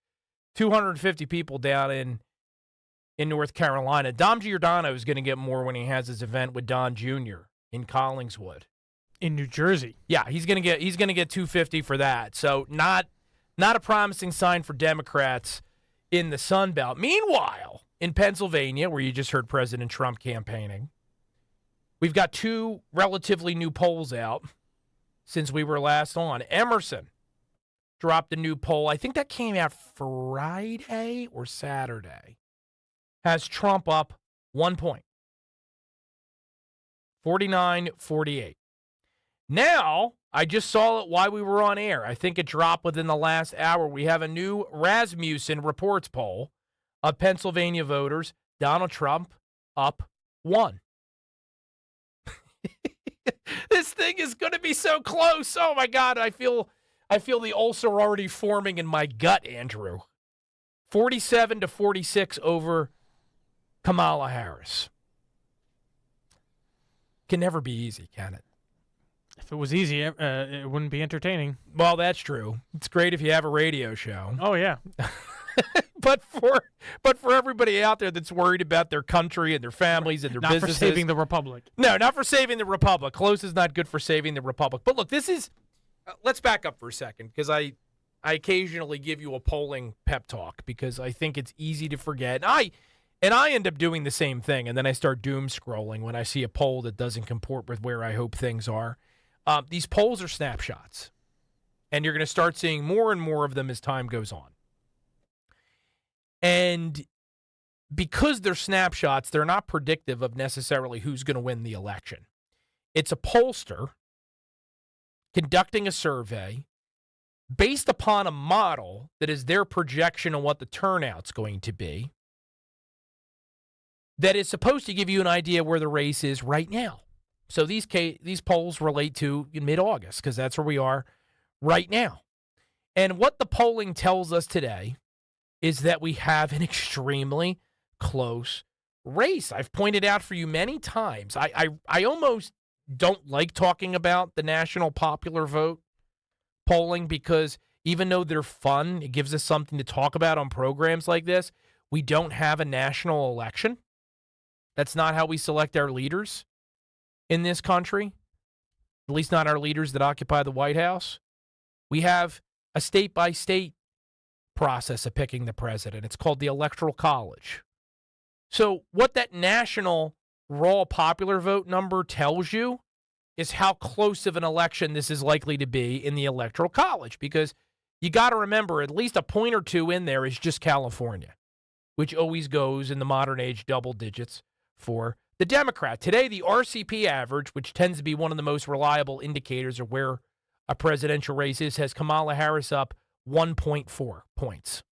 250 people down in North Carolina. Dom Giordano is going to get more when he has his event with Don Jr. in Collingswood. In New Jersey. Yeah, he's going to get 250 for that. So not a promising sign for Democrats in the Sun Belt. Meanwhile, in Pennsylvania, where you just heard President Trump campaigning, we've got two relatively new polls out since we were last on. Emerson dropped a new poll. I think that came out Friday or Saturday. Has Trump up 1 point. 49-48. Now, I just saw it while we were on air. I think it dropped within the last hour. We have a new Rasmussen Reports poll of Pennsylvania voters. Donald Trump up 1. This thing is going to be so close. Oh, my God. I feel the ulcer already forming in my gut, Andrew. 47-46 over Kamala Harris. Can never be easy, can it? If it was easy, it wouldn't be entertaining. Well, that's true. It's great if you have a radio show. Oh, yeah. But for everybody out there that's worried about their country and their families and their businesses. Not for saving the Republic. No, not for saving the Republic. Close is not good for saving the Republic. But look, this is let's back up for a second, because I occasionally give you a polling pep talk because I think it's easy to forget. And I end up doing the same thing, and then I start doom scrolling when I see a poll that doesn't comport with where I hope things are. These polls are snapshots, and you're going to start seeing more and more of them as time goes on. And because they're snapshots, they're not predictive of necessarily who's going to win the election. It's a pollster conducting a survey based upon a model that is their projection on what the turnout's going to be, that is supposed to give you an idea where the race is right now. So these polls relate to mid-August because that's where we are right now. And what the polling tells us today is that we have an extremely close race. I've pointed out for you many times. I almost don't like talking about the national popular vote polling because even though they're fun, it gives us something to talk about on programs like this. We don't have a national election. That's not how we select our leaders in this country, at least not our leaders that occupy the White House. We have a state-by-state process of picking the president. It's called the Electoral College. So what that national raw popular vote number tells you is how close of an election this is likely to be in the Electoral College, because you got to remember at least a point or two in there is just California, which always goes in the modern age double digits for the Democrat. Today, the RCP average, which tends to be one of the most reliable indicators of where a presidential race is, has Kamala Harris up 1.4 points.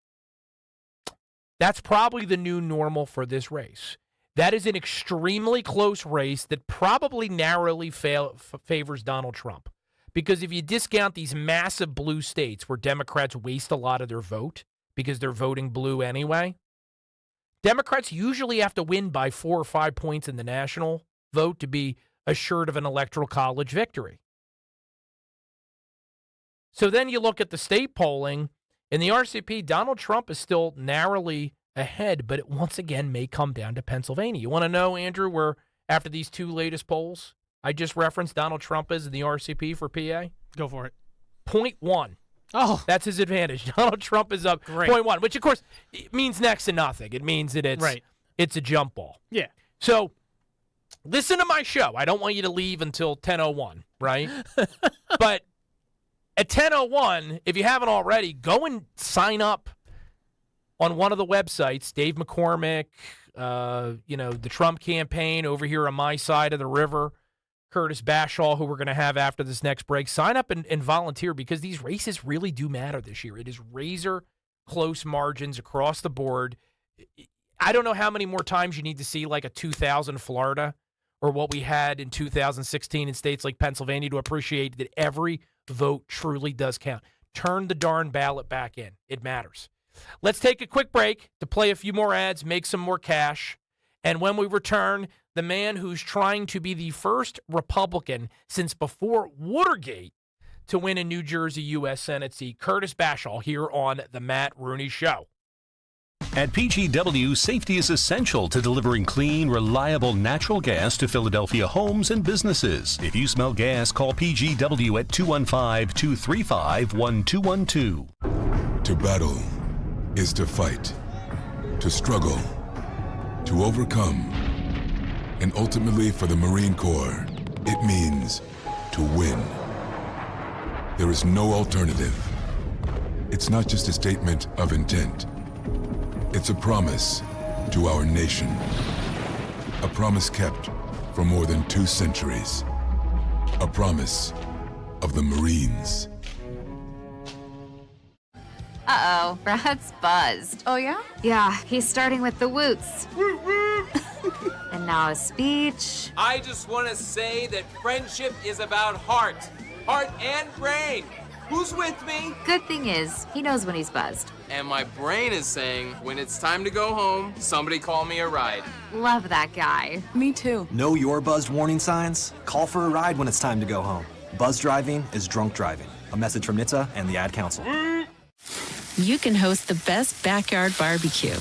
That's probably the new normal for this race. That is an extremely close race that probably narrowly favors Donald Trump. Because if you discount these massive blue states where Democrats waste a lot of their vote because they're voting blue anyway, Democrats usually have to win by 4 or 5 points in the national vote to be assured of an Electoral College victory. So then you look at the state polling. In the RCP, Donald Trump is still narrowly ahead, but it once again may come down to Pennsylvania. You want to know, Andrew, where after these two latest polls I just referenced Donald Trump is in the RCP for PA? Go for it. 0.1. Oh. That's his advantage. Donald Trump is up 0.1, which, of course, it means next to nothing. It means that it's a jump ball. Yeah. So listen to my show. I don't want you to leave until 10:01, right? But at 10:01, if you haven't already, go and sign up on one of the websites, Dave McCormick, the Trump campaign over here on my side of the river, Curtis Bashall, who we're going to have after this next break. Sign up and volunteer because these races really do matter this year. It is razor close margins across the board. I don't know how many more times you need to see like a 2000 Florida or what we had in 2016 in states like Pennsylvania to appreciate that every vote truly does count. Turn the darn ballot back in. It matters. Let's take a quick break to play a few more ads, make some more cash. And when we return, the man who's trying to be the first Republican since before Watergate to win a New Jersey U.S. Senate seat, Curtis Bashall, here on The Matt Rooney Show. At PGW, safety is essential to delivering clean, reliable natural gas to Philadelphia homes and businesses. If you smell gas, call PGW at 215-235-1212. To battle is to fight, to struggle, to overcome, and ultimately for the Marine Corps, it means to win. There is no alternative. It's not just a statement of intent. It's a promise to our nation. A promise kept for more than 2 centuries. A promise of the Marines. Uh-oh, Brad's buzzed. Oh, yeah? Yeah, he's starting with the woots. And now a speech. I just want to say that friendship is about heart and brain. Who's with me? Good thing is, he knows when he's buzzed. And my brain is saying, when it's time to go home, somebody call me a ride. Love that guy. Me too. Know your buzzed warning signs? Call for a ride when it's time to go home. Buzz driving is drunk driving. A message from NHTSA and the Ad Council. You can host the best backyard barbecue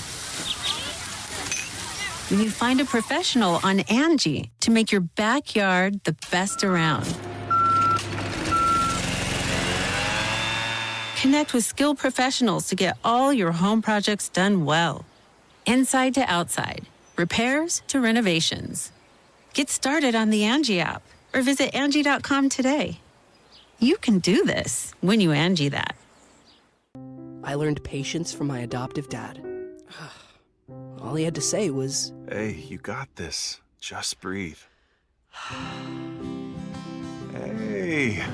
when you find a professional on Angie to make your backyard the best around. Connect with skilled professionals to get all your home projects done well. Inside to outside, repairs to renovations. Get started on the Angie app or visit Angie.com today. You can do this when you Angie that. I learned patience from my adoptive dad. All he had to say was, "Hey, you got this. Just breathe." Hey, Hey,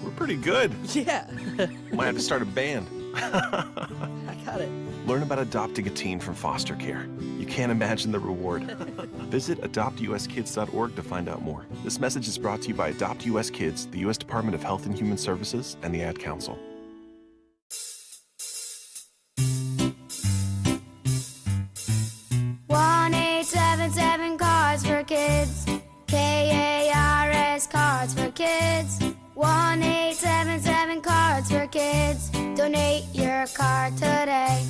we're pretty good. Yeah. Might have to start a band. I got it. Learn about adopting a teen from foster care. You can't imagine the reward. Visit adoptuskids.org to find out more. This message is brought to you by Adopt US Kids, the U.S. Department of Health and Human Services, and the Ad Council. Cars for Kids. KARS Cards for Kids. 1-877 Cards for Kids. Donate your card today.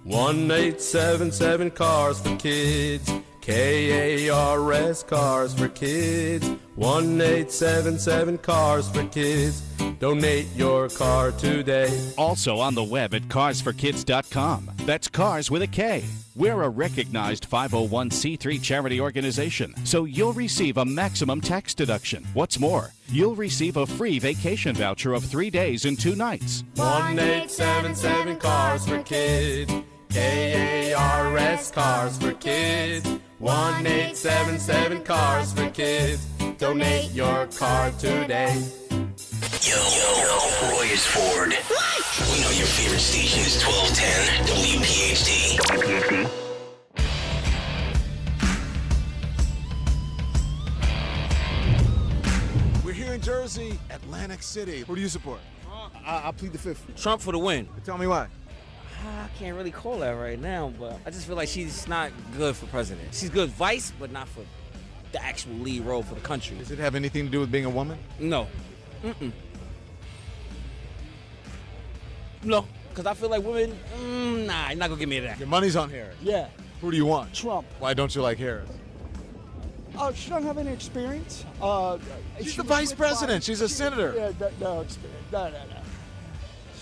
1-877 Cars for Kids. KARS Cars for Kids. 1-877 Cars for Kids. Donate your car today. Also on the web at carsforkids.com. That's Cars with a K. We're a recognized 501c3 charity organization, so you'll receive a maximum tax deduction. What's more, you'll receive a free vacation voucher of 3 days and 2 nights. 1-877 Cars for Kids. KARS Cars for Kids. 1-877 Cars for Kids. Donate your car today. Yo, Roy is Ford. We know your favorite station is 1210 WPHT. We're here in Jersey, Atlantic City. Who do you support? I plead the fifth. Trump for the win. Tell me why. I can't really call that right now, but I just feel like she's not good for president. She's good vice, but not for the actual lead role for the country. Does it have anything to do with being a woman? No. No, because I feel like women, nah, you're not going to give me that. Your money's on Harris. Yeah. Who do you want? Trump. Why don't you like Harris? She doesn't have any experience. She's the vice president. She's a senator. Yeah, no experience. No.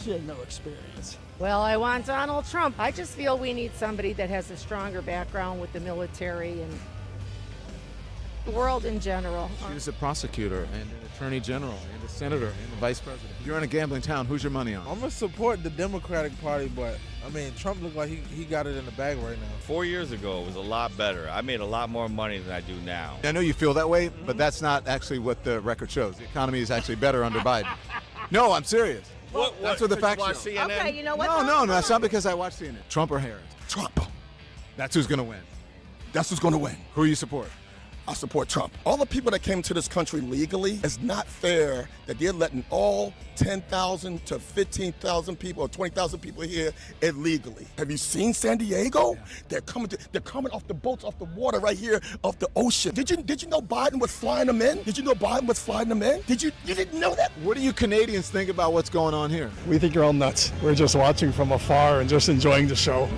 She has no experience. Well, I want Donald Trump. I just feel we need somebody that has a stronger background with the military and the world in general. She's a prosecutor and an attorney general and a senator and a vice president. If you're in a gambling town, who's your money on? I'm going to support the Democratic Party, but, I mean, Trump looked like he got it in the bag right now. 4 years ago, it was a lot better. I made a lot more money than I do now. I know you feel that way, but that's not actually what the record shows. The economy is actually better under Biden. No, I'm serious. That's what the facts show. Okay, you know what? No, that's not because I watch CNN. Trump or Harris? Trump. That's who's going to win. That's who's going to win. Who you support? I support Trump. All the people that came to this country legally, it's not fair that they're letting all 10,000 to 15,000 people or 20,000 people here illegally. Have you seen San Diego? Yeah. They're coming off the boats, off the water right here, off the ocean. Did you know Biden was flying them in? Did you know Biden was flying them in? You didn't know that? What do you Canadians think about what's going on here? We think you're all nuts. We're just watching from afar and just enjoying the show.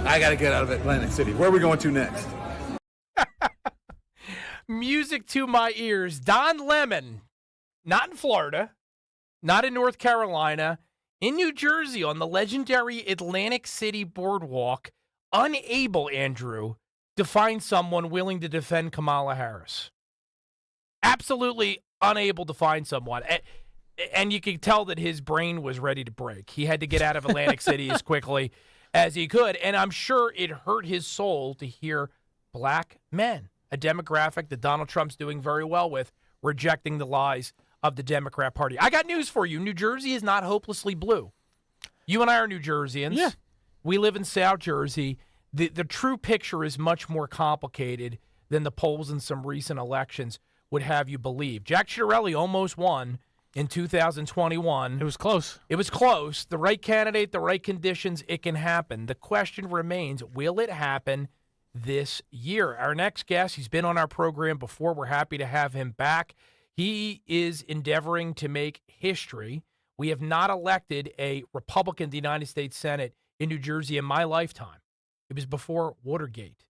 I got to get out of Atlantic City. Where are we going to next? Music to my ears. Don Lemon, not in Florida, not in North Carolina, in New Jersey on the legendary Atlantic City Boardwalk, unable, Andrew, to find someone willing to defend Kamala Harris. Absolutely unable to find someone. And you could tell that his brain was ready to break. He had to get out of Atlantic City as quickly as he could. And I'm sure it hurt his soul to hear black men, a demographic that Donald Trump's doing very well with, rejecting the lies of the Democrat Party. I got news for you. New Jersey is not hopelessly blue. You and I are New Jerseyans. Yeah. We live in South Jersey. The true picture is much more complicated than the polls in some recent elections would have you believe. Jack Chiarelli almost won in 2021. It was close. It was close. The right candidate, the right conditions, it can happen. The question remains, will it happen this year? Our next guest, he's been on our program before. We're happy to have him back. He is endeavoring to make history. We have not elected a Republican to the United States Senate in New Jersey in my lifetime. It was before Watergate.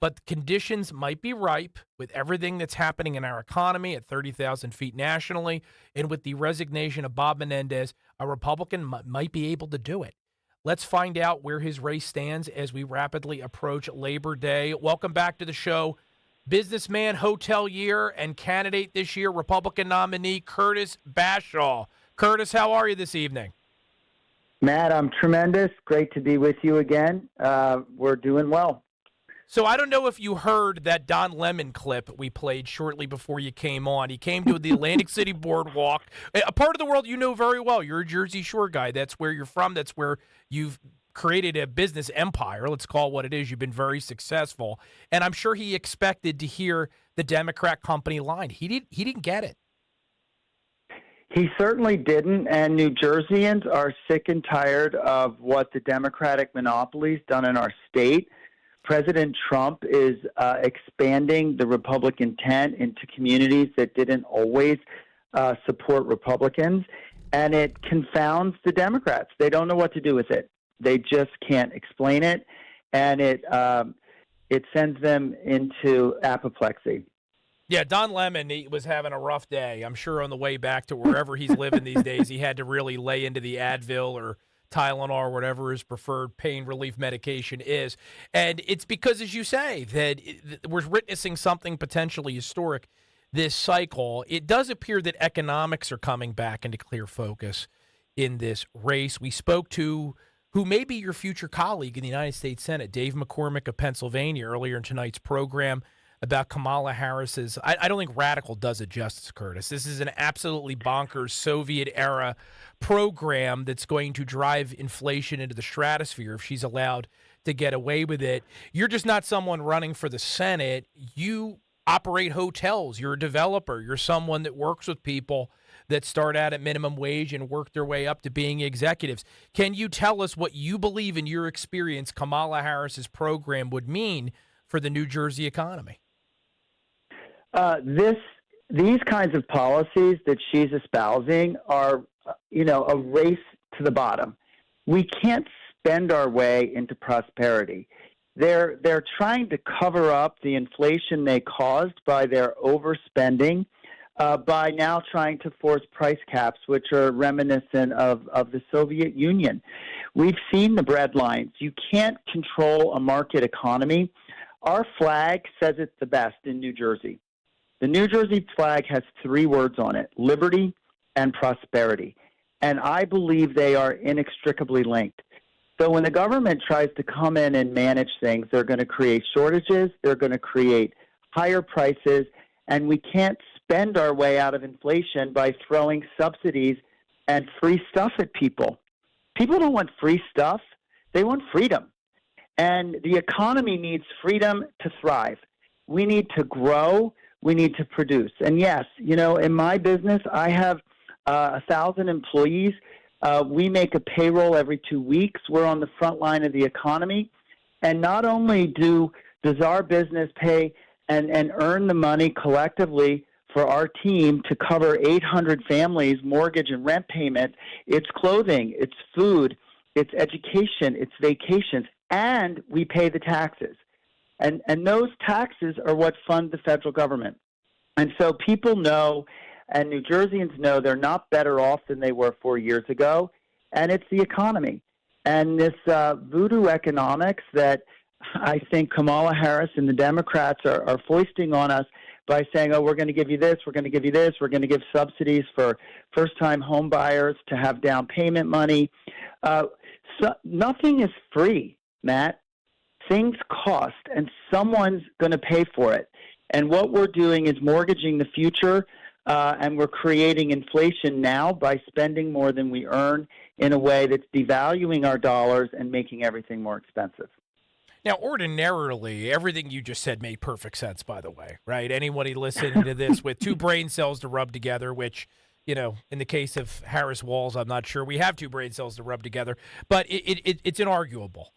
But conditions might be ripe with everything that's happening in our economy at 30,000 feet nationally, and with the resignation of Bob Menendez, a Republican might be able to do it. Let's find out where his race stands as we rapidly approach Labor Day. Welcome back to the show, businessman, hotelier, and candidate this year, Republican nominee Curtis Bashaw. Curtis, how are you this evening? Matt, I'm tremendous. Great to be with you again. We're doing well. So I don't know if you heard that Don Lemon clip we played shortly before you came on. He came to the Atlantic City Boardwalk, a part of the world you know very well. You're a Jersey Shore guy. That's where you're from. That's where you've created a business empire. Let's call it what it is. You've been very successful. And I'm sure he expected to hear the Democrat company line. He didn't get it. He certainly didn't, and New Jerseyans are sick and tired of what the Democratic monopoly's done in our state. President Trump is expanding the Republican tent into communities that didn't always support Republicans, and it confounds the Democrats. They don't know what to do with it. They just can't explain it, and it sends them into apoplexy. Yeah, Don Lemon, he was having a rough day. I'm sure on the way back to wherever he's living these days, he had to really lay into the Advil or Tylenol or whatever his preferred pain relief medication is. And it's because, as you say, that we're witnessing something potentially historic this cycle. It does appear that economics are coming back into clear focus in this race. We spoke to who may be your future colleague in the United States Senate, Dave McCormick of Pennsylvania, earlier in tonight's program, about Kamala Harris's, I don't think radical does it justice, Curtis. This is an absolutely bonkers Soviet-era program that's going to drive inflation into the stratosphere if she's allowed to get away with it. You're just not someone running for the Senate. You operate hotels. You're a developer. You're someone that works with people that start out at minimum wage and work their way up to being executives. Can you tell us what you believe in your experience Kamala Harris's program would mean for the New Jersey economy? These kinds of policies that she's espousing are, a race to the bottom. We can't spend our way into prosperity. They're trying to cover up the inflation they caused by their overspending, by now trying to force price caps, which are reminiscent of the Soviet Union. We've seen the bread lines. You can't control a market economy. Our flag says it the best in New Jersey. The New Jersey flag has 3 words on it: liberty and prosperity. And I believe they are inextricably linked. So when the government tries to come in and manage things, they're going to create shortages, they're going to create higher prices, and we can't spend our way out of inflation by throwing subsidies and free stuff at people. People don't want free stuff. They want freedom. And the economy needs freedom to thrive. We need to grow. We need to produce. And yes, in my business, I have 1,000 employees. We make a payroll every 2 weeks. We're on the front line of the economy. And not only does our business pay and earn the money collectively for our team to cover 800 families' mortgage and rent payment, it's clothing, it's food, it's education, it's vacations, and we pay the taxes. And those taxes are what fund the federal government. And so people know, and New Jerseyans know, they're not better off than they were 4 years ago, and it's the economy. And this voodoo economics that I think Kamala Harris and the Democrats are foisting on us by saying, we're going to give you this, we're going to give you this, we're going to give subsidies for first-time home buyers to have down payment money. So nothing is free, Matt. Things cost, and someone's going to pay for it. And what we're doing is mortgaging the future, and we're creating inflation now by spending more than we earn in a way that's devaluing our dollars and making everything more expensive. Now, ordinarily, everything you just said made perfect sense, by the way, right? Anybody listening to this with 2 brain cells to rub together, which, in the case of Harris Walls, I'm not sure we have 2 brain cells to rub together, but it's inarguable.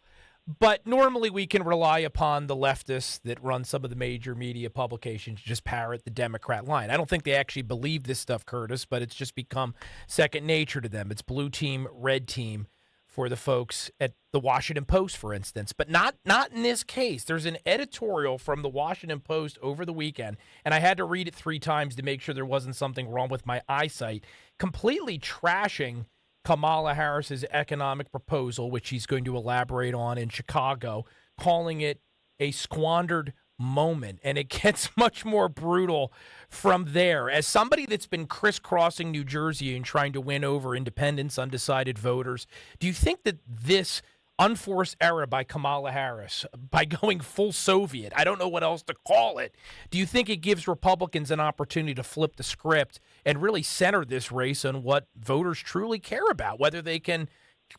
But normally we can rely upon the leftists that run some of the major media publications to just parrot the Democrat line. I don't think they actually believe this stuff, Curtis, but it's just become second nature to them. It's blue team, red team for the folks at the Washington Post, for instance. But not in this case. There's an editorial from the Washington Post over the weekend, and I had to read it 3 times to make sure there wasn't something wrong with my eyesight, completely trashing Kamala Harris's economic proposal, which she's going to elaborate on in Chicago, calling it a squandered moment. And it gets much more brutal from there. As somebody that's been crisscrossing New Jersey and trying to win over independents, undecided voters, do you think that this unforced error by Kamala Harris, by going full Soviet. I don't know what else to call it. Do you think it gives Republicans an opportunity to flip the script and really center this race on what voters truly care about, whether they can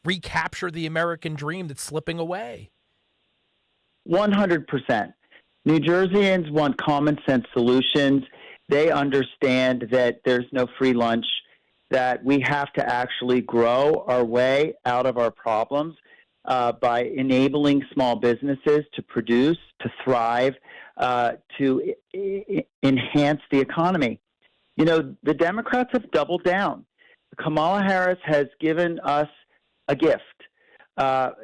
recapture the American dream that's slipping away? 100%. New Jerseyans want common sense solutions. They understand that there's no free lunch, that we have to actually grow our way out of our problems by enabling small businesses to produce, to thrive, to enhance the economy. You know, the Democrats have doubled down. Kamala Harris has given us a gift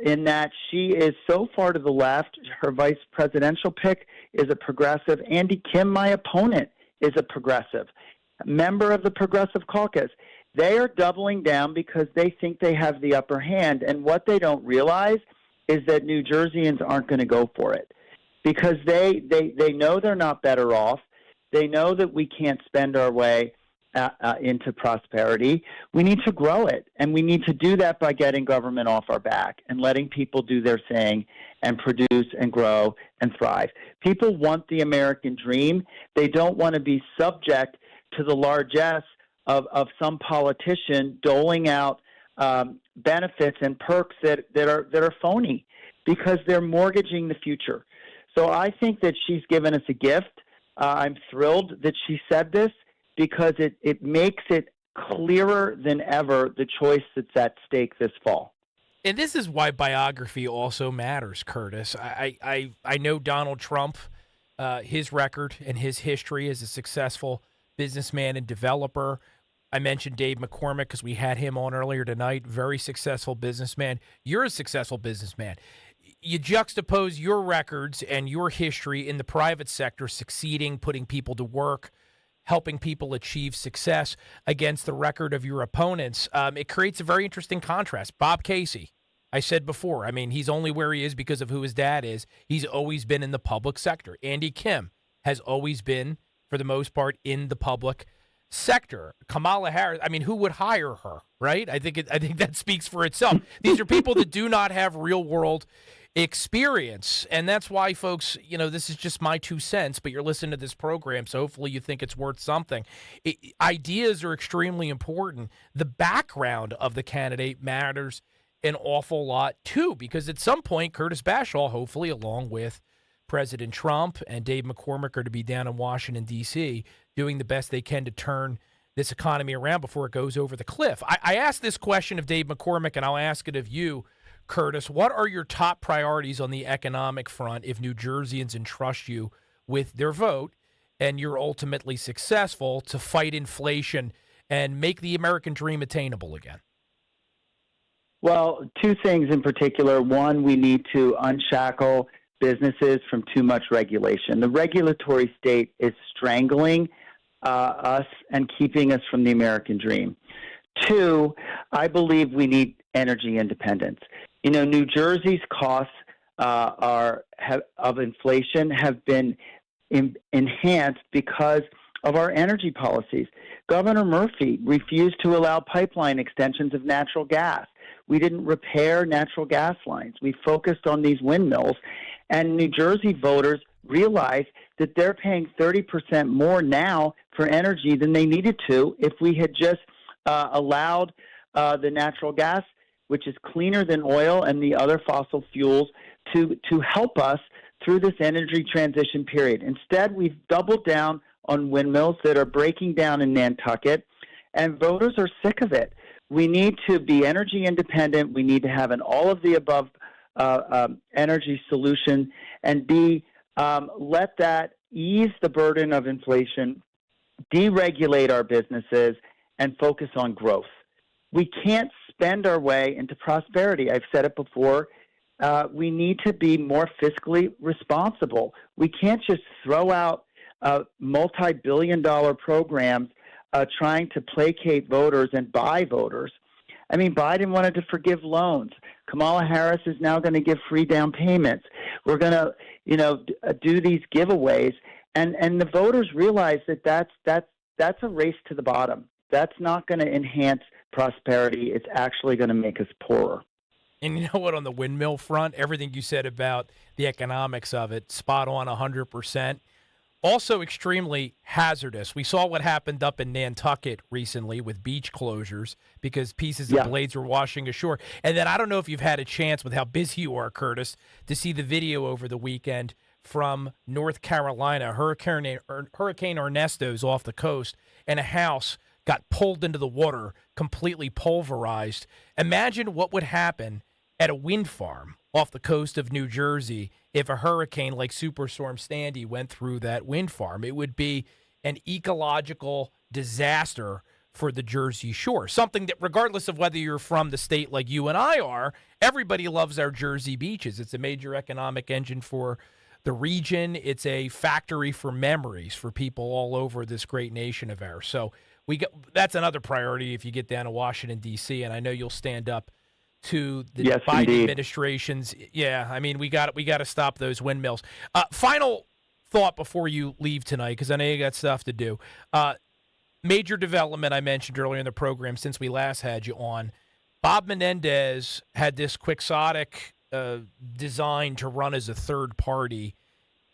in that she is so far to the left. Her vice presidential pick is a progressive. Andy Kim, my opponent, is a progressive, member of the Progressive Caucus. They are doubling down because they think they have the upper hand. And what they don't realize is that New Jerseyans aren't going to go for it because they know they're not better off. They know that we can't spend our way into prosperity. We need to grow it, and we need to do that by getting government off our back and letting people do their thing and produce and grow and thrive. People want the American dream. They don't want to be subject to the largesse of some politician doling out benefits and perks that are phony because they're mortgaging the future. So I think that she's given us a gift. I'm thrilled that she said this because it makes it clearer than ever the choice that's at stake this fall. And this is why biography also matters, Curtis. I know Donald Trump, his record and his history as a successful businessman and developer. I mentioned Dave McCormick because we had him on earlier tonight. Very successful businessman. You're a successful businessman. You juxtapose your records and your history in the private sector, succeeding, putting people to work, helping people achieve success against the record of your opponents. It creates a very interesting contrast. Bob Casey, I said before, I mean, he's only where he is because of who his dad is. He's always been in the public sector. Andy Kim has always been, for the most part, in the public sector. Kamala Harris, I mean, who would hire her, right? I think that speaks for itself. These are people that do not have real-world experience, and that's why, folks, you know, this is just my 2 cents, but you're listening to this program, so hopefully you think it's worth something. Ideas are extremely important. The background of the candidate matters an awful lot, too, because at some point, Curtis Bashaw, hopefully, along with President Trump and Dave McCormick, are to be down in Washington, D.C., doing the best they can to turn this economy around before it goes over the cliff. I asked this question of Dave McCormick, and I'll ask it of you, Curtis. What are your top priorities on the economic front if New Jerseyans entrust you with their vote and you're ultimately successful to fight inflation and make the American dream attainable again? Well, two things in particular. One, we need to unshackle businesses from too much regulation. The regulatory state is strangling us and keeping us from the American dream. Two, I believe we need energy independence. You know, New Jersey's costs of inflation have been enhanced because of our energy policies. Governor Murphy refused to allow pipeline extensions of natural gas. We didn't repair natural gas lines. We focused on these windmills. And New Jersey voters realize that they're paying 30% more now for energy than they needed to if we had just allowed the natural gas, which is cleaner than oil and the other fossil fuels, to help us through this energy transition period. Instead, we've doubled down on windmills that are breaking down in Nantucket, and voters are sick of it. We need to be energy independent. We need to have an all-of-the-above energy solution and let that ease the burden of inflation, deregulate our businesses, and focus on growth. We can't spend our way into prosperity. I've said it before. We need to be more fiscally responsible. We can't just throw out multi-billion-dollar programs trying to placate voters and buy voters. I mean, Biden wanted to forgive loans. Kamala Harris is now going to give free down payments. We're going to, do these giveaways, and the voters realize that that's a race to the bottom. That's not going to enhance prosperity. It's actually going to make us poorer. And you know what? On the windmill front, everything you said about the economics of it, spot on 100%. Also extremely hazardous. We saw what happened up in Nantucket recently with beach closures because pieces of blades were washing ashore. And then I don't know if you've had a chance with how busy you are, Curtis, to see the video over the weekend from North Carolina. Hurricane Ernesto's off the coast, and a house got pulled into the water, completely pulverized. Imagine what would happen at a wind farm off the coast of New Jersey if a hurricane like Superstorm Sandy went through that wind farm. It would be an ecological disaster for the Jersey Shore, something that regardless of whether you're from the state like you and I are, everybody loves our Jersey beaches. It's a major economic engine for the region. It's a factory for memories for people all over this great nation of ours. So that's another priority if you get down to Washington, D.C., and I know you'll stand up to the Biden administration's. Yeah, I mean, we got to stop those windmills. Final thought before you leave tonight, because I know you got stuff to do. Major development I mentioned earlier in the program since we last had you on. Bob Menendez had this quixotic design to run as a third party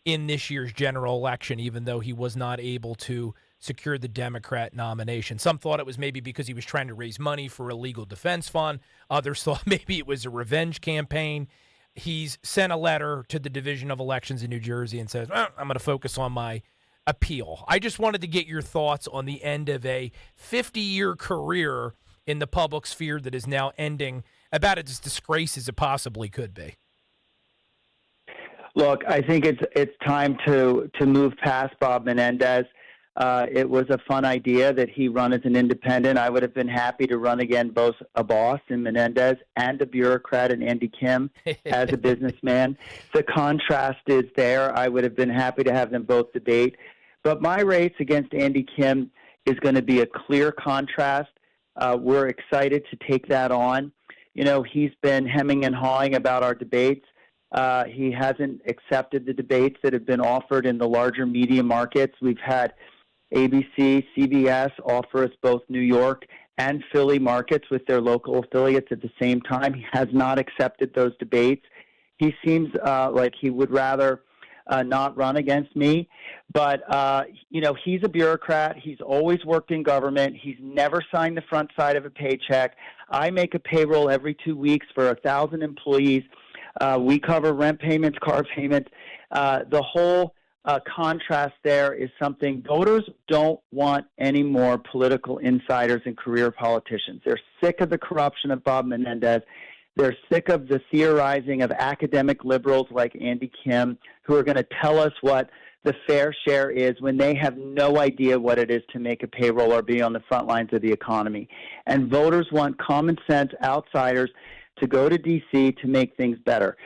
in this year's general election, even though he was not able to secure the Democrat nomination. Some thought it was maybe because he was trying to raise money for a legal defense fund. Others thought maybe it was a revenge campaign. He's sent a letter to the Division of Elections in New Jersey and says, I'm going to focus on my appeal. I just wanted to get your thoughts on the end of a 50-year career in the public sphere that is now ending about as disgrace as it possibly could be. Look, I think it's time to move past Bob Menendez. It was a fun idea that he run as an independent. I would have been happy to run again both a boss in Menendez and a bureaucrat in Andy Kim as a businessman. The contrast is there. I would have been happy to have them both debate. But my race against Andy Kim is going to be a clear contrast. We're excited to take that on. You know, he's been hemming and hawing about our debates. He hasn't accepted the debates that have been offered in the larger media markets. We've had ABC, CBS offer us both New York and Philly markets with their local affiliates at the same time. He has not accepted those debates. He seems like he would rather not run against me. But, you know, he's a bureaucrat. He's always worked in government. He's never signed the front side of a paycheck. I make a payroll every 2 weeks for 1,000 employees. We cover rent payments, car payments. The whole contrast there is something voters don't want any more political insiders and career politicians. They're sick of the corruption of Bob Menendez. They're sick of the theorizing of academic liberals like Andy Kim who are going to tell us what the fair share is when they have no idea what it is to make a payroll or be on the front lines of the economy. And voters want common sense outsiders to go to D.C. to make things better.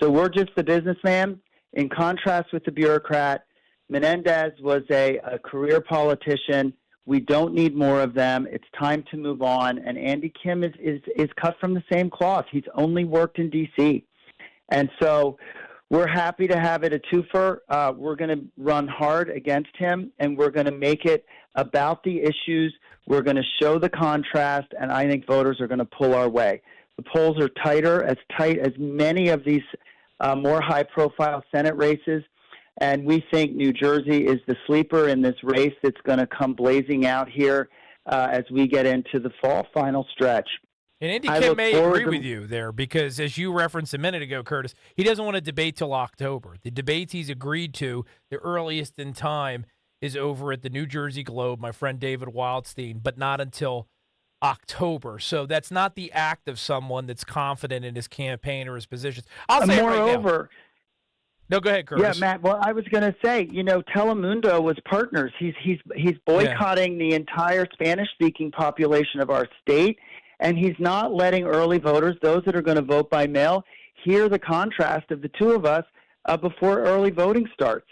So we're just the businessman. In contrast with the bureaucrat, Menendez was a career politician. We don't need more of them. It's time to move on. And Andy Kim is cut from the same cloth. He's only worked in D.C. And so we're happy to have it a twofer. We're going to run hard against him, and we're going to make it about the issues. We're going to show the contrast, and I think voters are going to pull our way. The polls are tight as many of these more high-profile Senate races, and we think New Jersey is the sleeper in this race that's going to come blazing out here as we get into the fall final stretch. And Andy Kim may agree with you there because, as you referenced a minute ago, Curtis, he doesn't want to debate till October. The debates he's agreed to, the earliest in time, is over at the New Jersey Globe, my friend David Wildstein, but not until October. So that's not the act of someone that's confident in his campaign or his positions. I'll say moreover, right now. No, go ahead, Curtis. Yeah, Matt. Well, I was going to say, you know, Telemundo was partners. He's boycotting the entire Spanish-speaking population of our state, and he's not letting early voters, those that are going to vote by mail, hear the contrast of the two of us before early voting starts.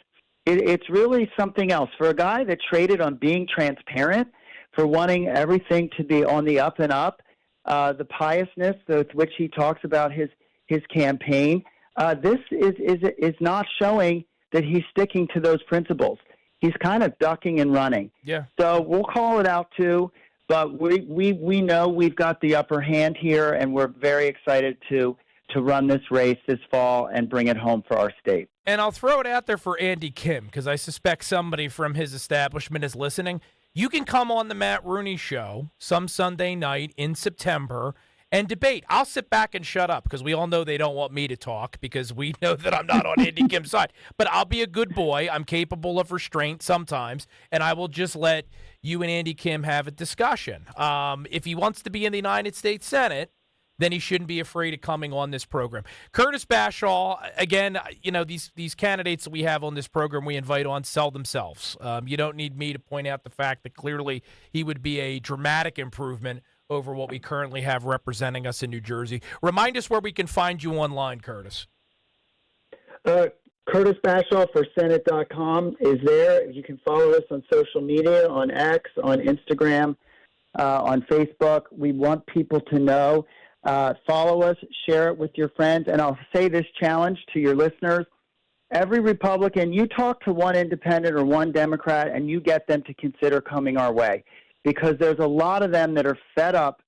It's really something else. For a guy that traded on being transparent, for wanting everything to be on the up and up, the piousness with which he talks about his campaign, this is not showing that he's sticking to those principles. He's kind of ducking and running. Yeah. So we'll call it out too, But we know we've got the upper hand here, and we're very excited to run this race this fall and bring it home for our state. And I'll throw it out there for Andy Kim, because I suspect somebody from his establishment is listening. You can come on the Matt Rooney Show some Sunday night in September and debate. I'll sit back and shut up, because we all know they don't want me to talk, because we know that I'm not on Andy Kim's side. But I'll be a good boy. I'm capable of restraint sometimes, and I will just let you and Andy Kim have a discussion. If he wants to be in the United States Senate, then he shouldn't be afraid of coming on this program. Curtis Bashall, again, these candidates that we have on this program we invite on sell themselves. You don't need me to point out the fact that clearly he would be a dramatic improvement over what we currently have representing us in New Jersey. Remind us where we can find you online, Curtis. Curtis Bashall for Senate.com is there. You can follow us on social media, on X, on Instagram, on Facebook. We want people to know. Follow us, share it with your friends, and I'll say this challenge to your listeners. Every Republican, you talk to one independent or one Democrat, and you get them to consider coming our way, because there's a lot of them that are fed up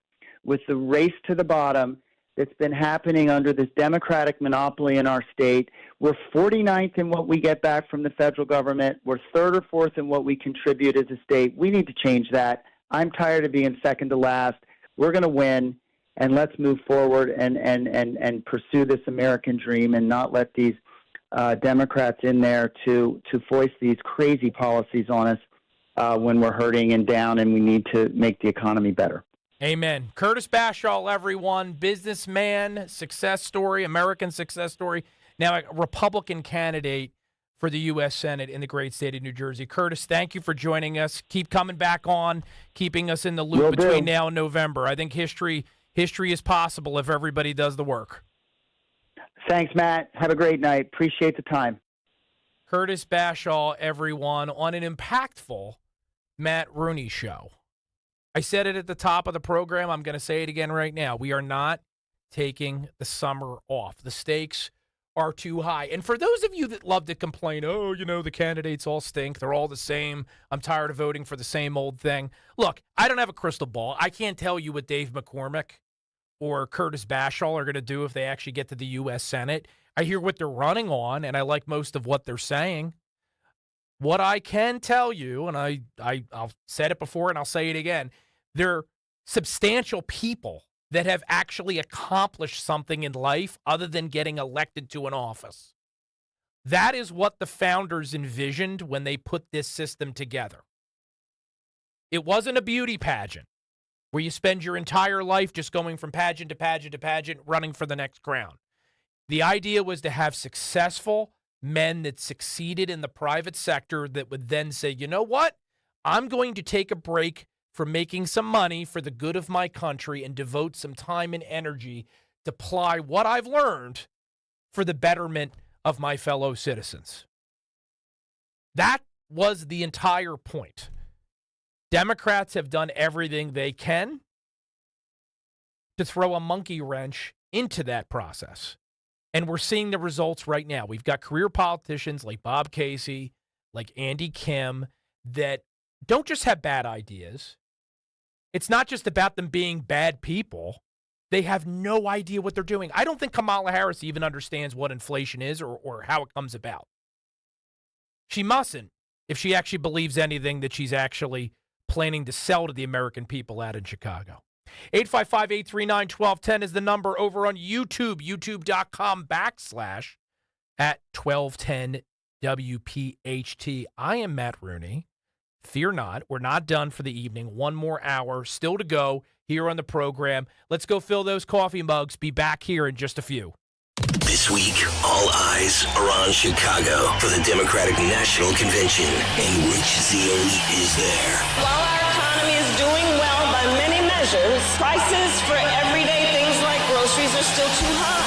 with the race to the bottom that's been happening under this Democratic monopoly in our state. We're 49th in what we get back from the federal government. We're 3rd or 4th in what we contribute as a state. We need to change that. I'm tired of being second to last. We're going to win. And let's move forward and pursue this American dream, and not let these Democrats in there to foist these crazy policies on us when we're hurting and down, and we need to make the economy better. Amen. Curtis Bashall, everyone, businessman, success story, American success story, now a Republican candidate for the U.S. Senate in the great state of New Jersey. Curtis, thank you for joining us. Keep coming back on, keeping us in the loop between now and November. I think history is possible if everybody does the work. Thanks, Matt. Have a great night. Appreciate the time. Curtis Bashall, everyone, on an impactful Matt Rooney Show. I said it at the top of the program. I'm going to say it again right now. We are not taking the summer off. The stakes are too high. And for those of you that love to complain, the candidates all stink, they're all the same, I'm tired of voting for the same old thing. Look, I don't have a crystal ball. I can't tell you what Dave McCormick or Curtis Bashall are going to do if they actually get to the U.S. Senate. I hear what they're running on, and I like most of what they're saying. What I can tell you, and I've said it before and I'll say it again, they're substantial people that have actually accomplished something in life other than getting elected to an office. That is what the founders envisioned when they put this system together. It wasn't a beauty pageant where you spend your entire life just going from pageant to pageant to pageant, running for the next crown. The idea was to have successful men that succeeded in the private sector that would then say, you know what? I'm going to take a break from making some money for the good of my country and devote some time and energy to apply what I've learned for the betterment of my fellow citizens. That was the entire point. Democrats have done everything they can to throw a monkey wrench into that process. And we're seeing the results right now. We've got career politicians like Bob Casey, like Andy Kim, that don't just have bad ideas. It's not just about them being bad people. They have no idea what they're doing. I don't think Kamala Harris even understands what inflation is or how it comes about. She mustn't if she actually believes anything that she's actually planning to sell to the American people out in Chicago. 855-839-1210 is the number over on YouTube, youtube.com/@1210WPHT. I am Matt Rooney. Fear not, we're not done for the evening. One more hour still to go here on the program. Let's go fill those coffee mugs. Be back here in just a few. This week, all eyes are on Chicago for the Democratic National Convention, and Rich Zioli is there. While our economy is doing well by many measures, prices for everyday things like groceries are still too high.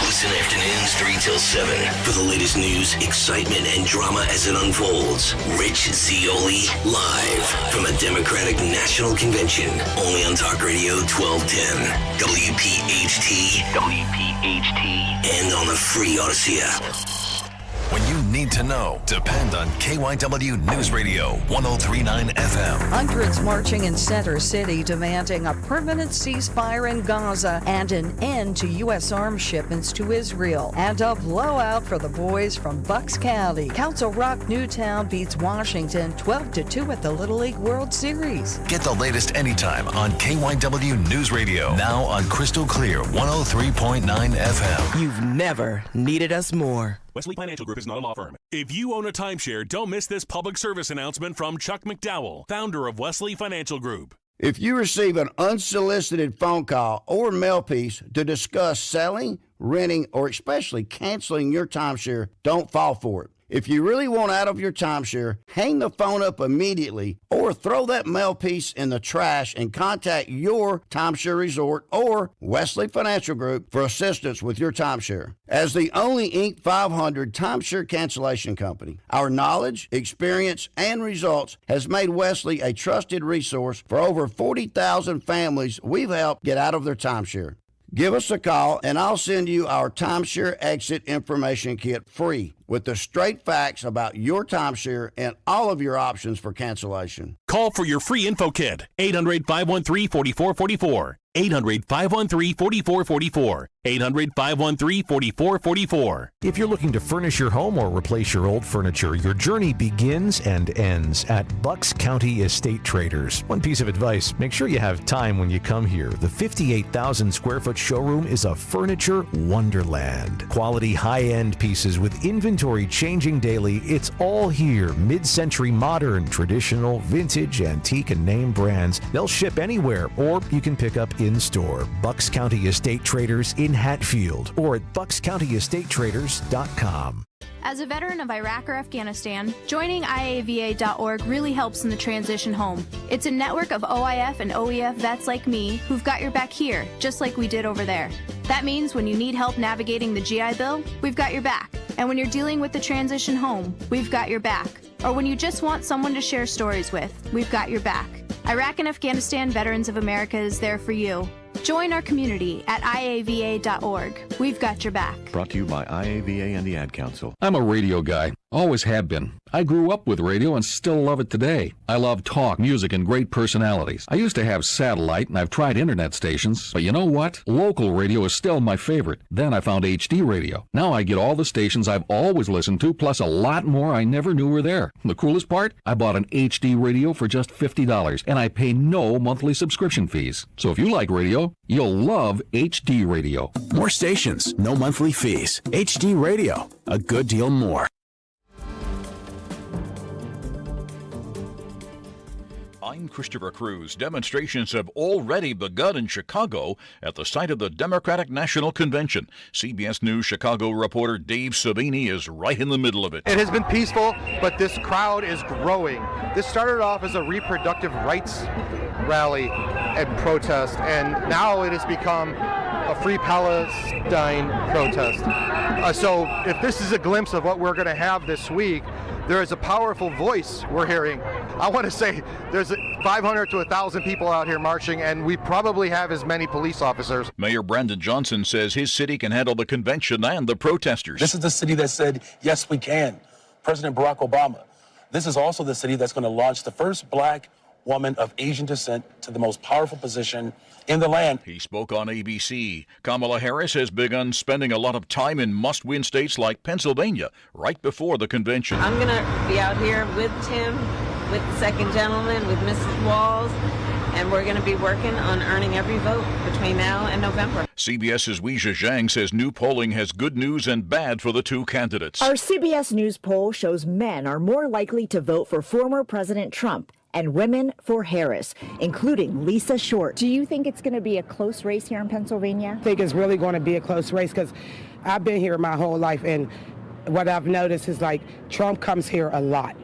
Listen afternoons 3 till 7 for the latest news, excitement, and drama as it unfolds. Rich Zioli live from the Democratic National Convention, only on Talk Radio 1210, WPHT, and on the free Odyssey app. When you need to know, depend on KYW News Radio 103.9 FM. Hundreds marching in Center City demanding a permanent ceasefire in Gaza and an end to U.S. arms shipments to Israel. And a blowout for the boys from Bucks County. Council Rock Newtown beats Washington 12-2 at the Little League World Series. Get the latest anytime on KYW News Radio. Now on Crystal Clear 103.9 FM. You've never needed us more. Wesley Financial Group is not a law firm. If you own a timeshare, don't miss this public service announcement from Chuck McDowell, founder of Wesley Financial Group. If you receive an unsolicited phone call or mail piece to discuss selling, renting, or especially canceling your timeshare, don't fall for it. If you really want out of your timeshare, hang the phone up immediately or throw that mail piece in the trash and contact your timeshare resort or Wesley Financial Group for assistance with your timeshare. As the only Inc. 500 timeshare cancellation company, our knowledge, experience, and results has made Wesley a trusted resource for over 40,000 families we've helped get out of their timeshare. Give us a call, and I'll send you our timeshare exit information kit free with the straight facts about your timeshare and all of your options for cancellation. Call for your free info kit. 800-513-4444. 800-513-4444. 800-513-4444. If you're looking to furnish your home or replace your old furniture, your journey begins and ends at Bucks County Estate Traders. One piece of advice, make sure you have time when you come here. The 58,000 square foot showroom is a furniture wonderland. Quality high-end pieces with inventory changing daily. It's all here. Mid-century modern, traditional, vintage, antique, and name brands. They'll ship anywhere, or you can pick up in-store. Bucks County Estate Traders in Hatfield or at buckscountyestatetraders.com. As a veteran of Iraq or Afghanistan, joining IAVA.org really helps in the transition home. It's a network of OIF and OEF vets like me who've got your back here, just like we did over there. That means when you need help navigating the GI Bill, we've got your back. And when you're dealing with the transition home, we've got your back. Or when you just want someone to share stories with, we've got your back. Iraq and Afghanistan Veterans of America is there for you. Join our community at IAVA.org. We've got your back. Brought to you by IAVA and the Ad Council. I'm a radio guy. Always have been. I grew up with radio and still love it today. I love talk, music, and great personalities. I used to have satellite, and I've tried internet stations, but you know what? Local radio is still my favorite. Then I found HD radio. Now I get all the stations I've always listened to, plus a lot more I never knew were there. The coolest part? I bought an HD radio for just $50, and I pay no monthly subscription fees. So if you like radio, you'll love HD radio. More stations, no monthly fees. HD radio, a good deal more. I'm Christopher Cruz. Demonstrations have already begun in Chicago at the site of the Democratic National Convention. CBS News Chicago reporter Dave Sabini is right in the middle of it. It has been peaceful, but this crowd is growing. This started off as a reproductive rights rally and protest, and now it has become a Free Palestine protest. So if this is a glimpse of what we're going to have this week, there is a powerful voice we're hearing. I want to say there's 500 to 1,000 people out here marching, and we probably have as many police officers. Mayor Brandon Johnson says his city can handle the convention and the protesters. This is the city that said, yes, we can. President Barack Obama. This is also the city that's going to launch the first black woman of Asian descent to the most powerful position in the land. He spoke on ABC. Kamala Harris has begun spending a lot of time in must-win states like Pennsylvania right before the convention. I'm going to be out here with Tim, with the second gentleman, with Mrs. Walls, and we're going to be working on earning every vote between now and November. CBS's Weijia Zhang says new polling has good news and bad for the two candidates. Our CBS News poll shows men are more likely to vote for former President Trump and women for Harris, including Lisa Short. Do you think it's going to be a close race here in Pennsylvania? I think it's really going to be a close race because I've been here my whole life, and what I've noticed is like Trump comes here a lot.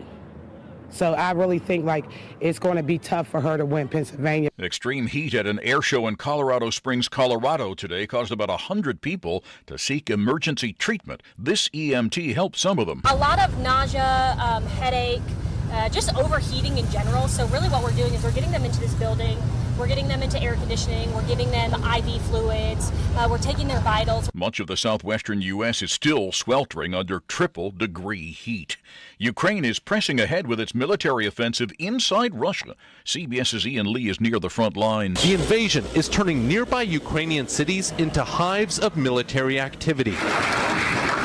So I really think like it's going to be tough for her to win Pennsylvania. Extreme heat at an air show in Colorado Springs, Colorado today caused about 100 people to seek emergency treatment. This EMT helped some of them. A lot of nausea, headache, just overheating in general. So really what we're doing is we're getting them into this building, we're getting them into air conditioning, we're giving them IV fluids, we're taking their vitals. Much of the southwestern U.S. is still sweltering under triple-degree heat. Ukraine is pressing ahead with its military offensive inside Russia. CBS's Ian Lee is near the front lines. The invasion is turning nearby Ukrainian cities into hives of military activity.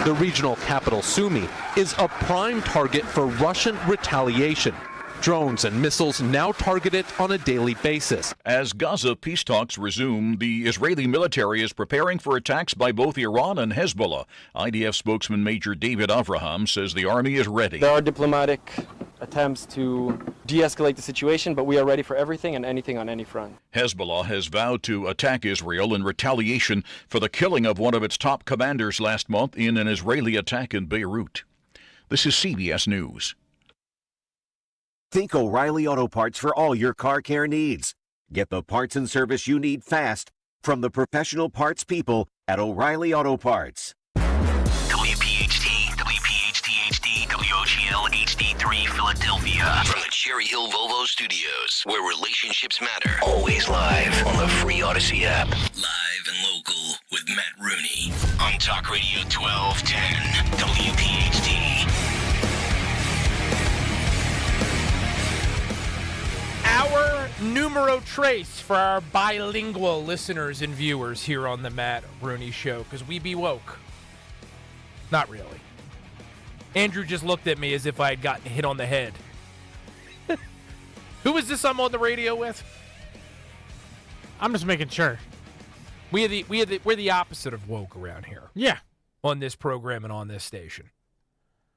The regional capital, Sumy, is a prime target for Russian retaliation. Drones and missiles now target it on a daily basis. As Gaza peace talks resume, the Israeli military is preparing for attacks by both Iran and Hezbollah. IDF spokesman Major David Avraham says the army is ready. There are diplomatic attempts to de-escalate the situation, but we are ready for everything and anything on any front. Hezbollah has vowed to attack Israel in retaliation for the killing of one of its top commanders last month in an Israeli attack in Beirut. This is CBS News. Think O'Reilly Auto Parts for all your car care needs. Get the parts and service you need fast from the professional parts people at O'Reilly Auto Parts. WPHT, WPHT HD, WOGL HD3 Philadelphia. From the Cherry Hill Volvo Studios, where relationships matter. Always live on the free Odyssey app. Live and local with Matt Rooney on Talk Radio 1210 WPHT. Our numero trace for our bilingual listeners and viewers here on the Matt Rooney Show, because we be woke. Not really. Andrew just looked at me as if I had gotten hit on the head. Who is this I'm on the radio with? I'm just making sure. We're the opposite of woke around here. Yeah. On this program and on this station.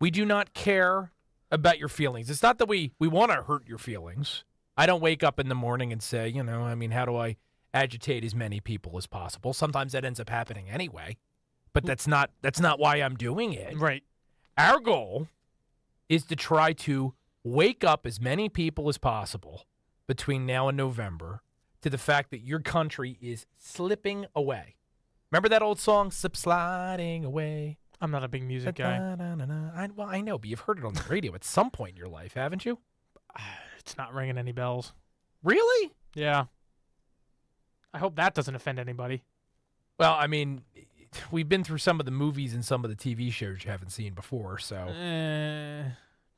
We do not care about your feelings. It's not that we want to hurt your feelings. I don't wake up in the morning and say, how do I agitate as many people as possible? Sometimes that ends up happening anyway, but that's not why I'm doing it. Right. Our goal is to try to wake up as many people as possible between now and November to the fact that your country is slipping away. Remember that old song, Slip Sliding Away? I'm not a big music guy. I know, but you've heard it on the radio at some point in your life, haven't you? It's not ringing any bells. Really? Yeah. I hope that doesn't offend anybody. Well, I mean, we've been through some of the movies and some of the TV shows you haven't seen before, so.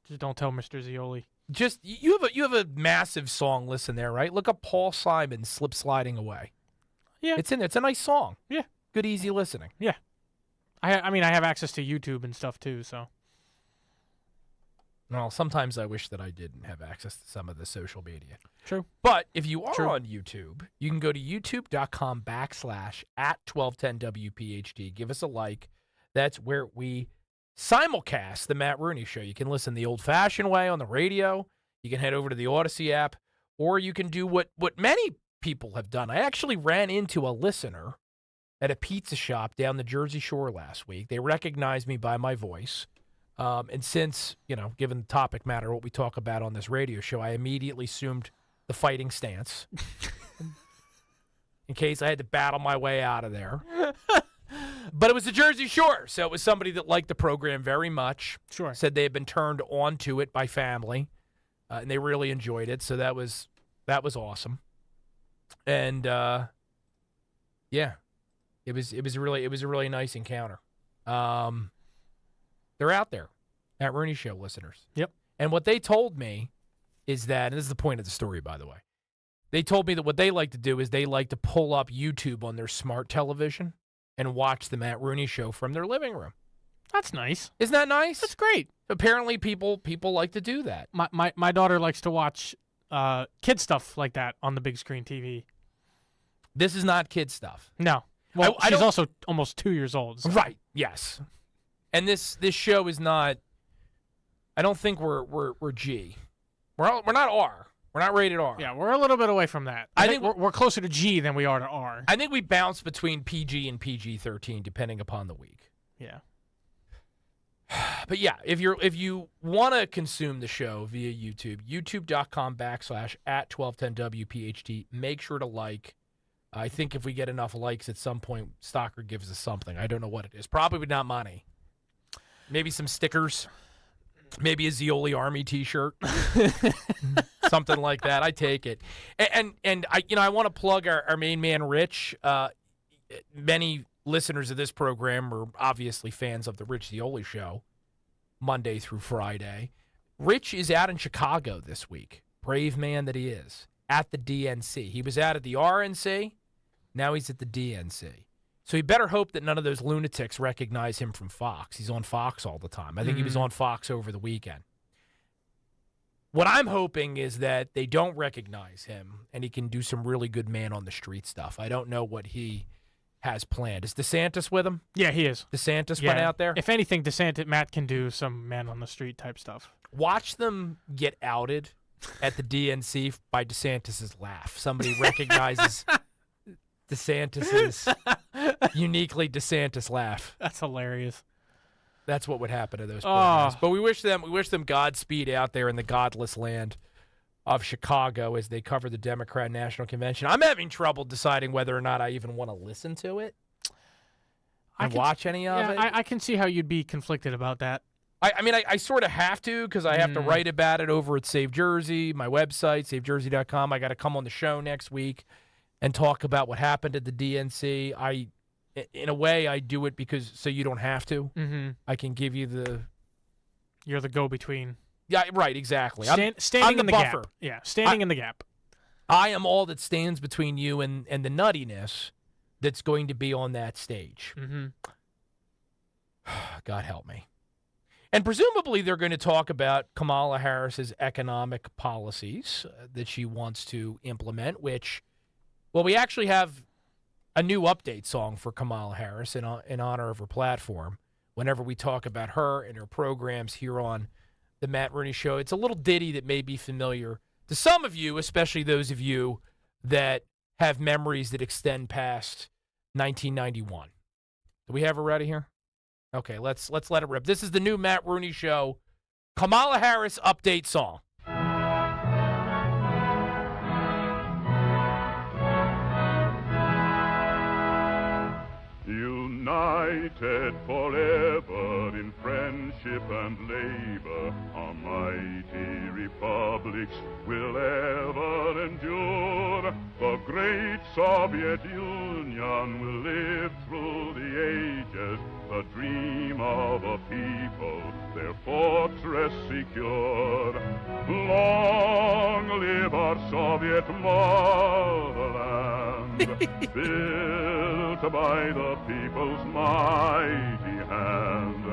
Just don't tell Mr. Zioli. Just you have a massive song list in there, right? Look up Paul Simon's "Slip Sliding Away." Yeah, it's in there. It's a nice song. Yeah, good, easy listening. Yeah, I mean, I have access to YouTube and stuff too, so. Well, sometimes I wish that I didn't have access to some of the social media. True. But if you are on YouTube, you can go to youtube.com/@1210WPHT. Give us a like. That's where we simulcast the Matt Rooney Show. You can listen the old-fashioned way on the radio. You can head over to the Odyssey app, or you can do what many people have done. I actually ran into a listener at a pizza shop down the Jersey Shore last week. They recognized me by my voice. And since, given the topic matter, what we talk about on this radio show, I immediately assumed the fighting stance in case I had to battle my way out of there. But it was the Jersey Shore, so it was somebody that liked the program very much. Sure. Said they had been turned on to it by family, and they really enjoyed it. So that was awesome. And yeah, it was a really nice encounter. They're out there, Matt Rooney Show listeners. Yep. And what they told me is that, and this is the point of the story, by the way, they told me that what they like to do is they like to pull up YouTube on their smart television and watch the Matt Rooney Show from their living room. That's nice. Isn't that nice? That's great. Apparently, people like to do that. My daughter likes to watch kid stuff like that on the big screen TV. This is not kid stuff. No. Well, she's also almost 2 years old. So. Right. Yes. And this show is not. I don't think we're G. We're not R. We're not rated R. Yeah, we're a little bit away from that. I think we're closer to G than we are to R. I think we bounce between PG and PG-13 depending upon the week. Yeah. But yeah, if you want to consume the show via YouTube, youtube.com/@1210WPHT. Make sure to like. I think if we get enough likes at some point, Stalker gives us something. I don't know what it is. Probably not money. Maybe some stickers. Maybe a Zioli Army T-shirt, something like that. I take it. And I want to plug our main man, Rich. Many listeners of this program are obviously fans of the Rich Zioli Show, Monday through Friday. Rich is out in Chicago this week. Brave man that he is, at the DNC. He was out at the RNC. Now he's at the DNC. So he better hope that none of those lunatics recognize him from Fox. He's on Fox all the time. I think he was on Fox over the weekend. What I'm hoping is that they don't recognize him and he can do some really good man-on-the-street stuff. I don't know what he has planned. Is DeSantis with him? Yeah, he is. DeSantis went out there? If anything, Matt can do some man-on-the-street type stuff. Watch them get outed at the DNC by DeSantis' laugh. Somebody recognizes DeSantis's uniquely DeSantis laugh. That's hilarious. That's what would happen to those programs. But we wish them Godspeed out there in the godless land of Chicago as they cover the Democrat National Convention. I'm having trouble deciding whether or not I even want to listen to it and watch any of it. I can see how you'd be conflicted about that. I sort of have to because I have to write about it over at Save Jersey, my website, savejersey.com. I got to come on the show next week and talk about what happened at the DNC. In a way, I do it because so you don't have to. Mm-hmm. I can give you You're the go-between. Yeah, right, exactly. Standing I'm the in the buffer. gap. Yeah, standing in the gap. I am all that stands between you and the nuttiness that's going to be on that stage. Mm-hmm. God help me. And presumably they're going to talk about Kamala Harris's economic policies that she wants to implement, which, well, we actually have a new update song for Kamala Harris in honor of her platform. Whenever we talk about her and her programs here on the Matt Rooney Show, it's a little ditty that may be familiar to some of you, especially those of you that have memories that extend past 1991. Do we have her ready here? Okay, let's let it rip. This is the new Matt Rooney Show Kamala Harris update song. United forever in friendship and labor, our mighty republics will ever endure. The great Soviet Union will live through the ages, the dream of a people, their fortress secure. Long live our Soviet motherland, built by the people's mighty hand.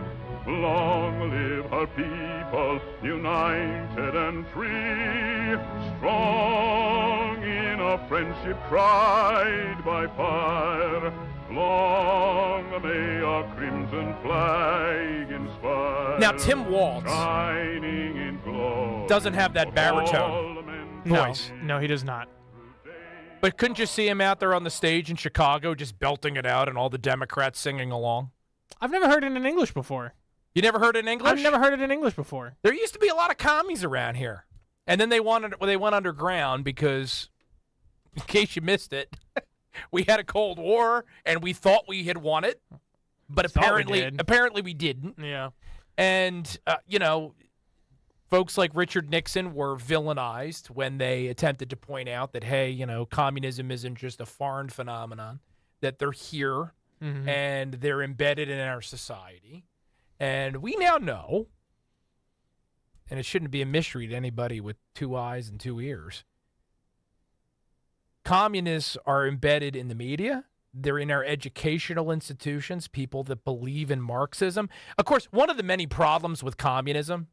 Long live her people, united and free, strong in a friendship tried by fire. Long may our crimson flag inspire. Now, Tim Waltz shining in glory, doesn't have that baritone voice. No, he does not. But couldn't you see him out there on the stage in Chicago just belting it out and all the Democrats singing along? I've never heard it in English before. You never heard it in English? I've never heard it in English before. There used to be a lot of commies around here. And then they went underground because, in case you missed it, we had a Cold War and we thought we had won it. But apparently we didn't. Yeah. And, folks like Richard Nixon were villainized when they attempted to point out that, hey, communism isn't just a foreign phenomenon, that they're here and they're embedded in our society. And we now know, and it shouldn't be a mystery to anybody with 2 eyes and 2 ears, communists are embedded in the media. They're in our educational institutions, people that believe in Marxism. Of course, one of the many problems with communism,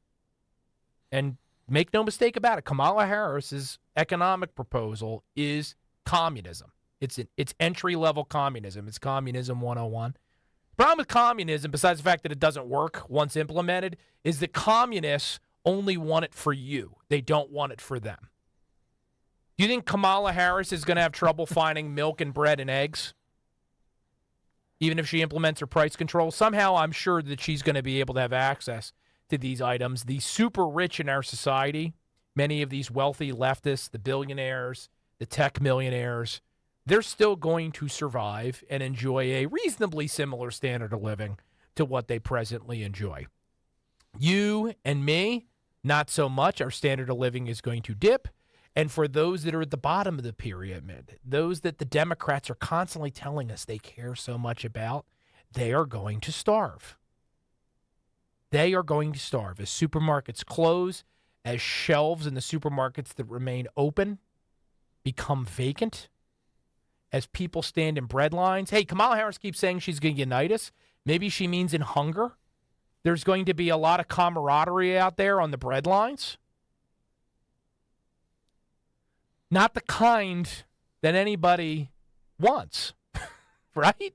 and make no mistake about it, Kamala Harris's economic proposal is communism. It's entry-level communism. It's communism 101. The problem with communism, besides the fact that it doesn't work once implemented, is that communists only want it for you. They don't want it for them. Do you think Kamala Harris is going to have trouble finding milk and bread and eggs? Even if she implements her price control? Somehow I'm sure that she's going to be able to have access to these items. The super rich in our society, many of these wealthy leftists, the billionaires, the tech millionaires, they're still going to survive and enjoy a reasonably similar standard of living to what they presently enjoy. You and me, not so much. Our standard of living is going to dip. And for those that are at the bottom of the pyramid, those that the Democrats are constantly telling us they care so much about, they are going to starve. They are going to starve as supermarkets close, as shelves in the supermarkets that remain open become vacant, as people stand in bread lines. Hey, Kamala Harris keeps saying she's going to unite us. Maybe she means in hunger. There's going to be a lot of camaraderie out there on the bread lines. Not the kind that anybody wants, right?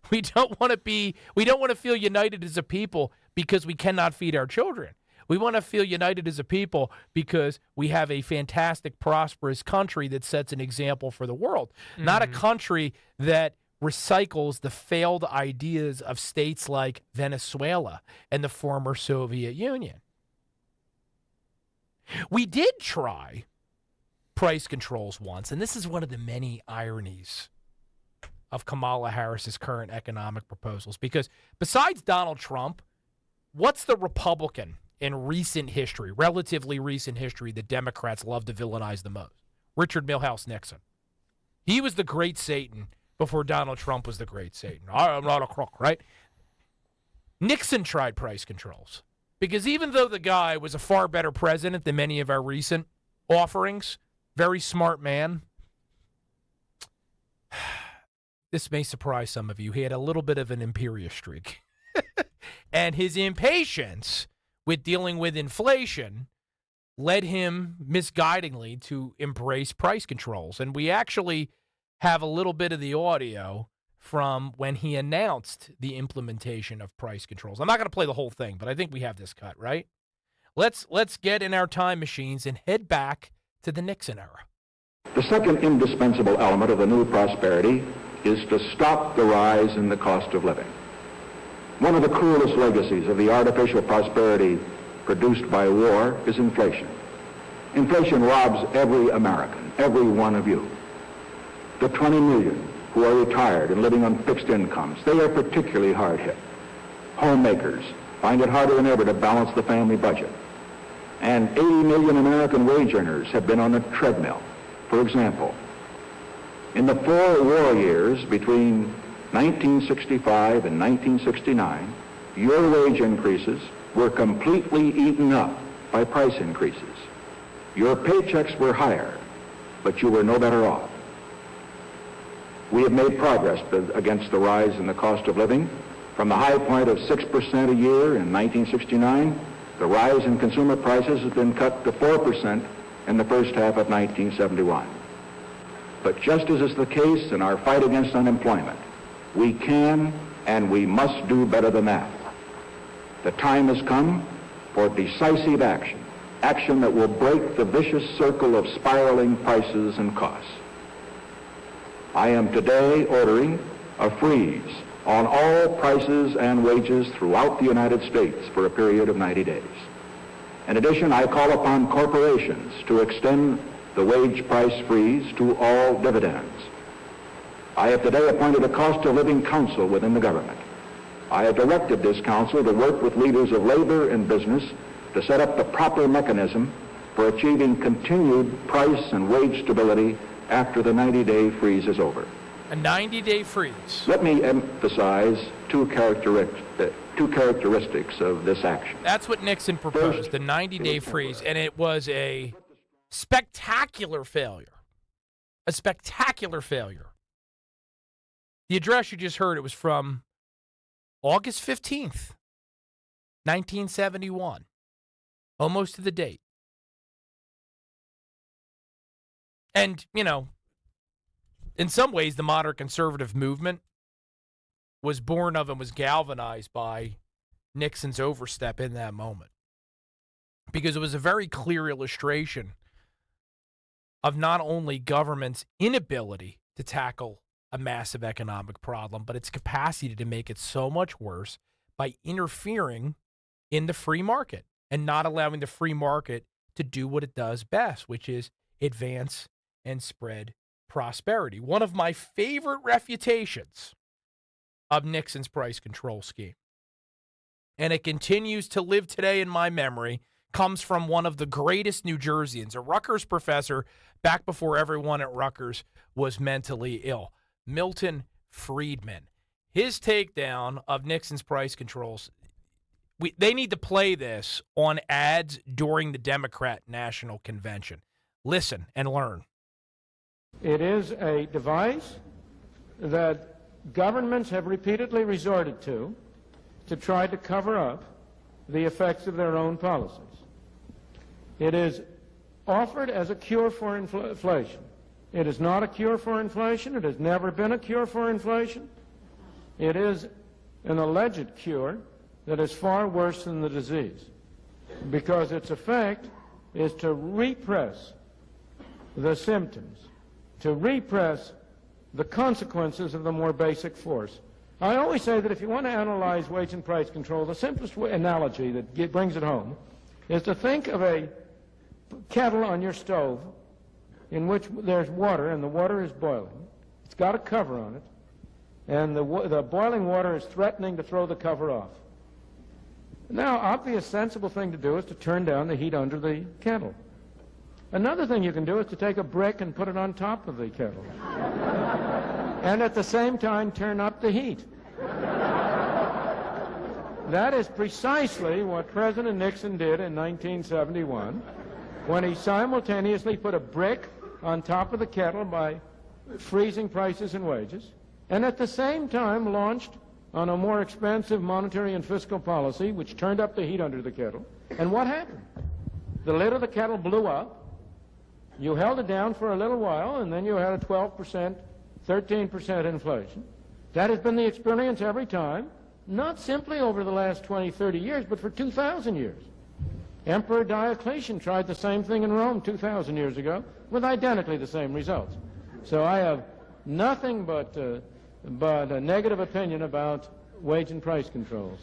We don't want to feel united as a people because we cannot feed our children. We want to feel united as a people because we have a fantastic, prosperous country that sets an example for the world. Mm-hmm. Not a country that recycles the failed ideas of states like Venezuela and the former Soviet Union. We did try price controls once, and this is one of the many ironies of Kamala Harris's current economic proposals, because besides Donald Trump, what's the Republican in recent history, relatively recent history, that Democrats love to villainize the most? Richard Milhouse Nixon. He was the great Satan before Donald Trump was the great Satan. I'm not a crook, right? Nixon tried price controls because even though the guy was a far better president than many of our recent offerings, very smart man, this may surprise some of you, he had a little bit of an imperious streak. And his impatience with dealing with inflation led him misguidingly to embrace price controls. And we actually have a little bit of the audio from when he announced the implementation of price controls. I'm not going to play the whole thing, but I think we have this cut, right? Let's get in our time machines and head back to the Nixon era. The second indispensable element of the new prosperity is to stop the rise in the cost of living. One of the cruelest legacies of the artificial prosperity produced by war is inflation. Inflation robs every American, every one of you. The 20 million who are retired and living on fixed incomes, they are particularly hard hit. Homemakers find it harder than ever to balance the family budget. And 80 million American wage earners have been on a treadmill. For example, in the 4 war years between 1965 and 1969, your wage increases were completely eaten up by price increases. Your paychecks were higher, but you were no better off. We have made progress against the rise in the cost of living. From the high point of 6% a year in 1969, the rise in consumer prices has been cut to 4% in the first half of 1971. But just as is the case in our fight against unemployment, we can and we must do better than that. The time has come for decisive action, action that will break the vicious circle of spiraling prices and costs. I am today ordering a freeze on all prices and wages throughout the United States for a period of 90 days. In addition, I call upon corporations to extend the wage price freeze to all dividends. I have today appointed a cost of living council within the government. I have directed this council to work with leaders of labor and business to set up the proper mechanism for achieving continued price and wage stability after the 90-day freeze is over. A 90-day freeze. Let me emphasize two characteristics of this action. That's what Nixon proposed, the 90-day freeze, and it was a spectacular failure. A spectacular failure. The address you just heard, it was from August 15th, 1971. Almost to the date. And, you know, in some ways, the modern conservative movement was born of and was galvanized by Nixon's overstep in that moment. Because it was a very clear illustration of not only government's inability to tackle a massive economic problem, but its capacity to make it so much worse by interfering in the free market and not allowing the free market to do what it does best, which is advance and spread prosperity. One of my favorite refutations of Nixon's price control scheme. and it continues to live today in my memory, comes from one of the greatest New Jerseyans, a Rutgers professor back before everyone at Rutgers was mentally ill, Milton Friedman. His takedown of Nixon's price controls, they need to play this on ads during the Democrat National Convention. Listen and learn. It is a device that governments have repeatedly resorted to try to cover up the effects of their own policies. It is offered as a cure for inflation. It is not a cure for inflation. It has never been a cure for inflation. It is an alleged cure that is far worse than the disease, because its effect is to repress the symptoms, to repress the consequences of the more basic force. I always say that if you want to analyze wage and price control, the simplest analogy that brings it home is to think of a kettle on your stove in which there's water, and the water is boiling. It's got a cover on it, and the boiling water is threatening to throw the cover off. Now, obvious, sensible thing to do is to turn down the heat under the kettle. Another thing you can do is to take a brick and put it on top of the kettle. And at the same time, turn up the heat. That is precisely what President Nixon did in 1971, when he simultaneously put a brick on top of the kettle by freezing prices and wages, and at the same time launched on a more expansive monetary and fiscal policy, which turned up the heat under the kettle. And what happened? The lid of the kettle blew up. You held it down for a little while, and then you had a 12%, 13% inflation. That has been the experience every time, not simply over the last 20, 30 years, but for 2,000 years. Emperor Diocletian tried the same thing in Rome 2,000 years ago with identically the same results. So I have nothing but a negative opinion about wage and price controls.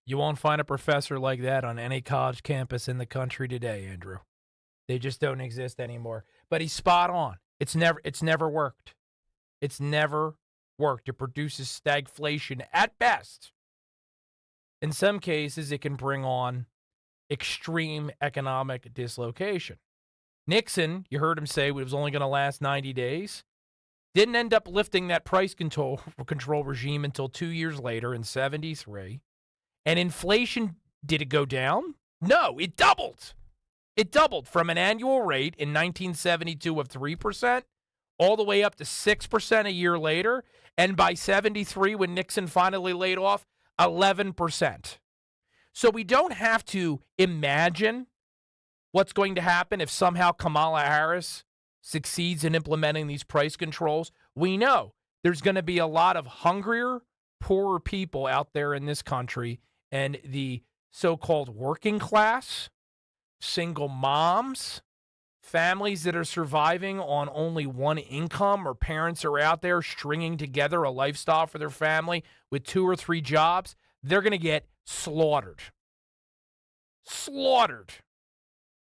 You won't find a professor like that on any college campus in the country today, Andrew. They just don't exist anymore. But he's spot on. It's never worked. It's never worked. It produces stagflation at best. In some cases, it can bring on extreme economic dislocation. Nixon, you heard him say it was only going to last 90 days. Didn't end up lifting that price control regime until 2 years later in 73. And inflation, did it go down? No, it doubled. It doubled from an annual rate in 1972 of 3% all the way up to 6% a year later. And by 73, when Nixon finally laid off, 11%. So we don't have to imagine what's going to happen if somehow Kamala Harris succeeds in implementing these price controls. We know there's going to be a lot of hungrier, poorer people out there in this country, and the so-called working class, single moms, families that are surviving on only one income, or parents are out there stringing together a lifestyle for their family with 2 or 3 jobs, they're going to get slaughtered. Slaughtered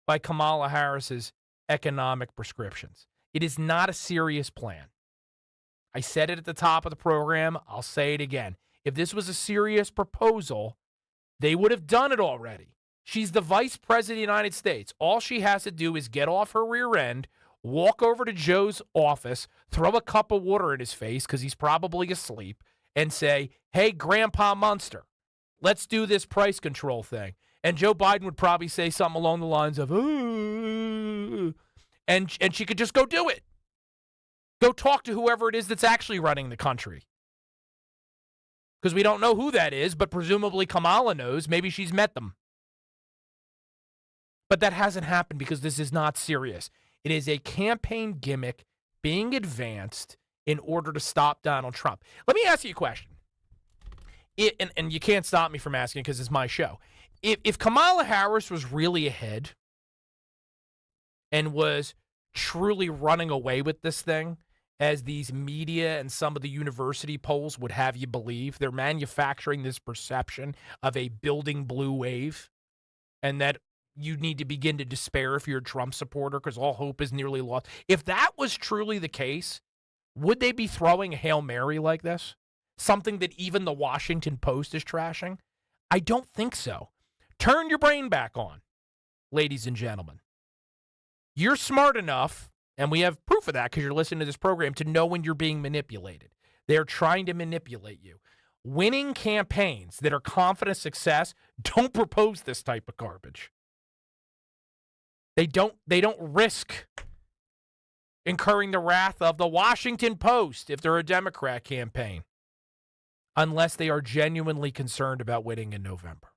by Kamala Harris's economic prescriptions. It is not a serious plan. I said it at the top of the program. I'll say it again. If this was a serious proposal, they would have done it already. She's the vice president of the United States. All she has to do is get off her rear end, walk over to Joe's office, throw a cup of water in his face because he's probably asleep, and say, "Hey, Grandpa Munster, let's do this price control thing." And Joe Biden would probably say something along the lines of, "Ooh," and she could just go do it. Go talk to whoever it is that's actually running the country. Because we don't know who that is, but presumably Kamala knows. Maybe she's met them. But that hasn't happened because this is not serious. It is a campaign gimmick being advanced in order to stop Donald Trump. Let me ask you a question. And you can't stop me from asking because it's my show. If Kamala Harris was really ahead and was truly running away with this thing, as these media and some of the university polls would have you believe, they're manufacturing this perception of a building blue wave, and that you need to begin to despair if you're a Trump supporter because all hope is nearly lost. If that was truly the case, would they be throwing a Hail Mary like this? Something that even the Washington Post is trashing? I don't think so. Turn your brain back on, ladies and gentlemen. You're smart enough, and we have proof of that because you're listening to this program, to know when you're being manipulated. They're trying to manipulate you. Winning campaigns that are confident of success don't propose this type of garbage. They don't risk incurring the wrath of the Washington Post if they're a Democrat campaign, unless they are genuinely concerned about winning in November.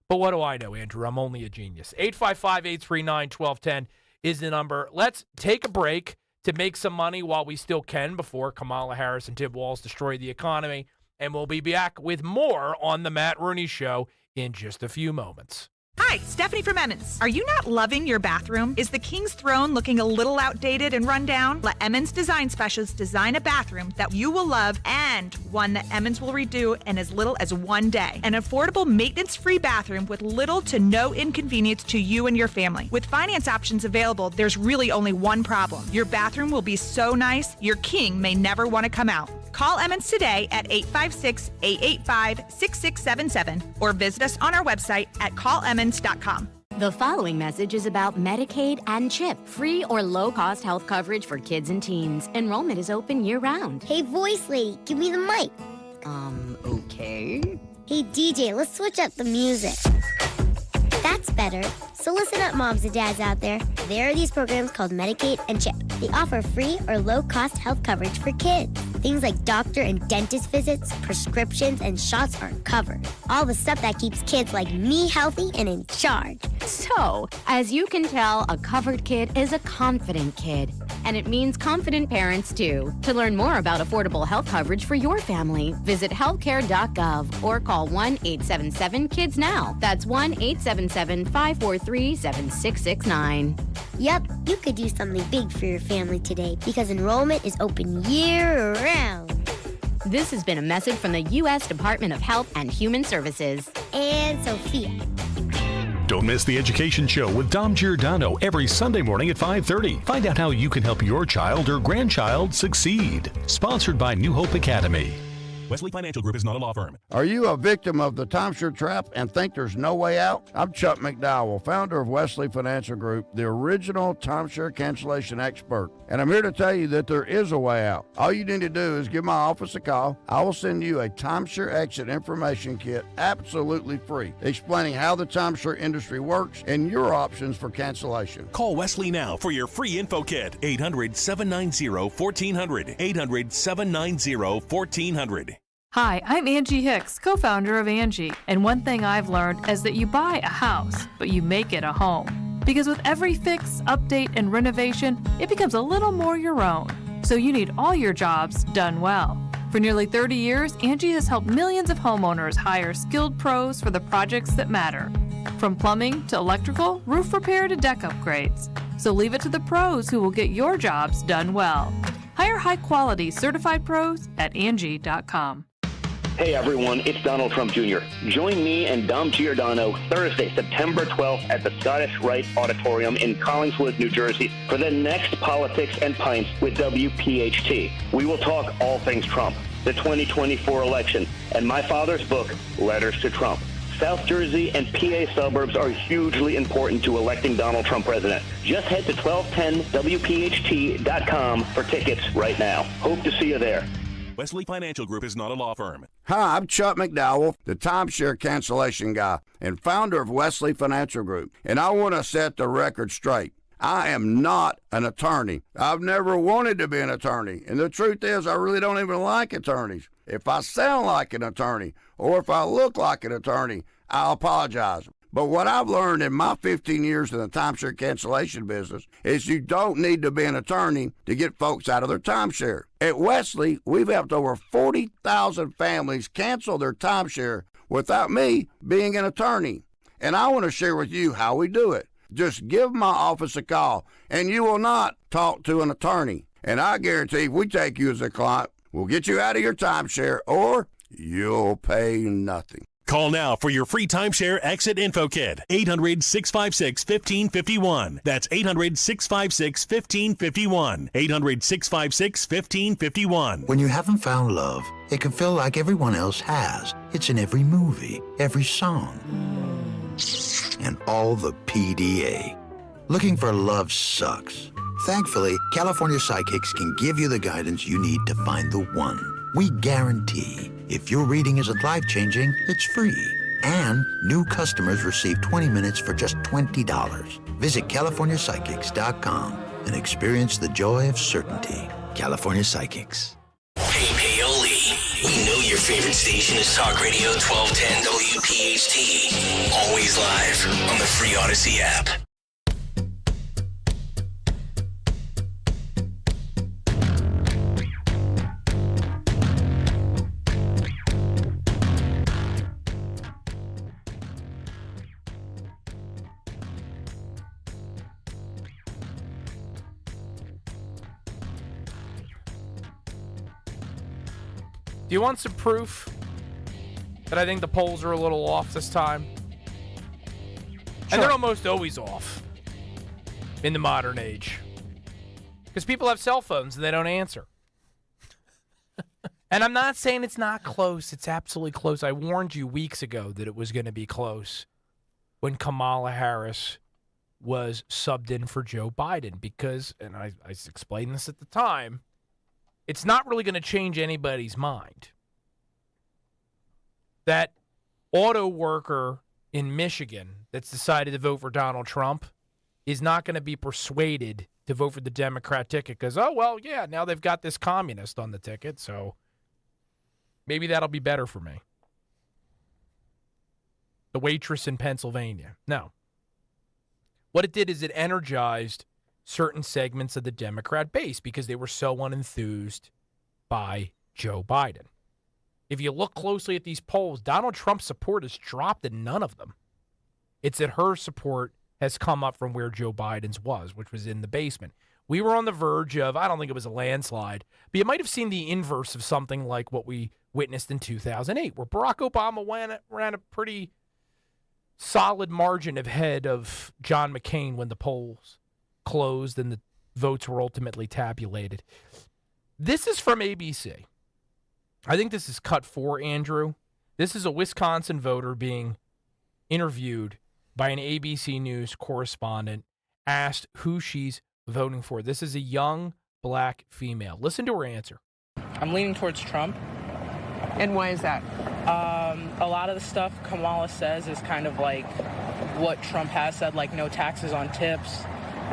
But what do I know, Andrew? I'm only a genius. 855-839-1210 is the number. Let's take a break to make some money while we still can before Kamala Harris and Tim Walz destroy the economy. And we'll be back with more on the Matt Rooney Show in just a few moments. Hi, Stephanie from Emmons. Are you not loving your bathroom? Is the King's Throne looking a little outdated and run down? Let Emmons Design Specialists design a bathroom that you will love and one that Emmons will redo in as little as 1 day. An affordable, maintenance-free bathroom with little to no inconvenience to you and your family. With finance options available, there's really only one problem. Your bathroom will be so nice, your king may never want to come out. Call Emmons today at 856-885-6677 or visit us on our website at callemmons.com. The following message is about Medicaid and CHIP, free or low-cost health coverage for kids and teens. Enrollment is open year-round. Hey, voice lady, give me the mic. Okay. Hey, DJ, let's switch up the music. That's better. So listen up, moms and dads out there. There are these programs called Medicaid and CHIP. They offer free or low-cost health coverage for kids. Things like doctor and dentist visits, prescriptions, and shots are covered. All the stuff that keeps kids like me healthy and in charge. So, as you can tell, a covered kid is a confident kid. And it means confident parents, too. To learn more about affordable health coverage for your family, visit healthcare.gov or call 1-877-KIDS-NOW. That's 1-877-543-7669. Yep, you could do something big for your family today because enrollment is open year-round. This has been a message from the U.S. Department of Health and Human Services. And Sophia. Don't miss the Education Show with Dom Giordano every Sunday morning at 5:30. Find out how you can help your child or grandchild succeed. Sponsored by New Hope Academy. Wesley Financial Group is not a law firm. Are you a victim of the timeshare trap and think there's no way out? I'm Chuck McDowell, founder of Wesley Financial Group, the original timeshare cancellation expert. And I'm here to tell you that there is a way out. All you need to do is give my office a call. I will send you a timeshare exit information kit absolutely free, explaining how the timeshare industry works and your options for cancellation. Call Wesley now for your free info kit. 800-790-1400. 800-790-1400. Hi, I'm Angie Hicks, co-founder of Angie, and one thing I've learned is that you buy a house, but you make it a home. Because with every fix, update, and renovation, it becomes a little more your own. So you need all your jobs done well. For nearly 30 years, Angie has helped millions of homeowners hire skilled pros for the projects that matter. From plumbing to electrical, roof repair to deck upgrades. So leave it to the pros who will get your jobs done well. Hire high-quality certified pros at Angie.com. Hey everyone, it's Donald Trump Jr. Join me and Dom Giordano Thursday, September 12th at the Scottish Rite Auditorium in Collingswood, New Jersey for the next Politics and Pints with WPHT. We will talk all things Trump, the 2024 election, and my father's book, Letters to Trump. South Jersey and PA suburbs are hugely important to electing Donald Trump president. Just head to 1210WPHT.com for tickets right now. Hope to see you there. Wesley Financial Group is not a law firm. Hi, I'm Chuck McDowell, the timeshare cancellation guy and founder of Wesley Financial Group. And I want to set the record straight. I am not an attorney. I've never wanted to be an attorney. And the truth is, I really don't even like attorneys. If I sound like an attorney or if I look like an attorney, I'll apologize. But what I've learned in my 15 years in the timeshare cancellation business is you don't need to be an attorney to get folks out of their timeshare. At Wesley, we've helped over 40,000 families cancel their timeshare without me being an attorney. And I want to share with you how we do it. Just give my office a call, and you will not talk to an attorney. And I guarantee if we take you as a client, we'll get you out of your timeshare, or you'll pay nothing. Call now for your free timeshare exit info kit. 800-656-1551. That's 800-656-1551. 800-656-1551. When you haven't found love, it can feel like everyone else has. It's in every movie, every song, and all the PDA. Looking for love sucks. Thankfully, California Psychics can give you the guidance you need to find the one. We guarantee if your reading isn't life-changing, it's free. And new customers receive 20 minutes for just $20. Visit CaliforniaPsychics.com and experience the joy of certainty. California Psychics. Hey, Paoli, we know your favorite station is Talk Radio 1210 WPHT. Always live on the free Odyssey app. Do you want some proof that I think the polls are a little off this time? And they're almost always off in the modern age. Because people have cell phones and they don't answer. And I'm not saying it's not close. It's absolutely close. I warned you weeks ago that it was going to be close when Kamala Harris was subbed in for Joe Biden. Because, and I explained this at the time, it's not really going to change anybody's mind. That auto worker in Michigan that's decided to vote for Donald Trump is not going to be persuaded to vote for the Democrat ticket because, oh, well, yeah, now they've got this communist on the ticket, so maybe that'll be better for me. The waitress in Pennsylvania. No. What it did is it energized certain segments of the Democrat base because they were so unenthused by Joe Biden. If you look closely at these polls, Donald Trump's support has dropped in none of them. It's that her support has come up from where Joe Biden's was, which was in the basement. We were on the verge of, I don't think it was a landslide, but you might have seen the inverse of something like what we witnessed in 2008, where Barack Obama ran a pretty solid margin ahead of John McCain when the polls closed and the votes were ultimately tabulated. This is from ABC. I think this is cut 4, Andrew. This is a Wisconsin voter being interviewed by an ABC News correspondent, asked who she's voting for. This is a young black female. Listen to her answer. I'm leaning towards Trump. And why is that? A lot of the stuff Kamala says is kind of like what Trump has said, like no taxes on tips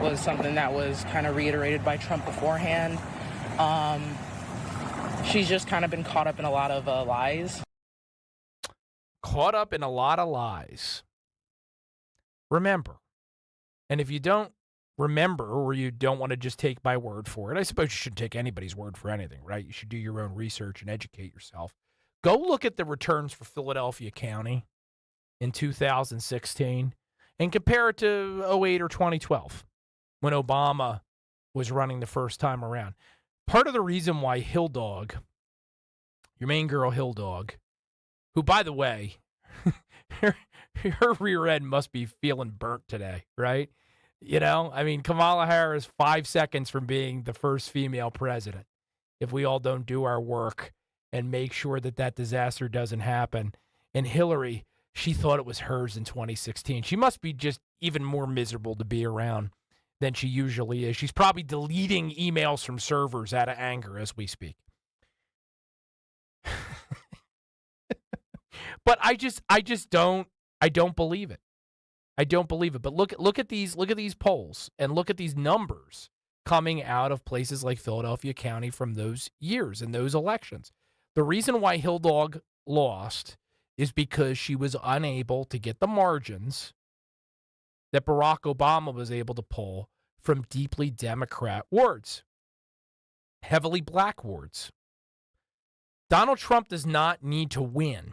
was something that was kind of reiterated by Trump beforehand. She's just kind of been caught up in a lot of lies. Caught up in a lot of lies. Remember, and if you don't remember or you don't want to just take my word for it, I suppose you shouldn't take anybody's word for anything, right? You should do your own research and educate yourself. Go look at the returns for Philadelphia County in 2016 and compare it to 08 or 2012 when Obama was running the first time around. Part of the reason why Hill Dog, your main girl Hill Dog, who, by the way, her rear end must be feeling burnt today, right? You know, I mean, Kamala Harris, 5 seconds from being the first female president. If we all don't do our work and make sure that that disaster doesn't happen. And Hillary, she thought it was hers in 2016. She must be just even more miserable to be around than she usually is. She's probably deleting emails from servers out of anger as we speak. But I don't believe it. I don't believe it. But look at these polls and look at these numbers coming out of places like Philadelphia County from those years and those elections. The reason why Hill Dog lost is because she was unable to get the margins that Barack Obama was able to pull from deeply Democrat wards, heavily black wards. Donald Trump does not need to win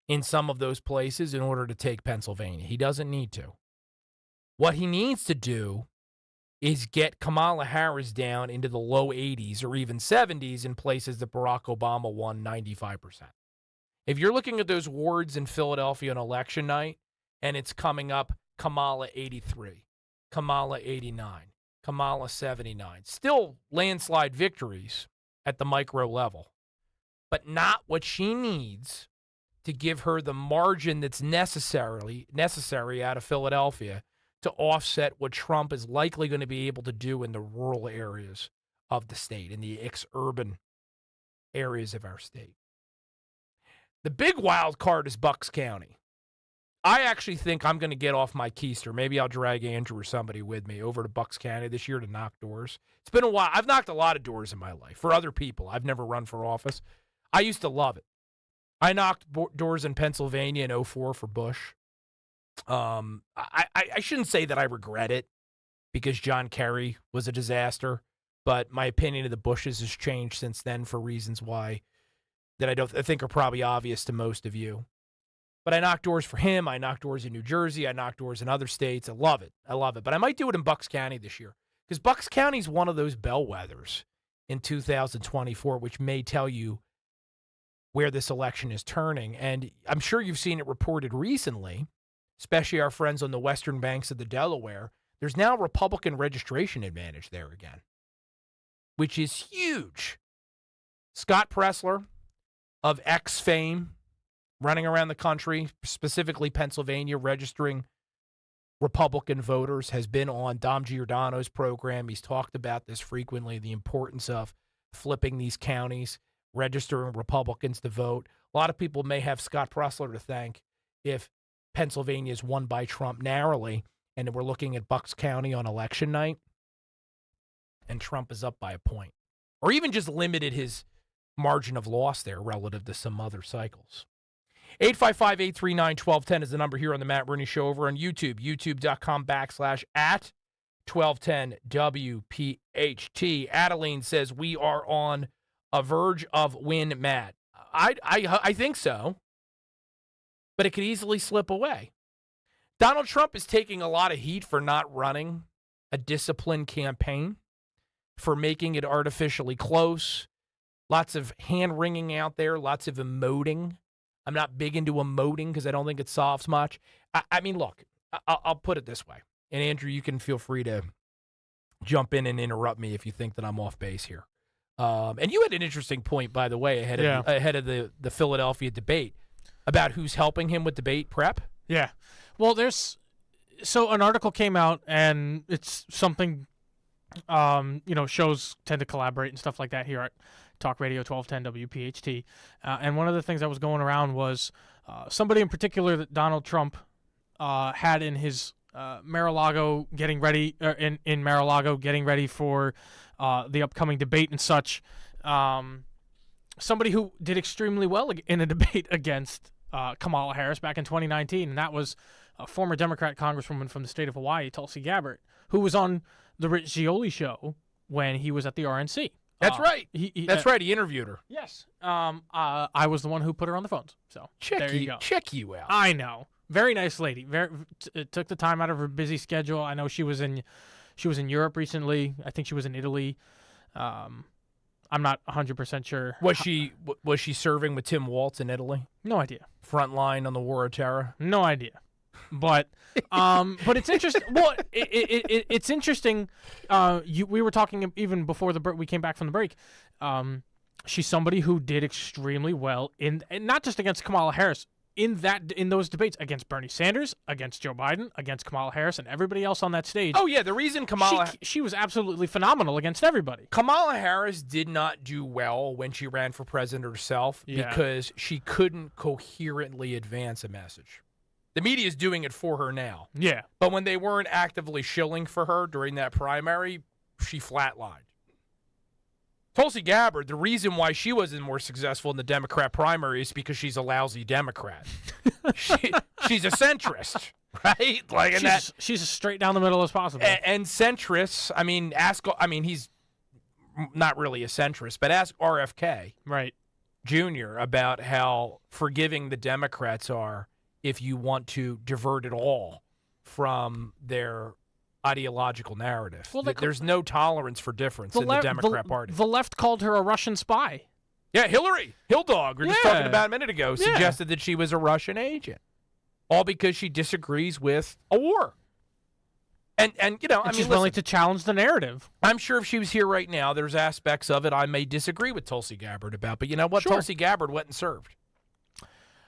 in some of those places in order to take Pennsylvania. He doesn't need to. What he needs to do is get Kamala Harris down into the low 80s or even 70s in places that Barack Obama won 95%. If you're looking at those wards in Philadelphia on election night, and it's coming up Kamala 83, Kamala 89, Kamala 79, still landslide victories at the micro level, but not what she needs to give her the margin that's necessary out of Philadelphia to offset what Trump is likely going to be able to do in the rural areas of the state, in the ex-urban areas of our state. The big wild card is Bucks County. I actually think I'm going to get off my keister. Maybe I'll drag Andrew or somebody with me over to Bucks County this year to knock doors. It's been a while. I've knocked a lot of doors in my life for other people. I've never run for office. I used to love it. I knocked doors in Pennsylvania in 2004 for Bush. I shouldn't say that I regret it because John Kerry was a disaster, but my opinion of the Bushes has changed since then for reasons why that I think are probably obvious to most of you. But I knocked doors for him. I knocked doors in New Jersey. I knocked doors in other states. I love it. But I might do it in Bucks County this year because Bucks County is one of those bellwethers in 2024, which may tell you where this election is turning. And I'm sure you've seen it reported recently, especially our friends on the western banks of the Delaware. There's now a Republican registration advantage there again, which is huge. Scott Pressler of X fame, running around the country, specifically Pennsylvania, registering Republican voters, has been on Dom Giordano's program. He's talked about this frequently, the importance of flipping these counties, registering Republicans to vote. A lot of people may have Scott Pressler to thank if Pennsylvania is won by Trump narrowly, and we're looking at Bucks County on election night, and Trump is up by a point, or even just limited his margin of loss there relative to some other cycles. 855-839-1210 is the number here on the Matt Rooney Show over on YouTube, youtube.com/@1210WPHT. Adeline says we are on a verge of win, Matt. I think so, but it could easily slip away. Donald Trump is taking a lot of heat for not running a disciplined campaign, for making it artificially close. Lots of hand-wringing out there, lots of emoting. I'm not big into emoting because I don't think it solves much. I mean, look, I'll put it this way. And, Andrew, you can feel free to jump in and interrupt me if you think that I'm off base here. And you had an interesting point, by the way, ahead of the Philadelphia debate about who's helping him with debate prep. Yeah. Well, so an article came out, and it's something, shows tend to collaborate and stuff like that here at Talk Radio 1210 WPHT. And one of the things that was going around was somebody in particular that Donald Trump had in his Mar-a-Lago getting ready, in Mar-a-Lago getting ready for the upcoming debate and such. Somebody who did extremely well in a debate against Kamala Harris back in 2019, and that was a former Democrat congresswoman from the state of Hawaii, Tulsi Gabbard, who was on the Rich Gioli show when he was at the RNC. That's right. That's right. He interviewed her. Yes. I was the one who put her on the phones. So there you go. Check you out. I know. Very nice lady. Took the time out of her busy schedule. I know she was in Europe recently. I think she was in Italy. I'm not 100% sure. Was she serving with Tim Walz in Italy? No idea. Front line on the War of Terror? No idea. But it's interesting. Well, it's interesting. We were talking even before we came back from the break. She's somebody who did extremely well and not just against Kamala Harris in those debates, against Bernie Sanders, against Joe Biden, against Kamala Harris, and everybody else on that stage. Oh yeah, the reason she was absolutely phenomenal against everybody. Kamala Harris did not do well when she ran for president herself because she couldn't coherently advance a message. The media is doing it for her now. Yeah. But when they weren't actively shilling for her during that primary, she flatlined. Tulsi Gabbard, the reason why she wasn't more successful in the Democrat primary is because she's a lousy Democrat. She's a centrist, right? She's as straight down the middle as possible. And centrists, he's not really a centrist, but ask RFK Jr. about how forgiving the Democrats are if you want to divert it all from their ideological narrative. Well, there's no tolerance for difference in the Democrat Party. The left called her a Russian spy. Yeah, Hillary Hilldog, we were just talking about a minute ago, Yeah. suggested that she was a Russian agent, all because she disagrees with a war. And you know, I mean, she's willing to challenge the narrative. I'm sure if she was here right now, there's aspects of it I may disagree with Tulsi Gabbard about. But you know what? Sure. Tulsi Gabbard went and served.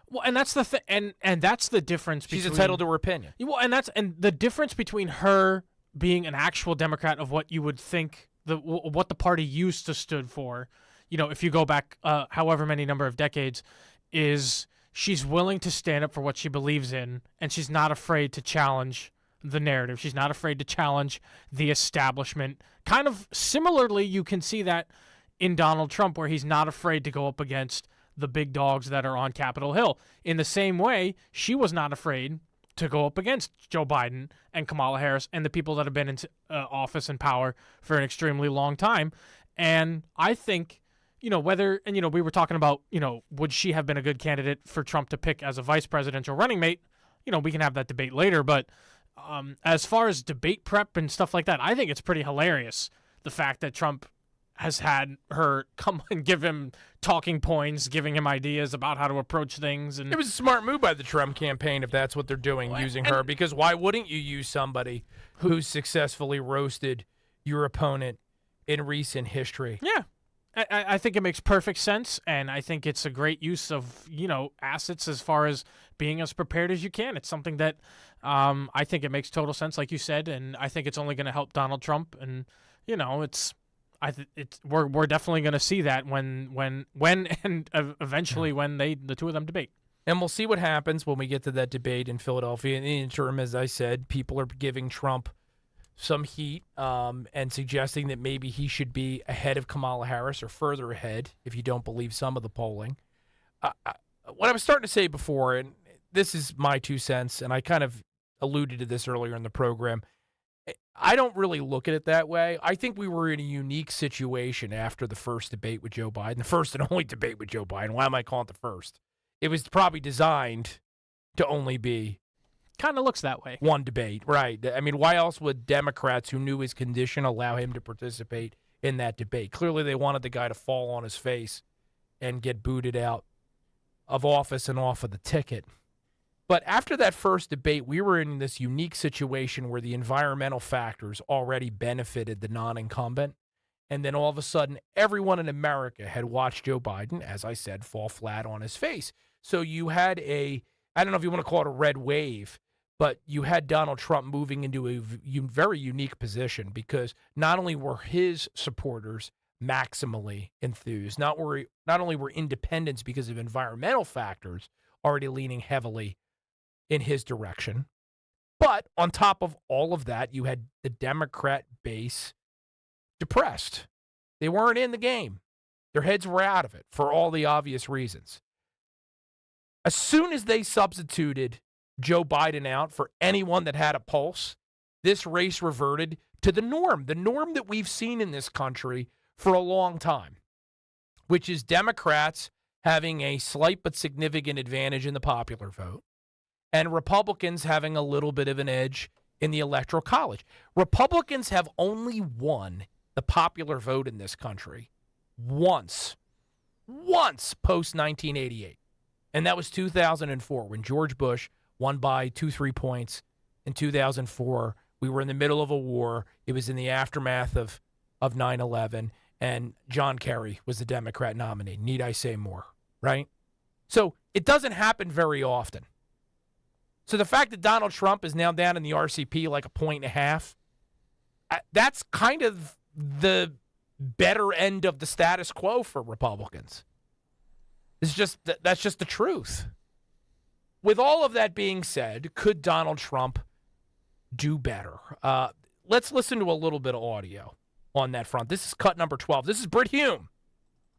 Well, and that's the and that's the difference. She's between, entitled to her opinion. Well, and the difference between her being an actual Democrat of what you would think what the party used to stood for, you know, if you go back however many number of decades, is she's willing to stand up for what she believes in, and she's not afraid to challenge the narrative. She's not afraid to challenge the establishment. Kind of similarly, you can see that in Donald Trump, where he's not afraid to go up against the big dogs that are on Capitol Hill. In the same way, she was not afraid to go up against Joe Biden and Kamala Harris and the people that have been in office and power for an extremely long time. And I think, you know, whether, and, you know, we were talking about, you know, would she have been a good candidate for Trump to pick as a vice presidential running mate? You know, we can have that debate later, but as far as debate prep and stuff like that, I think it's pretty hilarious, the fact that Trump has had her come and give him talking points, giving him ideas about how to approach things. And it was a smart move by the Trump campaign if that's what they're doing, using her, because why wouldn't you use somebody who's successfully roasted your opponent in recent history? Yeah. I think it makes perfect sense, and I think it's a great use of, you know, assets as far as being as prepared as you can. It's something that I think it makes total sense, like you said, and I think it's only going to help Donald Trump. And, you know, we're definitely going to see that when and eventually when the two of them debate. And we'll see what happens when we get to that debate in Philadelphia. In the interim, as I said, people are giving Trump some heat and suggesting that maybe he should be ahead of Kamala Harris or further ahead if you don't believe some of the polling. What I was starting to say before, and this is my 2 cents, and I kind of alluded to this earlier in the program, I don't really look at it that way. I think we were in a unique situation after the first debate with Joe Biden, the first and only debate with Joe Biden. Why am I calling it the first? It was probably designed to only be kind of looks that way. One debate, right. I mean, why else would Democrats who knew his condition allow him to participate in that debate? Clearly, they wanted the guy to fall on his face and get booted out of office and off of the ticket. But after that first debate, we were in this unique situation where the environmental factors already benefited the non-incumbent. And then all of a sudden, everyone in America had watched Joe Biden, as I said, fall flat on his face. So you had I don't know if you want to call it a red wave, but you had Donald Trump moving into a very unique position because not only were his supporters maximally enthused, not only were independents because of environmental factors already leaning heavily in his direction, but on top of all of that, you had the Democrat base depressed. They weren't in the game. Their heads were out of it for all the obvious reasons. As soon as they substituted Joe Biden out for anyone that had a pulse, this race reverted to the norm that we've seen in this country for a long time, which is Democrats having a slight but significant advantage in the popular vote and Republicans having a little bit of an edge in the Electoral College. Republicans have only won the popular vote in this country once post-1988, and that was 2004 when George Bush won by 2-3 points. In 2004, we were in the middle of a war. It was in the aftermath of 9/11, and John Kerry was the Democrat nominee. Need I say more, right? So it doesn't happen very often. So the fact that Donald Trump is now down in the RCP like 1.5 points, that's kind of the better end of the status quo for Republicans. That's just the truth. With all of that being said, could Donald Trump do better? Let's listen to a little bit of audio on that front. This is cut number 12. This is Britt Hume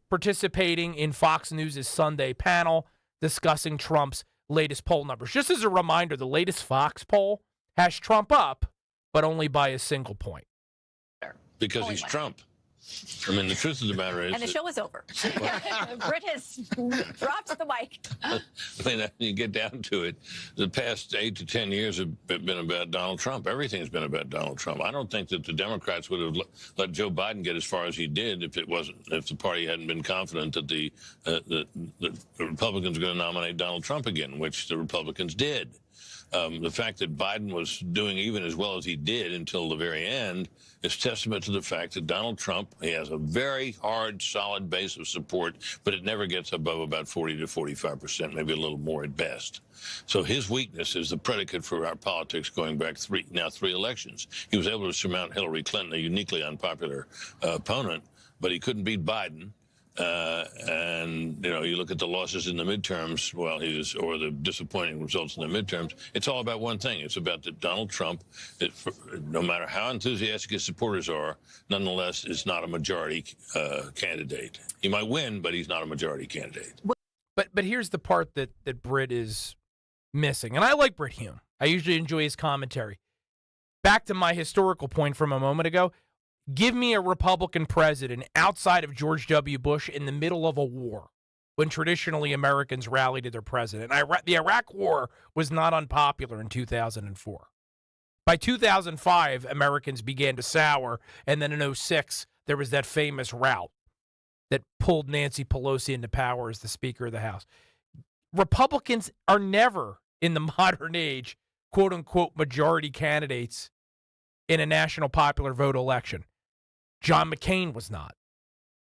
participating in Fox News' Sunday panel discussing Trump's latest poll numbers. Just as a reminder, the latest Fox poll has Trump up, but only by a single point. Because he's Trump. I mean, the truth of the matter is... And the show is over. Britt has dropped the mic. I mean, when you get down to it, the past 8 to 10 years have been about Donald Trump. Everything's been about Donald Trump. I don't think that the Democrats would have let Joe Biden get as far as he did if the party hadn't been confident that the Republicans were going to nominate Donald Trump again, which the Republicans did. The fact that Biden was doing even as well as he did until the very end is testament to the fact that Donald Trump, he has a very hard, solid base of support, but it never gets above about 40 to 45%, maybe a little more at best. So his weakness is the predicate for our politics going back three elections. He was able to surmount Hillary Clinton, a uniquely unpopular opponent, but he couldn't beat Biden. And, you know, you look at the losses in the midterms, or the disappointing results in the midterms, it's all about one thing. It's about that Donald Trump, no matter how enthusiastic his supporters are, nonetheless is not a majority candidate. He might win, but he's not a majority candidate. But here's the part that Britt is missing. And I like Britt Hume. I usually enjoy his commentary. Back to my historical point from a moment ago. Give me a Republican president outside of George W. Bush in the middle of a war when traditionally Americans rally to their president. The Iraq War was not unpopular in 2004. By 2005, Americans began to sour, and then in 2006, there was that famous rout that pulled Nancy Pelosi into power as the Speaker of the House. Republicans are never, in the modern age, quote-unquote majority candidates in a national popular vote election. John McCain was not.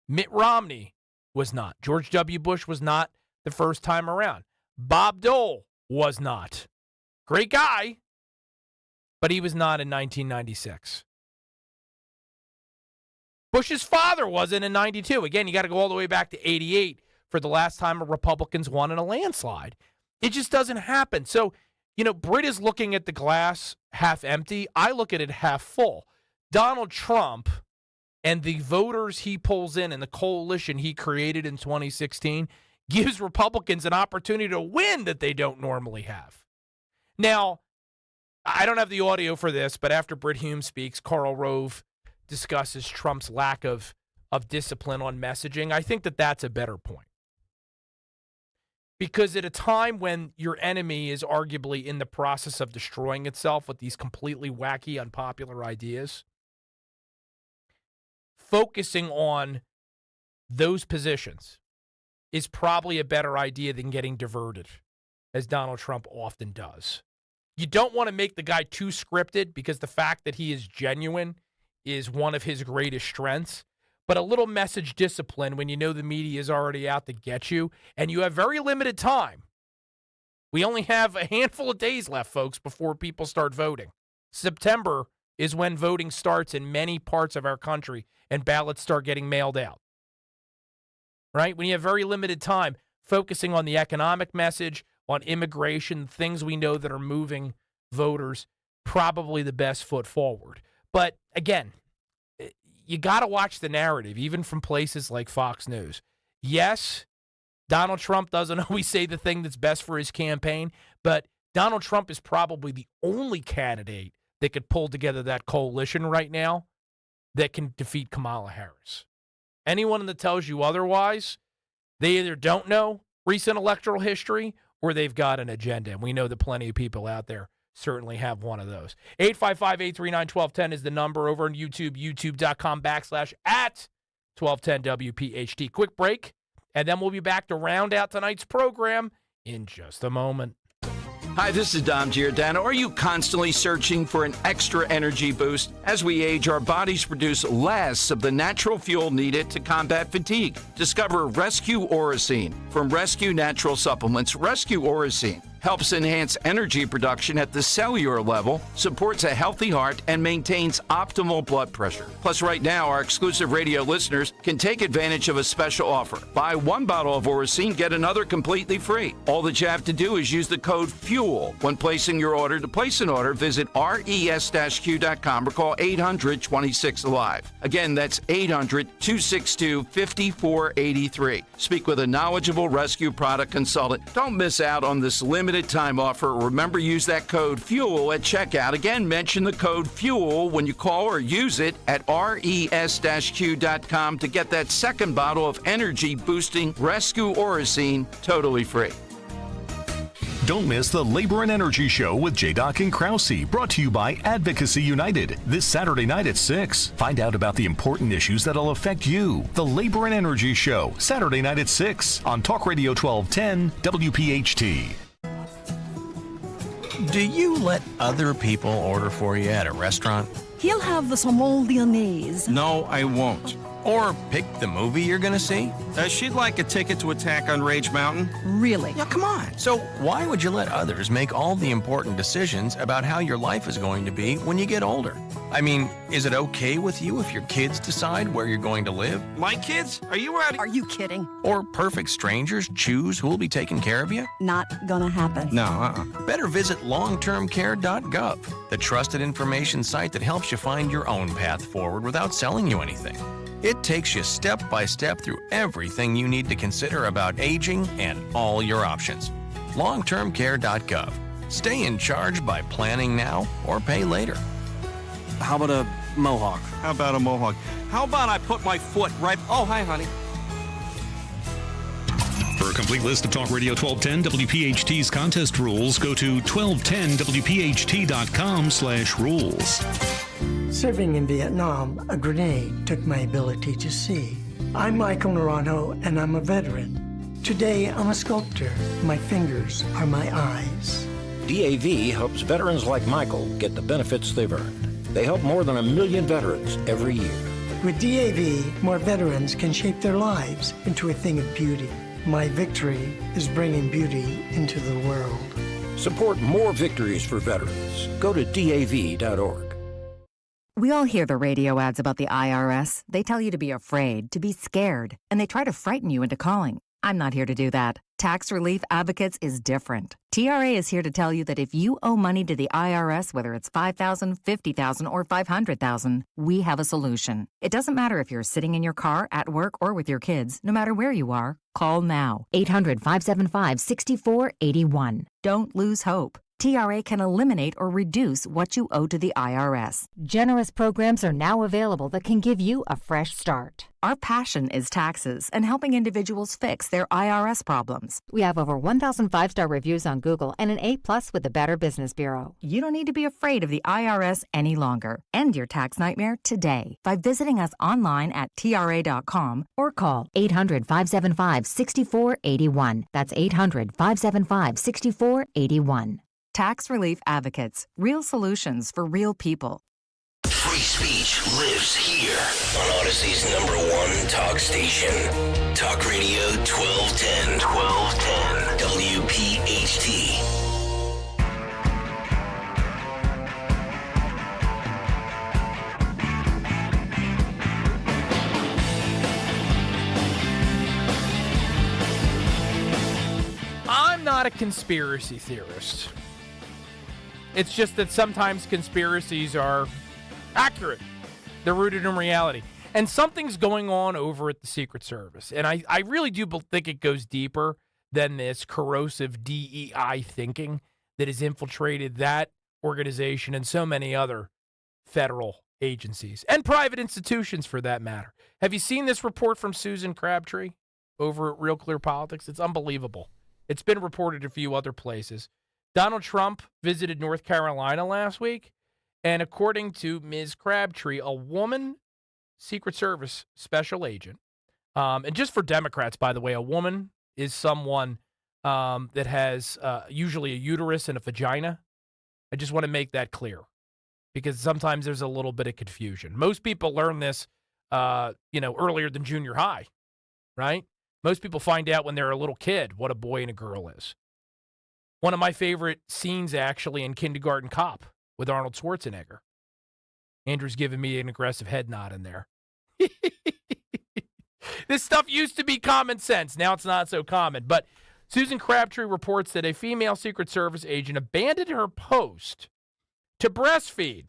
Mitt Romney was not. George W. Bush was not the first time around. Bob Dole was not. Great guy, but he was not in 1996. Bush's father wasn't in 92. Again, you got to go all the way back to 88 for the last time a Republicans won in a landslide. It just doesn't happen. So, you know, Britt is looking at the glass half empty. I look at it half full. Donald Trump and the voters he pulls in and the coalition he created in 2016 gives Republicans an opportunity to win that they don't normally have. Now, I don't have the audio for this, but after Britt Hume speaks, Karl Rove discusses Trump's lack of discipline on messaging. I think that that's a better point. Because at a time when your enemy is arguably in the process of destroying itself with these completely wacky, unpopular ideas, focusing on those positions is probably a better idea than getting diverted, as Donald Trump often does. You don't want to make the guy too scripted because the fact that he is genuine is one of his greatest strengths. But a little message discipline when you know the media is already out to get you and you have very limited time. We only have a handful of days left, folks, before people start voting. September is when voting starts in many parts of our country and ballots start getting mailed out. Right? When you have very limited time, focusing on the economic message, on immigration, things we know that are moving voters, probably the best foot forward. But again, you got to watch the narrative, even from places like Fox News. Yes, Donald Trump doesn't always say the thing that's best for his campaign, but Donald Trump is probably the only candidate that could pull together that coalition right now that can defeat Kamala Harris. Anyone that tells you otherwise, they either don't know recent electoral history or they've got an agenda. And we know that plenty of people out there certainly have one of those. 855-839-1210 is the number over on YouTube, youtube.com/@1210WPHT. Quick break, and then we'll be back to round out tonight's program in just a moment. Hi, this is Dom Giordano. Are you constantly searching for an extra energy boost? As we age, our bodies produce less of the natural fuel needed to combat fatigue. Discover Rescue Orosine. From Rescue Natural Supplements, Rescue Orosine helps enhance energy production at the cellular level, supports a healthy heart, and maintains optimal blood pressure. Plus, right now, our exclusive radio listeners can take advantage of a special offer. Buy one bottle of Orosine, get another completely free. All that you have to do is use the code FUEL when placing your order. To place an order, visit res-q.com or call 800-26-ALIVE. Again, that's 800-262-5483. Speak with a knowledgeable rescue product consultant. Don't miss out on this limited limited time offer. Remember, use that code FUEL at checkout. Again, mention the code FUEL when you call or use it at res-q.com to get that second bottle of energy-boosting Rescue Orosine totally free. Don't miss the Labor and Energy Show with J-Doc and Krause, brought to you by Advocacy United, this Saturday night at 6. Find out about the important issues that'll affect you. The Labor and Energy Show, Saturday night at 6 on Talk Radio 1210 WPHT. Do you let other people order for you at a restaurant? He'll have the saumon lyonnaise. No, I won't. Or pick the movie you're going to see? She'd like a ticket to Attack on Rage Mountain. Really? Yeah, come on. So why would you let others make all the important decisions about how your life is going to be when you get older? I mean, is it okay with you if your kids decide where you're going to live? My kids? Are you ready? Are you kidding? Or perfect strangers choose who will be taking care of you? Not gonna happen. No, Better visit longtermcare.gov, the trusted information site that helps you find your own path forward without selling you anything. It takes you step by step through everything you need to consider about aging and all your options. Longtermcare.gov. Stay in charge by planning now or pay later. How about a mohawk? How about a mohawk? How about I put my foot right... Oh, hi, honey. For a complete list of Talk Radio 1210 WPHT's contest rules, go to 1210WPHT.com/rules. Serving in Vietnam, a grenade took my ability to see. I'm Michael Naranjo, and I'm a veteran. Today, I'm a sculptor. My fingers are my eyes. DAV helps veterans like Michael get the benefits they've earned. They help more than 1 million veterans every year. With DAV, more veterans can shape their lives into a thing of beauty. My victory is bringing beauty into the world. Support more victories for veterans. Go to DAV.org. We all hear the radio ads about the IRS. They tell you to be afraid, to be scared, and they try to frighten you into calling. I'm not here to do that. Tax Relief Advocates is different. TRA is here to tell you that if you owe money to the IRS, whether it's $5,000, $50,000, or $500,000, we have a solution. It doesn't matter if you're sitting in your car, at work, or with your kids. No matter where you are, call now. 800-575-6481. Don't lose hope. TRA can eliminate or reduce what you owe to the IRS. Generous programs are now available that can give you a fresh start. Our passion is taxes and helping individuals fix their IRS problems. We have over 1,000 5-star reviews on Google and an A+ with the Better Business Bureau. You don't need to be afraid of the IRS any longer. End your tax nightmare today by visiting us online at TRA.com or call 800-575-6481. That's 800-575-6481. Tax Relief Advocates. Real solutions for real people. Free speech lives here on Odyssey's #1 talk station. Talk Radio 1210. 1210. WPHT. I'm not a conspiracy theorist. It's just that sometimes conspiracies are accurate. They're rooted in reality. And something's going on over at the Secret Service. And I really do think it goes deeper than this corrosive DEI thinking that has infiltrated that organization and so many other federal agencies and private institutions for that matter. Have you seen this report from Susan Crabtree over at Real Clear Politics? It's unbelievable. It's been reported a few other places. Donald Trump visited North Carolina last week, and according to Ms. Crabtree, a woman Secret Service special agent, and just for Democrats, by the way, a woman is someone that has usually a uterus and a vagina. I just want to make that clear because sometimes there's a little bit of confusion. Most people learn this, earlier than junior high, right? Most people find out when they're a little kid what a boy and a girl is. One of my favorite scenes, actually, in Kindergarten Cop with Arnold Schwarzenegger. Andrew's giving me an aggressive head nod in there. This stuff used to be common sense. Now it's not so common. But Susan Crabtree reports that a female Secret Service agent abandoned her post to breastfeed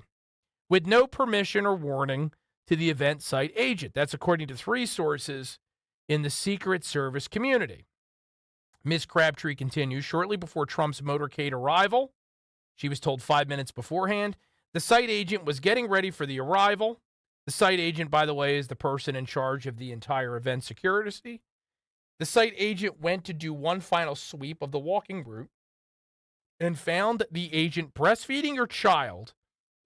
with no permission or warning to the event site agent. That's according to 3 sources in the Secret Service community. Ms. Crabtree continues, shortly before Trump's motorcade arrival, she was told 5 minutes beforehand, the site agent was getting ready for the arrival. The site agent, by the way, is the person in charge of the entire event security. The site agent went to do one final sweep of the walking route and found the agent breastfeeding her child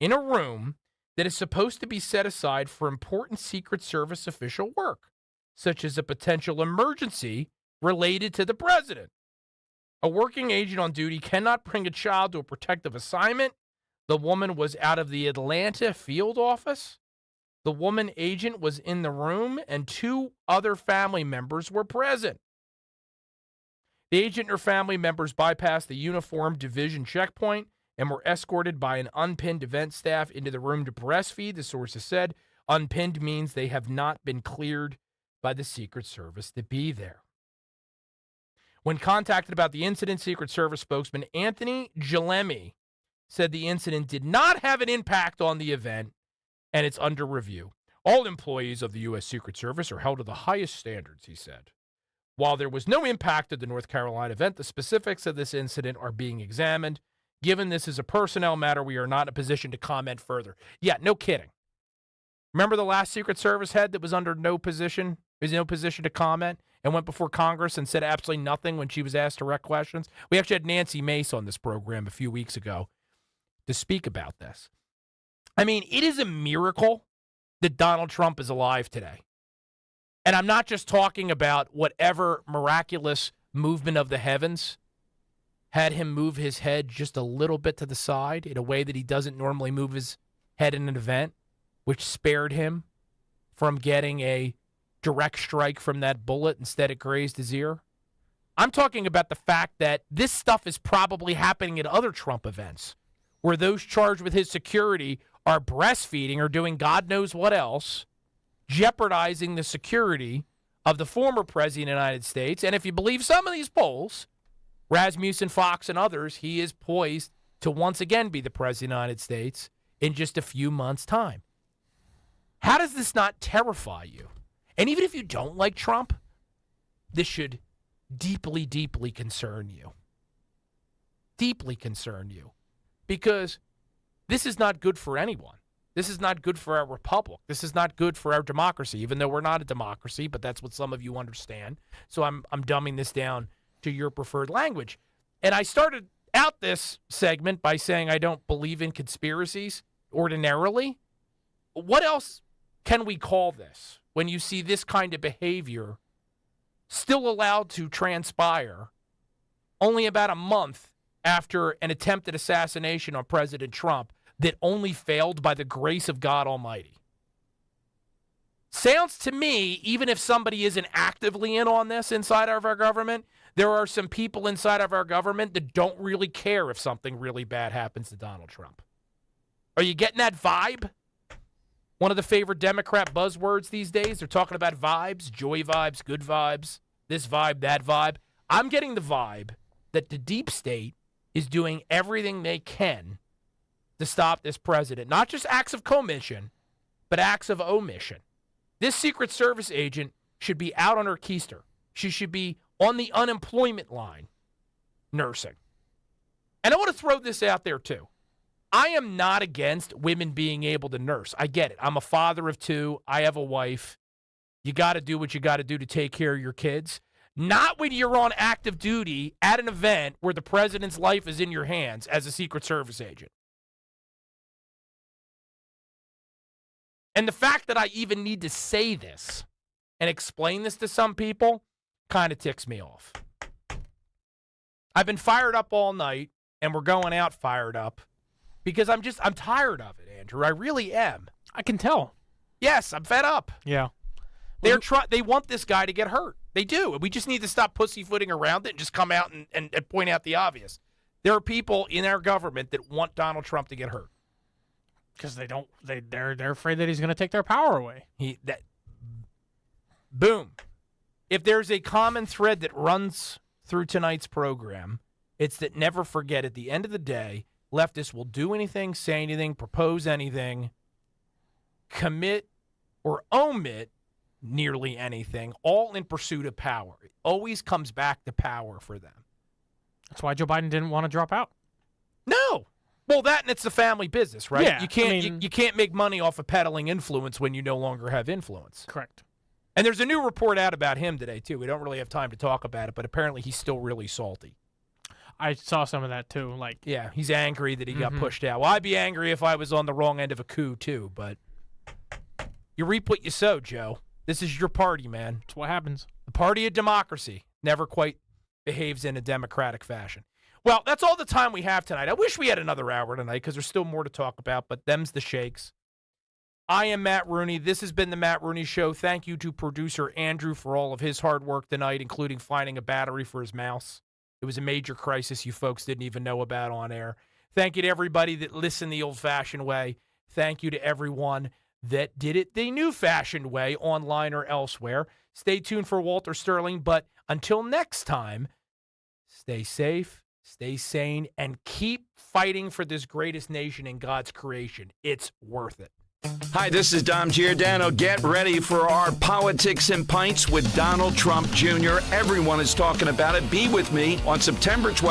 in a room that is supposed to be set aside for important Secret Service official work, such as a potential emergency related to the president. A working agent on duty cannot bring a child to a protective assignment. The woman was out of the Atlanta field office. The woman agent was in the room, and 2 other family members were present. The agent and her family members bypassed the uniformed division checkpoint and were escorted by an unpinned event staff into the room to breastfeed, the sources said. Unpinned means they have not been cleared by the Secret Service to be there. When contacted about the incident, Secret Service spokesman Anthony Jalemi said the incident did not have an impact on the event and it's under review. All employees of the U.S. Secret Service are held to the highest standards, he said. While there was no impact at the North Carolina event, the specifics of this incident are being examined. Given this is a personnel matter, we are not in a position to comment further. Yeah, no kidding. Remember the last Secret Service head that was under no position to comment and went before Congress and said absolutely nothing when she was asked direct questions? We actually had Nancy Mace on this program a few weeks ago to speak about this. I mean, it is a miracle that Donald Trump is alive today. And I'm not just talking about whatever miraculous movement of the heavens had him move his head just a little bit to the side in a way that he doesn't normally move his head in an event, which spared him from getting a direct strike from that bullet. Instead, it grazed his ear. I'm talking about the fact that this stuff is probably happening at other Trump events where those charged with his security are breastfeeding or doing God knows what else, jeopardizing the security of the former president of the United States. And if you believe some of these polls, Rasmussen, Fox, and others, he is poised to once again be the president of the United States in just a few months' time. How does this not terrify you? And even if you don't like Trump, this should deeply, deeply concern you. Deeply concern you. Because this is not good for anyone. This is not good for our republic. This is not good for our democracy, even though we're not a democracy, but that's what some of you understand. So I'm dumbing this down to your preferred language. And I started out this segment by saying I don't believe in conspiracies ordinarily. What else can we call this when you see this kind of behavior still allowed to transpire only about a month after an attempted assassination on President Trump that only failed by the grace of God Almighty? Sounds to me, even if somebody isn't actively in on this inside of our government, there are some people inside of our government that don't really care if something really bad happens to Donald Trump. Are you getting that vibe? One of the favorite Democrat buzzwords these days, they're talking about vibes, joy vibes, good vibes, this vibe, that vibe. I'm getting the vibe that the deep state is doing everything they can to stop this president. Not just acts of commission, but acts of omission. This Secret Service agent should be out on her keister. She should be on the unemployment line nursing. And I want to throw this out there too. I am not against women being able to nurse. I get it. I'm a father of 2. I have a wife. You got to do what you got to do to take care of your kids. Not when you're on active duty at an event where the president's life is in your hands as a Secret Service agent. And the fact that I even need to say this and explain this to some people kind of ticks me off. I've been fired up all night, and we're going out fired up because I'm tired of it, Andrew. I really am. I can tell. Yes, I'm fed up. Yeah. They want this guy to get hurt. They do. We just need to stop pussyfooting around it and just come out and point out the obvious. There are people in our government that want Donald Trump to get hurt. Because they're afraid that he's going to take their power away. Boom. If there's a common thread that runs through tonight's program, it's that never forget at the end of the day, leftists will do anything, say anything, propose anything, commit or omit nearly anything, all in pursuit of power. It always comes back to power for them. That's why Joe Biden didn't want to drop out. No. Well, that and it's the family business, right? Yeah, you can't you can't make money off of peddling influence when you no longer have influence. Correct. And there's a new report out about him today, too. We don't really have time to talk about it, but apparently he's still really salty. I saw some of that, too. Yeah, he's angry that he got pushed out. Well, I'd be angry if I was on the wrong end of a coup, too, but you reap what you sow, Joe. This is your party, man. That's what happens. The party of democracy never quite behaves in a democratic fashion. Well, that's all the time we have tonight. I wish we had another hour tonight because there's still more to talk about, but them's the shakes. I am Matt Rooney. This has been the Matt Rooney Show. Thank you to producer Andrew for all of his hard work tonight, including finding a battery for his mouse. It was a major crisis you folks didn't even know about on air. Thank you to everybody that listened the old-fashioned way. Thank you to everyone that did it the new-fashioned way, online or elsewhere. Stay tuned for Walter Sterling, but until next time, stay safe, stay sane, and keep fighting for this greatest nation in God's creation. It's worth it. Hi, this is Dom Giordano. Get ready for our Politics and Pints with Donald Trump Jr. Everyone is talking about it. Be with me on September 12th.